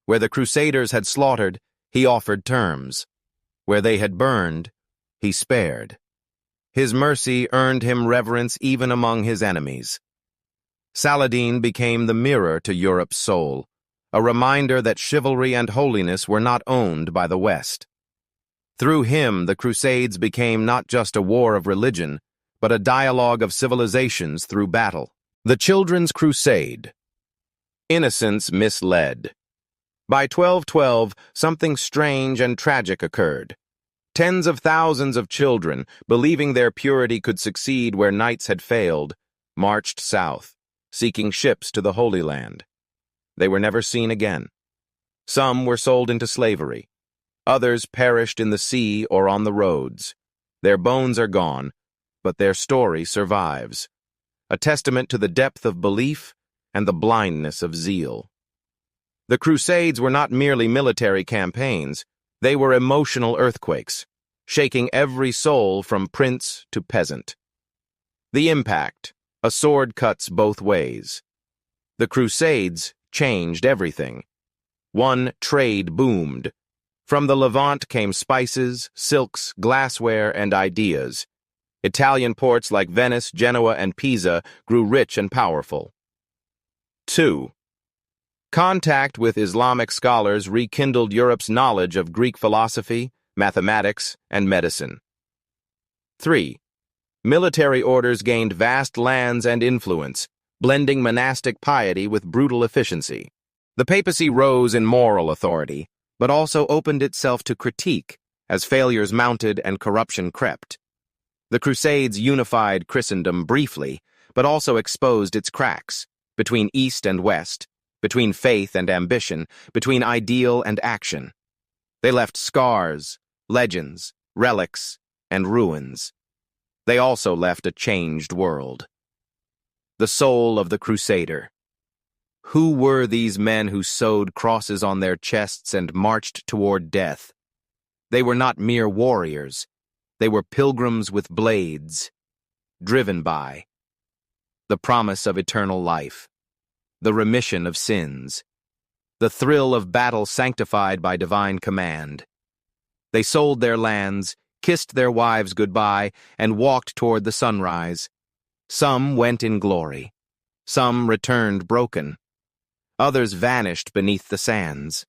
Where the Crusaders had slaughtered, he offered terms. Where they had burned, he spared. His mercy earned him reverence even among his enemies. Saladin became the mirror to Europe's soul, a reminder that chivalry and holiness were not owned by the West. Through him, the Crusades became not just a war of religion, but a dialogue of civilizations through battle. The Children's Crusade. Innocence misled. By 1212, something strange and tragic occurred. Tens of thousands of children, believing their purity could succeed where knights had failed, marched south, seeking ships to the Holy Land. They were never seen again. Some were sold into slavery. Others perished in the sea or on the roads. Their bones are gone, but their story survives, a testament to the depth of belief and the blindness of zeal. The Crusades were not merely military campaigns, they were emotional earthquakes, shaking every soul from prince to peasant. The impact: a sword cuts both ways. The Crusades changed everything. One, trade boomed. From the Levant came spices, silks, glassware, and ideas. Italian ports like Venice, Genoa, and Pisa grew rich and powerful. 2. Contact with Islamic scholars rekindled Europe's knowledge of Greek philosophy, mathematics, and medicine. 3. Military orders gained vast lands and influence, blending monastic piety with brutal efficiency. The papacy rose in moral authority, but also opened itself to critique as failures mounted and corruption crept. The Crusades unified Christendom briefly, but also exposed its cracks, between East and West, between faith and ambition, between ideal and action. They left scars, legends, relics, and ruins. They also left a changed world. The soul of the crusader. Who were these men who sewed crosses on their chests and marched toward death? They were not mere warriors. They were pilgrims with blades, driven by the promise of eternal life, the remission of sins, the thrill of battle sanctified by divine command. They sold their lands, kissed their wives goodbye, and walked toward the sunrise. Some went in glory. Some returned broken. Others vanished beneath the sands.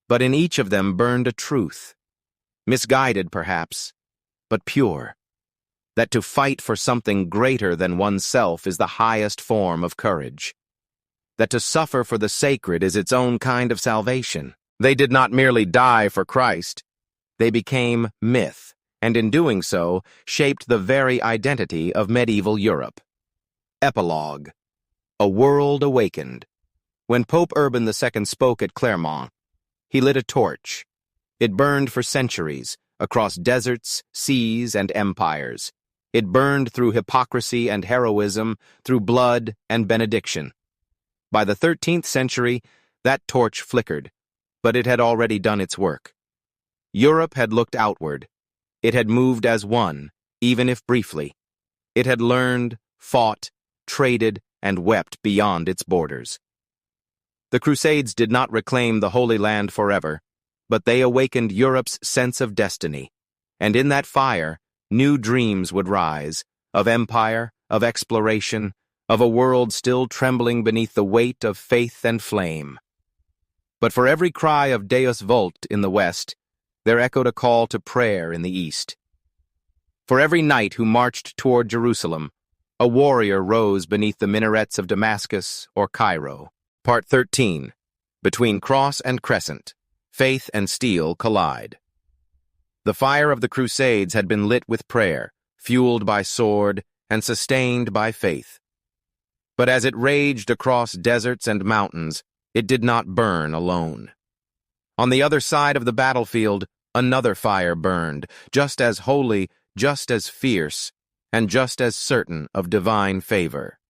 But in each of them burned a truth, misguided perhaps, but pure, that to fight for something greater than oneself is the highest form of courage, that to suffer for the sacred is its own kind of salvation. They did not merely die for Christ, they became myth, and in doing so, shaped the very identity of medieval Europe. Epilogue. A world awakened. When Pope Urban II spoke at Clermont, he lit a torch. It burned for centuries, across deserts, seas, and empires. It burned through hypocrisy and heroism, through blood and benediction. By the 13th century, that torch flickered, but it had already done its work. Europe had looked outward. It had moved as one, even if briefly. It had learned, fought, traded, and wept beyond its borders. The Crusades did not reclaim the Holy Land forever, but they awakened Europe's sense of destiny, and in that fire, new dreams would rise, of empire, of exploration, of a world still trembling beneath the weight of faith and flame. But for every cry of Deus Vult in the West, there echoed a call to prayer in the East. For every knight who marched toward Jerusalem, a warrior rose beneath the minarets of Damascus or Cairo. Part 13. Between Cross and Crescent, Faith and Steel Collide. The fire of the Crusades had been lit with prayer, fueled by sword, and sustained by faith. But as it raged across deserts and mountains, it did not burn alone. On the other side of the battlefield, another fire burned, just as holy, just as fierce, and just as certain of divine favor.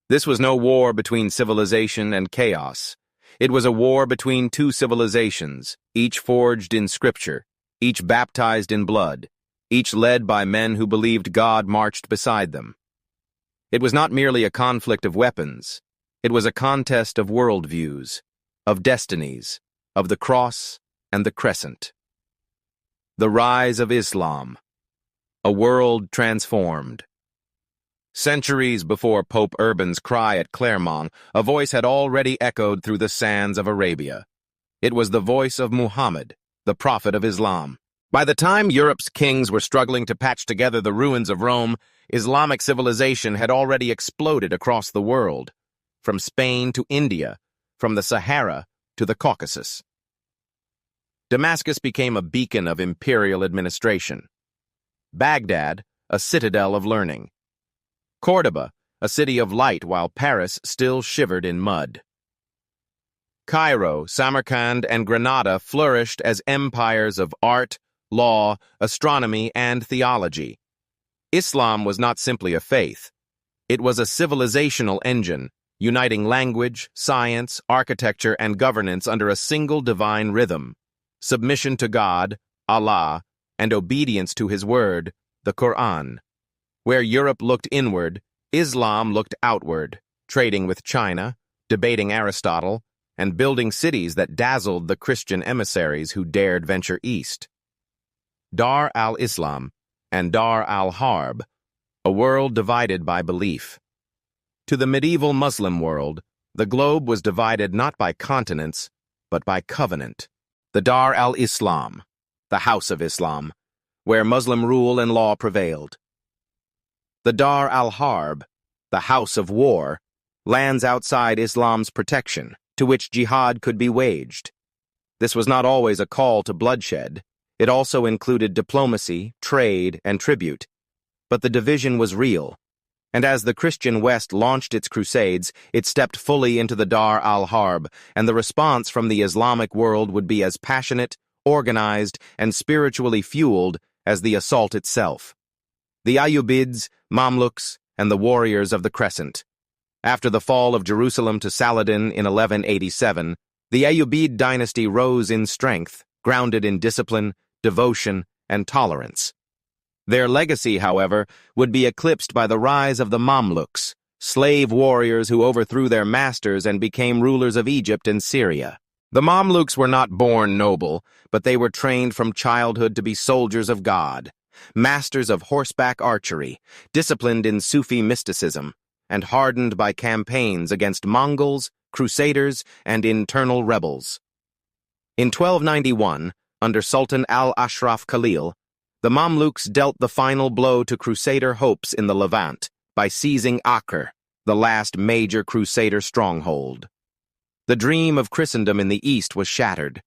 This was no war between civilization and chaos. It was a war between two civilizations, each forged in scripture, each baptized in blood, each led by men who believed God marched beside them. It was not merely a conflict of weapons. It was a contest of worldviews, of destinies, of the cross and the crescent. The rise of Islam. A world transformed. Centuries before Pope Urban's cry at Clermont, a voice had already echoed through the sands of Arabia. It was the voice of Muhammad, the prophet of Islam. By the time Europe's kings were struggling to patch together the ruins of Rome, Islamic civilization had already exploded across the world, from Spain to India, from the Sahara to the Caucasus. Damascus became a beacon of imperial administration. Baghdad, a citadel of learning. Córdoba, a city of light while Paris still shivered in mud. Cairo, Samarkand, and Granada flourished as empires of art, law, astronomy, and theology. Islam was not simply a faith. It was a civilizational engine, uniting language, science, architecture, and governance under a single divine rhythm: submission to God, Allah, and obedience to His word, the Quran. Where Europe looked inward, Islam looked outward, trading with China, debating Aristotle, and building cities that dazzled the Christian emissaries who dared venture east. Dar al-Islam and Dar al-Harb, a world divided by belief. To the medieval Muslim world, the globe was divided not by continents, but by covenant. The Dar al-Islam, the House of Islam, where Muslim rule and law prevailed. The Dar al-Harb, the House of War, lands outside Islam's protection, to which jihad could be waged. This was not always a call to bloodshed. It also included diplomacy, trade, and tribute. But the division was real, and as the Christian West launched its crusades, it stepped fully into the Dar al-Harb, and the response from the Islamic world would be as passionate, organized, and spiritually fueled as the assault itself. The Ayyubids, Mamluks, and the warriors of the Crescent. After the fall of Jerusalem to Saladin in 1187, the Ayyubid dynasty rose in strength, grounded in discipline, devotion, and tolerance. Their legacy, however, would be eclipsed by the rise of the Mamluks, slave warriors who overthrew their masters and became rulers of Egypt and Syria. The Mamluks were not born noble, but they were trained from childhood to be soldiers of God, masters of horseback archery, disciplined in Sufi mysticism, and hardened by campaigns against Mongols, crusaders, and internal rebels. In 1291, under Sultan al-Ashraf Khalil, the Mamluks dealt the final blow to crusader hopes in the Levant by seizing Acre, the last major crusader stronghold. The dream of Christendom in the east was shattered.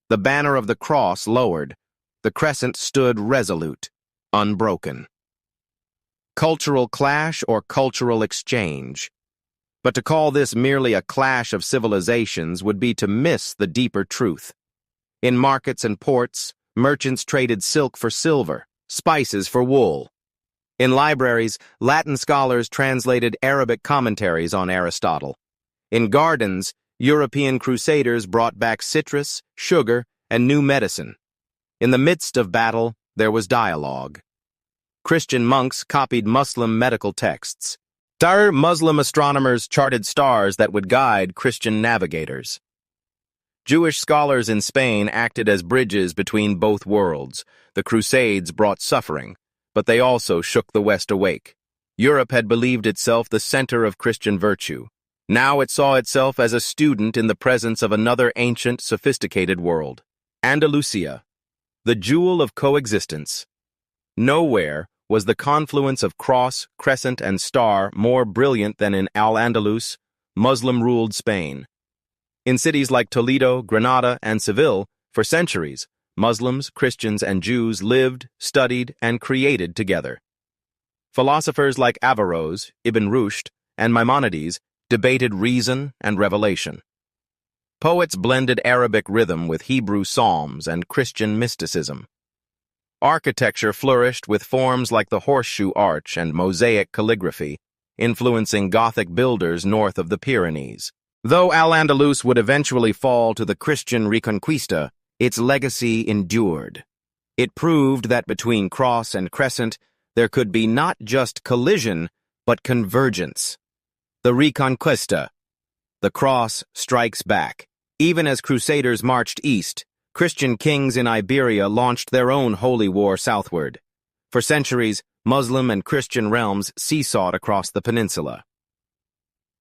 The banner of the cross lowered. The crescent stood resolute, unbroken. Cultural clash or cultural exchange. But to call this merely a clash of civilizations would be to miss the deeper truth. In markets and ports, merchants traded silk for silver, spices for wool. In libraries, Latin scholars translated Arabic commentaries on Aristotle. In gardens, European crusaders brought back citrus, sugar, and new medicine. In the midst of battle, there was dialogue. Christian monks copied Muslim medical texts. Muslim astronomers charted stars that would guide Christian navigators. Jewish scholars in Spain acted as bridges between both worlds. The Crusades brought suffering, but they also shook the West awake. Europe had believed itself the center of Christian virtue. Now it saw itself as a student in the presence of another ancient, sophisticated world. Andalusia, the jewel of coexistence. Nowhere was the confluence of cross, crescent, and star more brilliant than in Al-Andalus, Muslim-ruled Spain. In cities like Toledo, Granada, and Seville, for centuries, Muslims, Christians, and Jews lived, studied, and created together. Philosophers like Averroes, Ibn Rushd, and Maimonides debated reason and revelation. Poets blended Arabic rhythm with Hebrew psalms and Christian mysticism. Architecture flourished with forms like the horseshoe arch and mosaic calligraphy, influencing Gothic builders north of the Pyrenees. Though Al-Andalus would eventually fall to the Christian Reconquista, its legacy endured. It proved that between cross and crescent, there could be not just collision, but convergence. The Reconquista. The cross strikes back. Even as crusaders marched east, Christian kings in Iberia launched their own holy war southward. For centuries, Muslim and Christian realms seesawed across the peninsula.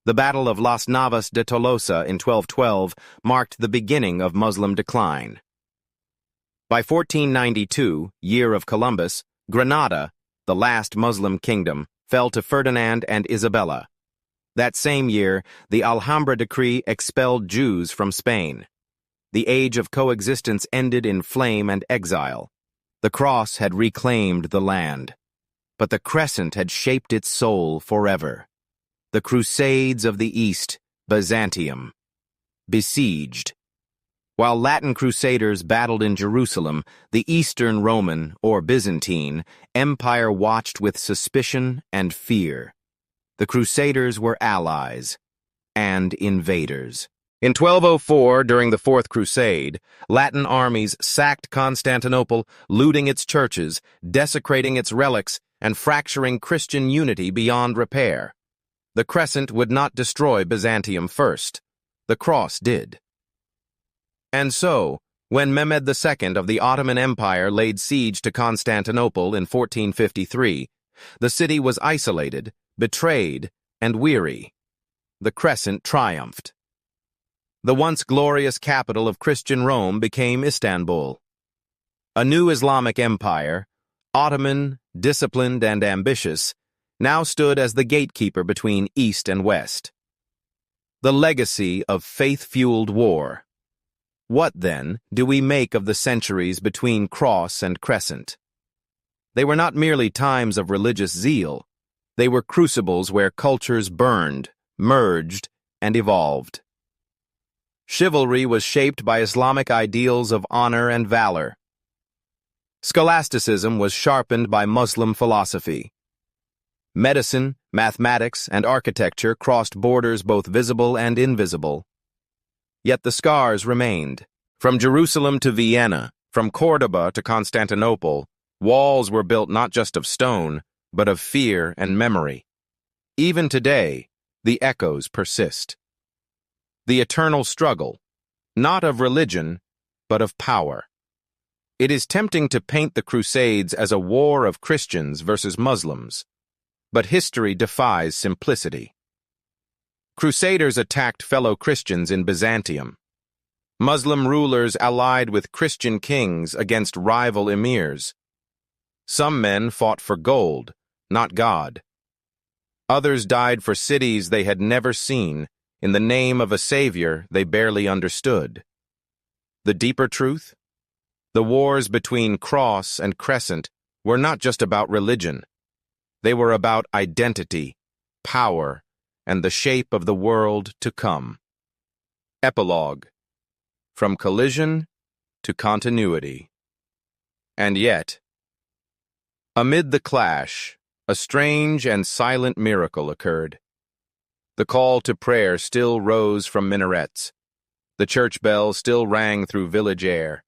The Battle of Las Navas de Tolosa in 1212 marked the beginning of Muslim decline. By 1492, year of Columbus, Granada, the last Muslim kingdom, fell to Ferdinand and Isabella. That same year, the Alhambra decree expelled Jews from Spain. The age of coexistence ended in flame and exile. The cross had reclaimed the land, but the crescent had shaped its soul forever. The Crusades of the East, Byzantium. besieged. While Latin crusaders battled in Jerusalem, the Eastern Roman, or Byzantine, Empire watched with suspicion and fear. The crusaders were allies and invaders. In 1204, during the Fourth Crusade, Latin armies sacked Constantinople, looting its churches, desecrating its relics, and fracturing Christian unity beyond repair. The crescent would not destroy Byzantium first. The cross did. And so, when Mehmed II of the Ottoman Empire laid siege to Constantinople in 1453, the city was isolated, betrayed, and weary. The crescent triumphed. The once glorious capital of Christian Rome became Istanbul. A new Islamic empire, Ottoman, disciplined, and ambitious, now stood as the gatekeeper between East and West. The legacy of faith-fueled war. What, then, do we make of the centuries between cross and crescent? They were not merely times of religious zeal. They were crucibles where cultures burned, merged, and evolved. Chivalry was shaped by Islamic ideals of honor and valor. Scholasticism was sharpened by Muslim philosophy. Medicine, mathematics, and architecture crossed borders both visible and invisible. Yet the scars remained. From Jerusalem to Vienna, from Cordoba to Constantinople, walls were built not just of stone, but of fear and memory. Even today, the echoes persist. The eternal struggle, not of religion, but of power. It is tempting to paint the Crusades as a war of Christians versus Muslims, but history defies simplicity. Crusaders attacked fellow Christians in Byzantium. Muslim rulers allied with Christian kings against rival emirs. Some men fought for gold, not God. Others died for cities they had never seen, in the name of a savior they barely understood. The deeper truth? The wars between cross and crescent were not just about religion. They were about identity, power, and the shape of the world to come. Epilogue. From collision to continuity. And yet, amid the clash, a strange and silent miracle occurred. The call to prayer still rose from minarets. The church bell still rang through village air.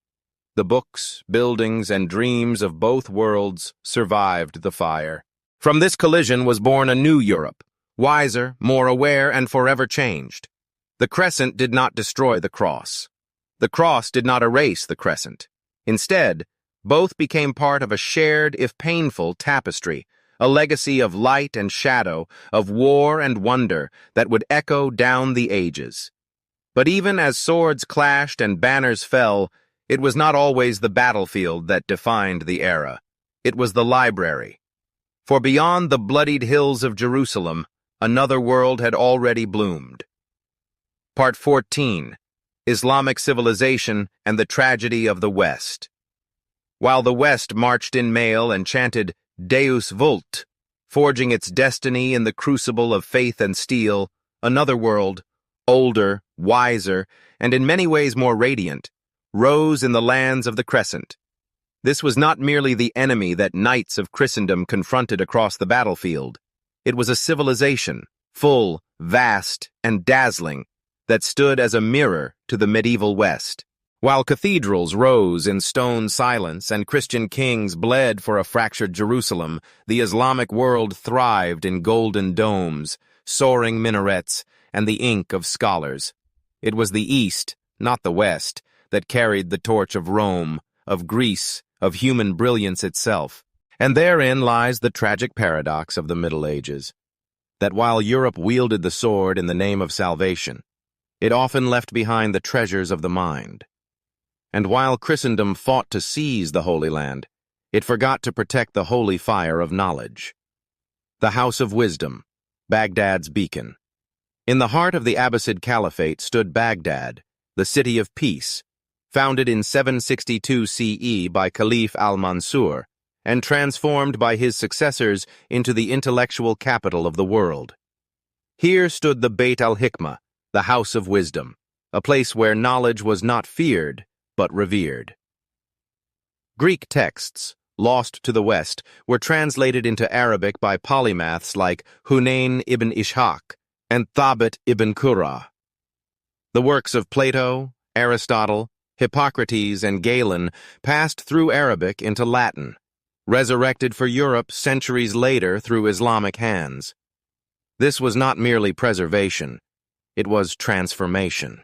The books, buildings, and dreams of both worlds survived the fire. From this collision was born a new Europe, wiser, more aware, and forever changed. The crescent did not destroy the cross. The cross did not erase the crescent. Instead, both became part of a shared, if painful, tapestry, a legacy of light and shadow, of war and wonder that would echo down the ages. But even as swords clashed and banners fell, it was not always the battlefield that defined the era. It was the library. For beyond the bloodied hills of Jerusalem, another world had already bloomed. Part 14. Islamic Civilization and the Tragedy of the West. While the West marched in mail and chanted Deus Vult, forging its destiny in the crucible of faith and steel, another world, older, wiser, and in many ways more radiant, rose in the lands of the Crescent. This was not merely the enemy that knights of Christendom confronted across the battlefield. It was a civilization, full, vast, and dazzling, that stood as a mirror to the medieval West. While cathedrals rose in stone silence and Christian kings bled for a fractured Jerusalem, the Islamic world thrived in golden domes, soaring minarets, and the ink of scholars. It was the East, not the West, that carried the torch of Rome, of Greece, of human brilliance itself. And therein lies the tragic paradox of the Middle Ages, that while Europe wielded the sword in the name of salvation, it often left behind the treasures of the mind. And while Christendom fought to seize the Holy Land, it forgot to protect the holy fire of knowledge. The House of Wisdom, Baghdad's beacon. In the heart of the Abbasid Caliphate stood Baghdad, the city of peace, founded in 762 CE by Caliph al-Mansur, and transformed by his successors into the intellectual capital of the world. Here stood the Beit al-Hikmah, the House of Wisdom, a place where knowledge was not feared, but revered. Greek texts, lost to the West, were translated into Arabic by polymaths like Hunayn ibn Ishaq and Thabit ibn Qurra. The works of Plato, Aristotle, Hippocrates, and Galen passed through Arabic into Latin, resurrected for Europe centuries later through Islamic hands. This was not merely preservation, it was transformation.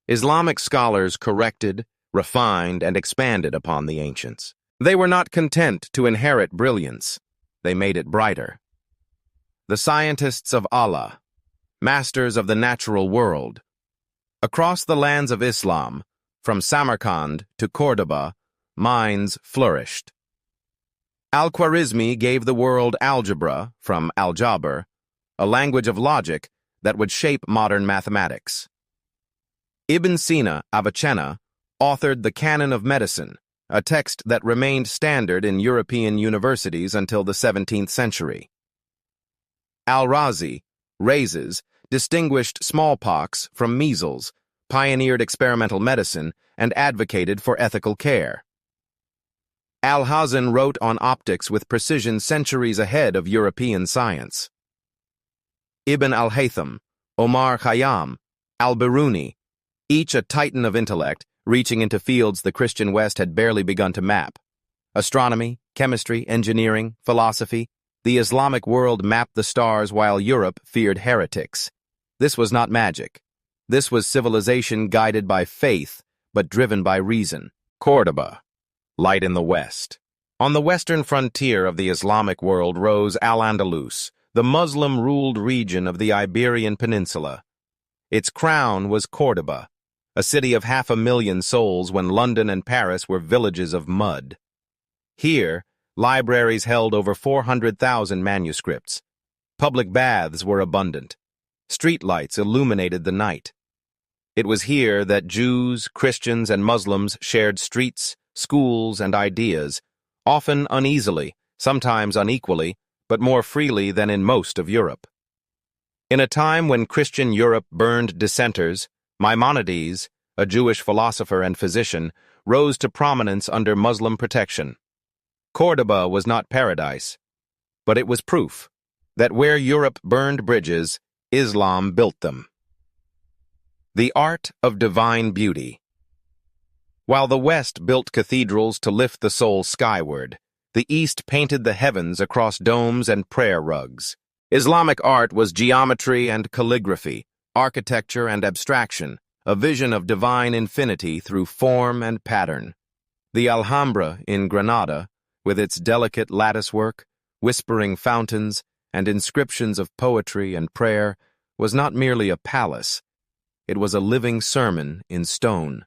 Islamic scholars corrected, refined, and expanded upon the ancients. They were not content to inherit brilliance, they made it brighter. The scientists of Allah, masters of the natural world. Across the lands of Islam, from Samarkand to Cordoba, minds flourished. Al-Khwarizmi gave the world algebra, from Al-Jabr, a language of logic that would shape modern mathematics. Ibn Sina, Avicenna, authored the Canon of Medicine, a text that remained standard in European universities until the 17th century. Al-Razi, Rhazes, distinguished smallpox from measles, pioneered experimental medicine, and advocated for ethical care. Al-Hazan wrote on optics with precision centuries ahead of European science. Ibn al-Haytham, Omar Khayyam, al-Biruni, each a titan of intellect, reaching into fields the Christian West had barely begun to map. Astronomy, chemistry, engineering, philosophy, the Islamic world mapped the stars while Europe feared heretics. This was not magic. This was civilization guided by faith, but driven by reason. Cordoba, light in the west. On the western frontier of the Islamic world rose Al-Andalus, the Muslim-ruled region of the Iberian Peninsula. Its crown was Cordoba, a city of 500,000 souls when London and Paris were villages of mud. Here, libraries held over 400,000 manuscripts. Public baths were abundant. Streetlights illuminated the night. It was here that Jews, Christians, and Muslims shared streets, schools, and ideas, often uneasily, sometimes unequally, but more freely than in most of Europe. In a time when Christian Europe burned dissenters, Maimonides, a Jewish philosopher and physician, rose to prominence under Muslim protection. Cordoba was not paradise, but it was proof that where Europe burned bridges, Islam built them. The art of divine beauty. While the West built cathedrals to lift the soul skyward, the East painted the heavens across domes and prayer rugs. Islamic art was geometry and calligraphy, architecture and abstraction, a vision of divine infinity through form and pattern. The Alhambra in Granada, with its delicate latticework, whispering fountains, and inscriptions of poetry and prayer, was not merely a palace. It was a living sermon in stone.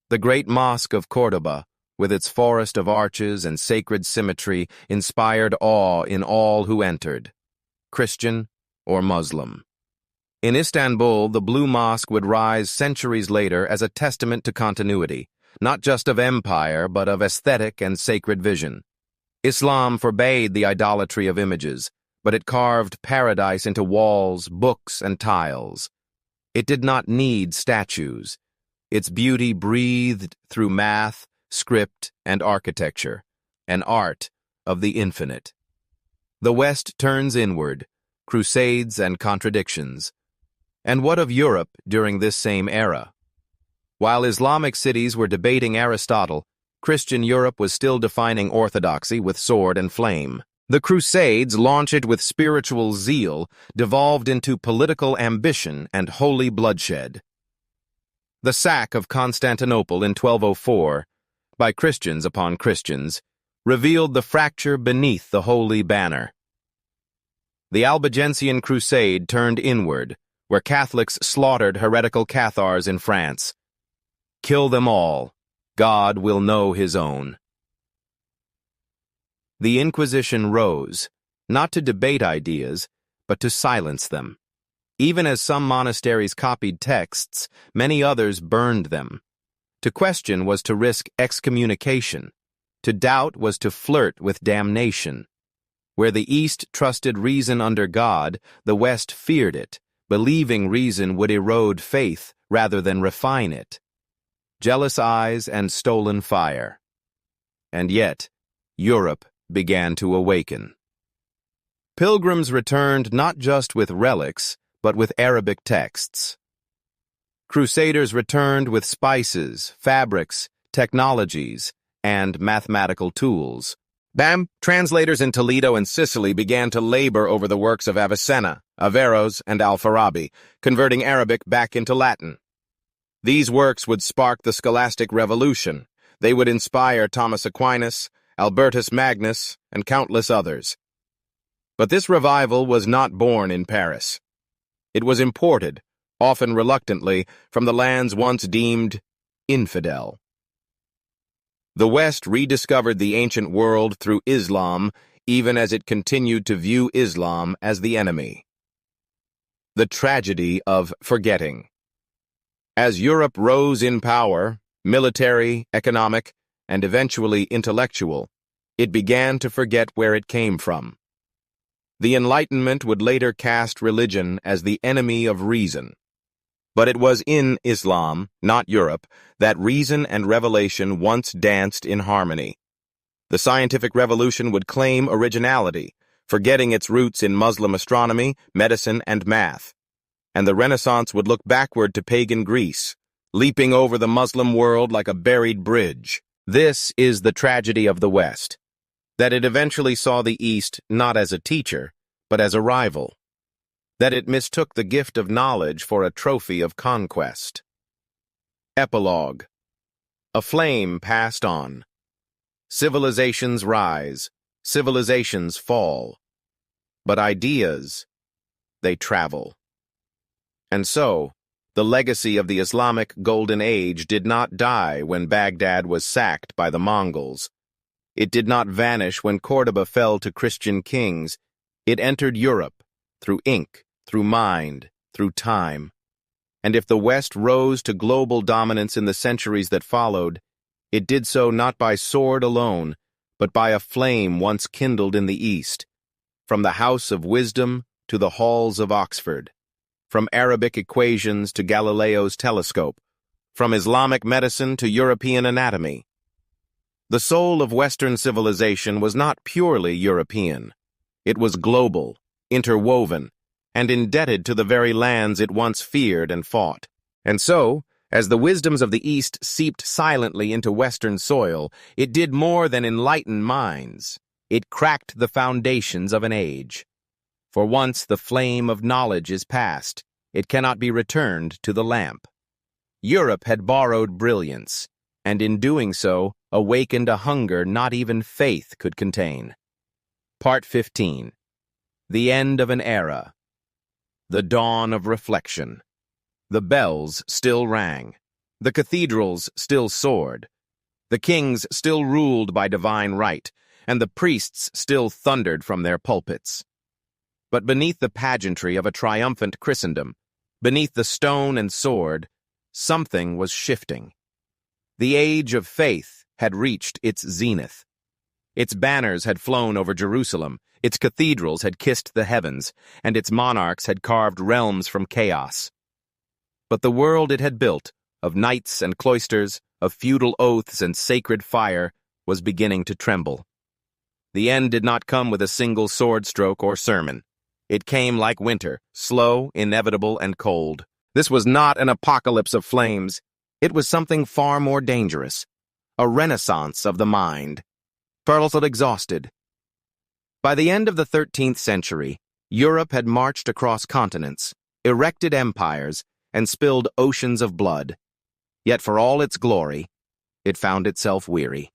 The great mosque of Cordoba, with its forest of arches and sacred symmetry, inspired awe in all who entered, Christian or Muslim. In Istanbul, the Blue Mosque would rise centuries later as a testament to continuity, not just of empire, but of aesthetic and sacred vision. Islam forbade the idolatry of images, but it carved paradise into walls, books, and tiles. It did not need statues. Its beauty breathed through math, script, and architecture, an art of the infinite. The West turns inward, crusades and contradictions. And what of Europe during this same era? While Islamic cities were debating Aristotle, Christian Europe was still defining orthodoxy with sword and flame. The Crusades, launched with spiritual zeal, devolved into political ambition and holy bloodshed. The sack of Constantinople in 1204, by Christians upon Christians, revealed the fracture beneath the holy banner. The Albigensian Crusade turned inward, where Catholics slaughtered heretical Cathars in France. Kill them all. God will know his own. The Inquisition rose, not to debate ideas, but to silence them. Even as some monasteries copied texts, many others burned them. To question was to risk excommunication. To doubt was to flirt with damnation. Where the East trusted reason under God, the West feared it, believing reason would erode faith rather than refine it. Jealous eyes and stolen fire. And yet, Europe began to awaken. Pilgrims returned not just with relics, but with Arabic texts. Crusaders returned with spices, fabrics, technologies, and mathematical tools. Translators in Toledo and Sicily began to labor over the works of Avicenna, Averroes, and Al-Farabi, converting Arabic back into Latin. These works would spark the scholastic revolution. They would inspire Thomas Aquinas, Albertus Magnus, and countless others. But this revival was not born in Paris. It was imported, often reluctantly, from the lands once deemed infidel. The West rediscovered the ancient world through Islam, even as it continued to view Islam as the enemy. The tragedy of forgetting. As Europe rose in power, military, economic, and eventually intellectual, it began to forget where it came from. The Enlightenment would later cast religion as the enemy of reason. But it was in Islam, not Europe, that reason and revelation once danced in harmony. The scientific revolution would claim originality, forgetting its roots in Muslim astronomy, medicine, and math. And the Renaissance would look backward to pagan Greece, leaping over the Muslim world like a buried bridge. This is the tragedy of the West, that it eventually saw the East not as a teacher, but as a rival. That it mistook the gift of knowledge for a trophy of conquest. Epilogue. A flame passed on. Civilizations rise, civilizations fall. But ideas, they travel. And so, the legacy of the Islamic Golden Age did not die when Baghdad was sacked by the Mongols. It did not vanish when Cordoba fell to Christian kings. It entered Europe, through ink, through mind, through time. And if the West rose to global dominance in the centuries that followed, it did so not by sword alone, but by a flame once kindled in the East, from the House of Wisdom to the halls of Oxford, from Arabic equations to Galileo's telescope, from Islamic medicine to European anatomy. The soul of Western civilization was not purely European. It was global, interwoven, and indebted to the very lands it once feared and fought. And so, as the wisdoms of the East seeped silently into Western soil, it did more than enlighten minds. It cracked the foundations of an age. For once the flame of knowledge is past, it cannot be returned to the lamp. Europe had borrowed brilliance, and in doing so, awakened a hunger not even faith could contain. Part 15. The end of an era. The dawn of reflection. The bells still rang. The cathedrals still soared. The kings still ruled by divine right, and the priests still thundered from their pulpits. But beneath the pageantry of a triumphant Christendom, beneath the stone and sword, something was shifting. The age of faith had reached its zenith. Its banners had flown over Jerusalem, its cathedrals had kissed the heavens, and its monarchs had carved realms from chaos. But the world it had built, of knights and cloisters, of feudal oaths and sacred fire, was beginning to tremble. The end did not come with a single sword stroke or sermon. It came like winter, slow, inevitable, and cold. This was not an apocalypse of flames. It was something far more dangerous. A renaissance of the mind. Fertile exhausted. By the end of the 13th century, Europe had marched across continents, erected empires, and spilled oceans of blood. Yet for all its glory, it found itself weary.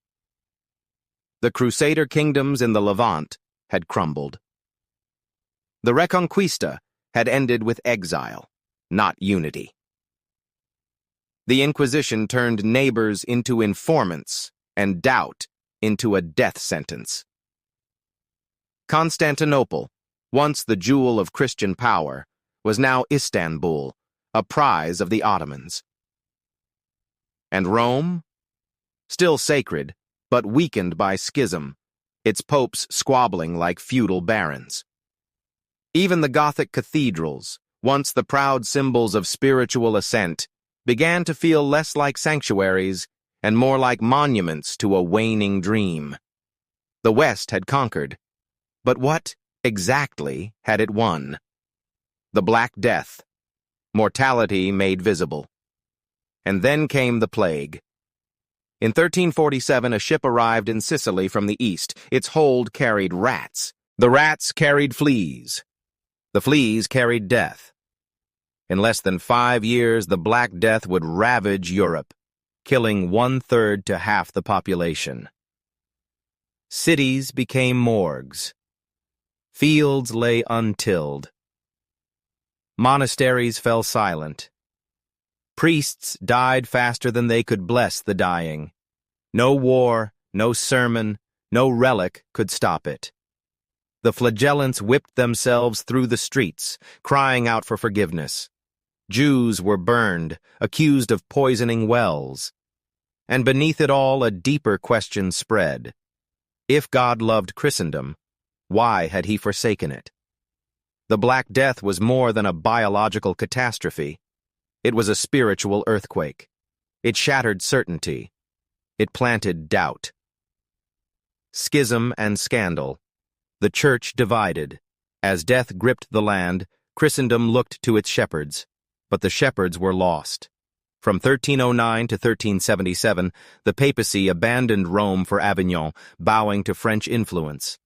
The crusader kingdoms in the Levant had crumbled. The Reconquista had ended with exile, not unity. The Inquisition turned neighbors into informants and doubt into a death sentence. Constantinople, once the jewel of Christian power, was now Istanbul, a prize of the Ottomans. And Rome? Still sacred, but weakened by schism, its popes squabbling like feudal barons. Even the Gothic cathedrals, once the proud symbols of spiritual ascent, began to feel less like sanctuaries and more like monuments to a waning dream. The West had conquered, but what exactly had it won? The Black Death, mortality made visible. And then came the plague. In 1347, a ship arrived in Sicily from the east. Its hold carried rats. The rats carried fleas. The fleas carried death. In less than 5 years, the Black Death would ravage Europe, killing 1/3 to half the population. Cities became morgues. Fields lay untilled. Monasteries fell silent. Priests died faster than they could bless the dying. No war, no sermon, no relic could stop it. The flagellants whipped themselves through the streets, crying out for forgiveness. Jews were burned, accused of poisoning wells. And beneath it all, a deeper question spread. If God loved Christendom, why had he forsaken it? The Black Death was more than a biological catastrophe. It was a spiritual earthquake. It shattered certainty. It planted doubt. Schism and scandal. The church divided. As death gripped the land, Christendom looked to its shepherds, but the shepherds were lost. From 1309 to 1377, the papacy abandoned Rome for Avignon, bowing to French influence.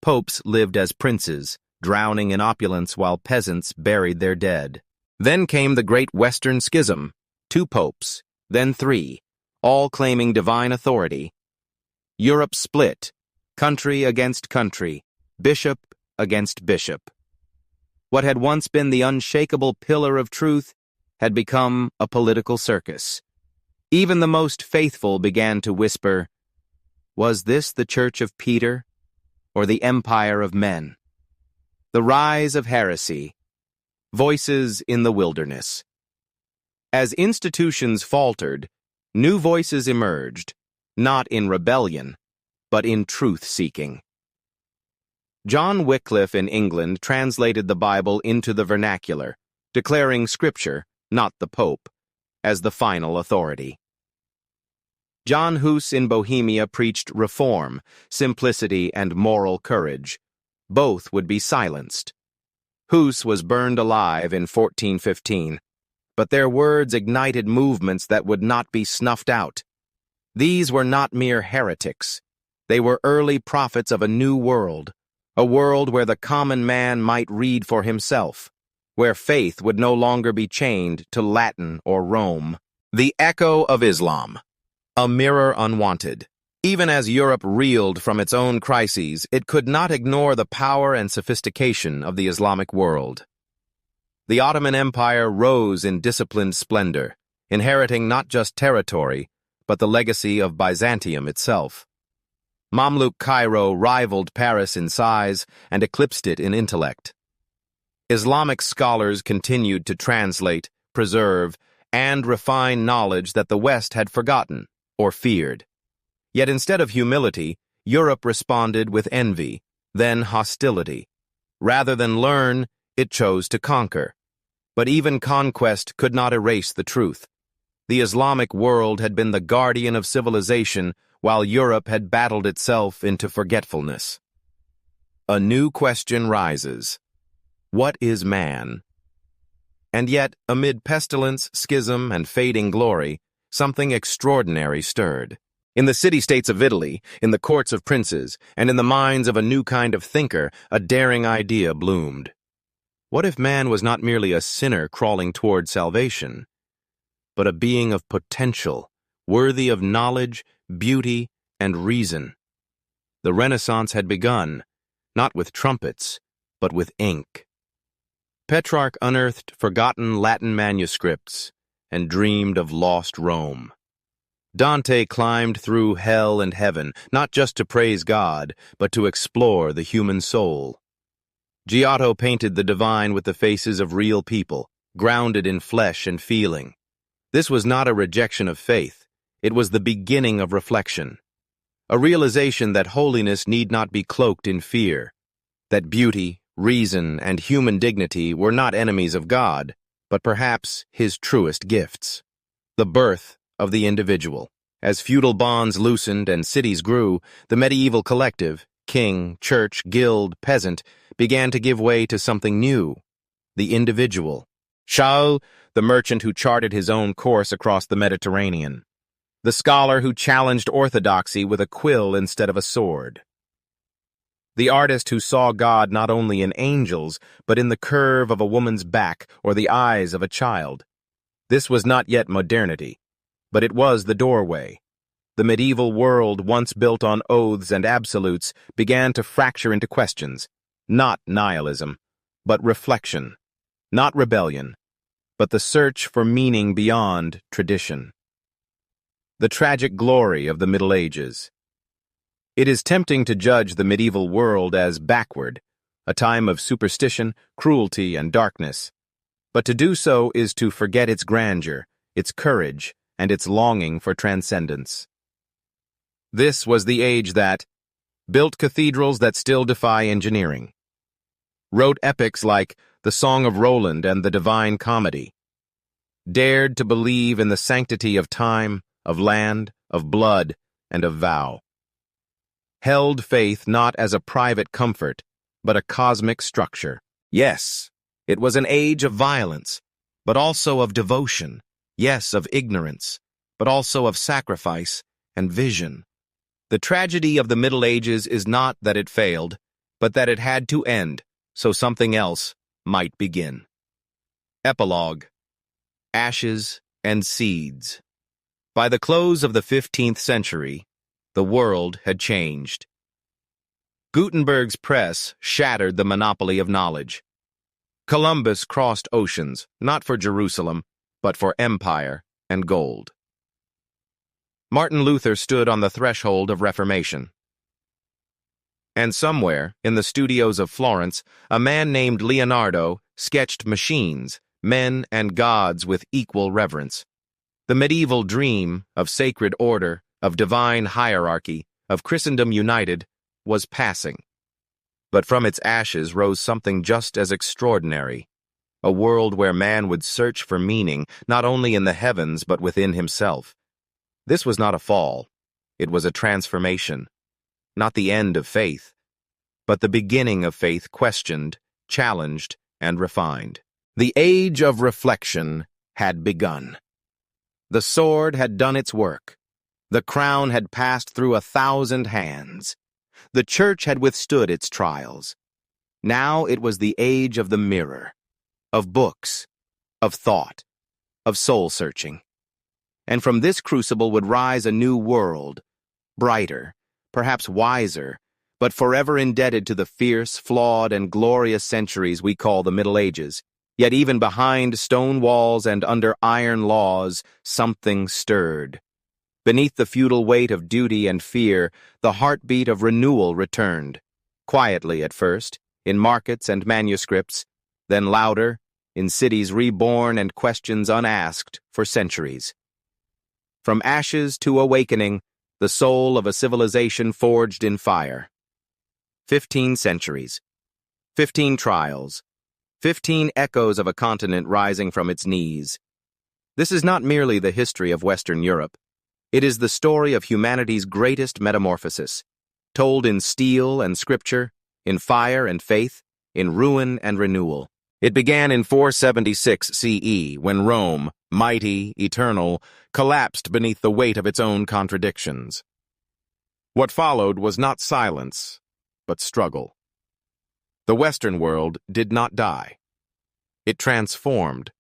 Popes lived as princes, drowning in opulence while peasants buried their dead. Then came the Great Western Schism, 2 popes, then 3, all claiming divine authority. Europe split, country against country, bishop against bishop. What had once been the unshakable pillar of truth had become a political circus. Even the most faithful began to whisper, was this the Church of Peter, or the empire of men? The rise of heresy. Voices in the wilderness. As institutions faltered, new voices emerged, not in rebellion, but in truth-seeking. John Wycliffe in England translated the Bible into the vernacular, declaring Scripture, not the Pope, as the final authority. John Hus in Bohemia preached reform, simplicity, and moral courage. Both would be silenced. Hus was burned alive in 1415, but their words ignited movements that would not be snuffed out. These were not mere heretics. They were early prophets of a new world, a world where the common man might read for himself, where faith would no longer be chained to Latin or Rome. The echo of Islam, a mirror unwanted. Even as Europe reeled from its own crises, it could not ignore the power and sophistication of the Islamic world. The Ottoman Empire rose in disciplined splendor, inheriting not just territory, but the legacy of Byzantium itself. Mamluk Cairo rivaled Paris in size and eclipsed it in intellect. Islamic scholars continued to translate, preserve, and refine knowledge that the West had forgotten or feared. Yet instead of humility, Europe responded with envy, then hostility. Rather than learn, it chose to conquer. But even conquest could not erase the truth. The Islamic world had been the guardian of civilization, while Europe had battled itself into forgetfulness. A new question rises. What is man? And yet, amid pestilence, schism, and fading glory, something extraordinary stirred. In the city-states of Italy, in the courts of princes, and in the minds of a new kind of thinker, a daring idea bloomed. What if man was not merely a sinner crawling toward salvation, but a being of potential, worthy of knowledge, beauty, and reason? The Renaissance had begun, not with trumpets, but with ink. Petrarch unearthed forgotten Latin manuscripts and dreamed of lost Rome. Dante climbed through hell and heaven, not just to praise God, but to explore the human soul. Giotto painted the divine with the faces of real people, grounded in flesh and feeling. This was not a rejection of faith. It was the beginning of reflection. A realization that holiness need not be cloaked in fear, that beauty, reason, and human dignity were not enemies of God, but perhaps his truest gifts. The birth of the individual. As feudal bonds loosened and cities grew, the medieval collective, king, church, guild, peasant, began to give way to something new, the individual. Charles, the merchant who charted his own course across the Mediterranean. The scholar who challenged orthodoxy with a quill instead of a sword. The artist who saw God not only in angels, but in the curve of a woman's back or the eyes of a child. This was not yet modernity, but it was the doorway. The medieval world, once built on oaths and absolutes, began to fracture into questions. Not nihilism, but reflection. Not rebellion, but the search for meaning beyond tradition. The tragic glory of the Middle Ages. It is tempting to judge the medieval world as backward, a time of superstition, cruelty, and darkness. But to do so is to forget its grandeur, its courage, and its longing for transcendence. This was the age that built cathedrals that still defy engineering, wrote epics like the Song of Roland and the Divine Comedy, dared to believe in the sanctity of time, of land, of blood, and of vow, held faith not as a private comfort, but a cosmic structure. Yes, it was an age of violence, but also of devotion. Yes, of ignorance, but also of sacrifice and vision. The tragedy of the Middle Ages is not that it failed, but that it had to end, so something else might begin. Epilogue. Ashes and seeds. By the close of the 15th century, the world had changed. Gutenberg's press shattered the monopoly of knowledge. Columbus crossed oceans, not for Jerusalem, but for empire and gold. Martin Luther stood on the threshold of Reformation. And somewhere, in the studios of Florence, a man named Leonardo sketched machines, men and gods with equal reverence. The medieval dream of sacred order, of divine hierarchy, of Christendom united, was passing. But from its ashes rose something just as extraordinary, a world where man would search for meaning, not only in the heavens but within himself. This was not a fall, it was a transformation. Not the end of faith, but the beginning of faith questioned, challenged, and refined. The age of reflection had begun. The sword had done its work. The crown had passed through 1,000 hands. The church had withstood its trials. Now it was the age of the mirror, of books, of thought, of soul-searching. And from this crucible would rise a new world, brighter, perhaps wiser, but forever indebted to the fierce, flawed, and glorious centuries we call the Middle Ages. Yet even behind stone walls and under iron laws, something stirred. Beneath the feudal weight of duty and fear, the heartbeat of renewal returned. Quietly at first, in markets and manuscripts, then louder, in cities reborn and questions unasked for centuries. From ashes to awakening, the soul of a civilization forged in fire. 15 centuries, 15 trials, 15 echoes of a continent rising from its knees. This is not merely the history of Western Europe. It is the story of humanity's greatest metamorphosis, told in steel and scripture, in fire and faith, in ruin and renewal. It began in 476 CE, when Rome, mighty, eternal, collapsed beneath the weight of its own contradictions. What followed was not silence, but struggle. The Western world did not die. It transformed.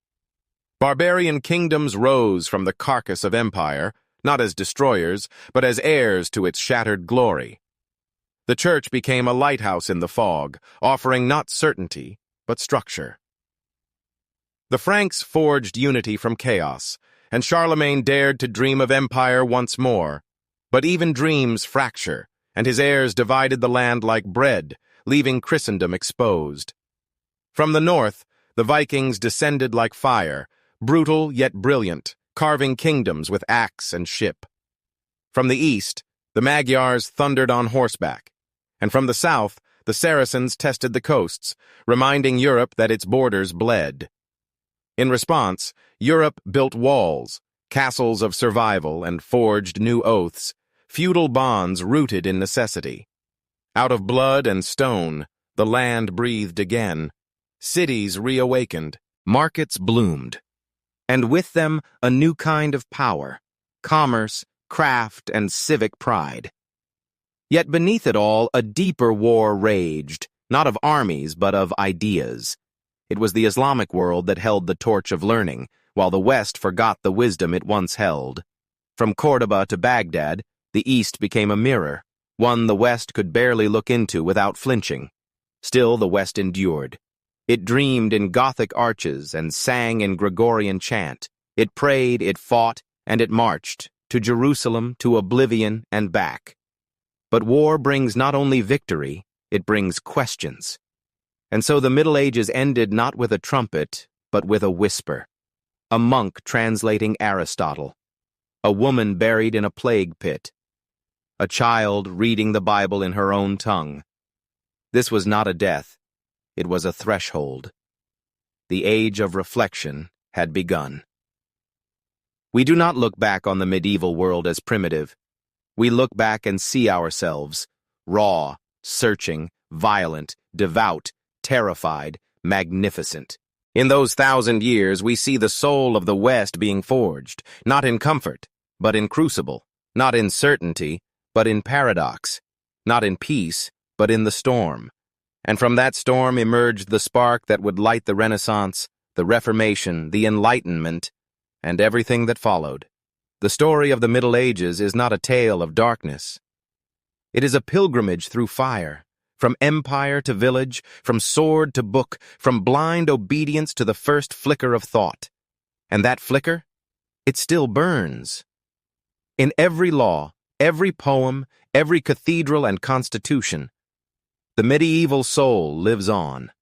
Barbarian kingdoms rose from the carcass of empire, not as destroyers, but as heirs to its shattered glory. The church became a lighthouse in the fog, offering not certainty, but structure. The Franks forged unity from chaos, and Charlemagne dared to dream of empire once more. But even dreams fracture, and his heirs divided the land like bread, leaving Christendom exposed. From the north, the Vikings descended like fire, brutal yet brilliant, carving kingdoms with axe and ship. From the east, the Magyars thundered on horseback, and from the south, the Saracens tested the coasts, reminding Europe that its borders bled. In response, Europe built walls, castles of survival and forged new oaths, feudal bonds rooted in necessity. Out of blood and stone, the land breathed again. Cities reawakened, markets bloomed. And with them, a new kind of power, commerce, craft, and civic pride. Yet beneath it all, a deeper war raged, not of armies, but of ideas. It was the Islamic world that held the torch of learning, while the West forgot the wisdom it once held. From Cordoba to Baghdad, the East became a mirror, one the West could barely look into without flinching. Still, the West endured. It dreamed in Gothic arches and sang in Gregorian chant. It prayed, it fought, and it marched, to Jerusalem, to oblivion, and back. But war brings not only victory, it brings questions. And so the Middle Ages ended not with a trumpet, but with a whisper. A monk translating Aristotle. A woman buried in a plague pit. A child reading the Bible in her own tongue. This was not a death. It was a threshold. The age of reflection had begun. We do not look back on the medieval world as primitive. We look back and see ourselves, raw, searching, violent, devout, terrified, magnificent. In those 1,000 years, we see the soul of the West being forged, not in comfort, but in crucible, not in certainty, but in paradox, not in peace, but in the storm. And from that storm emerged the spark that would light the Renaissance, the Reformation, the Enlightenment, and everything that followed. The story of the Middle Ages is not a tale of darkness. It is a pilgrimage through fire, from empire to village, from sword to book, from blind obedience to the first flicker of thought. And that flicker? It still burns. In every law, every poem, every cathedral and constitution, the medieval soul lives on.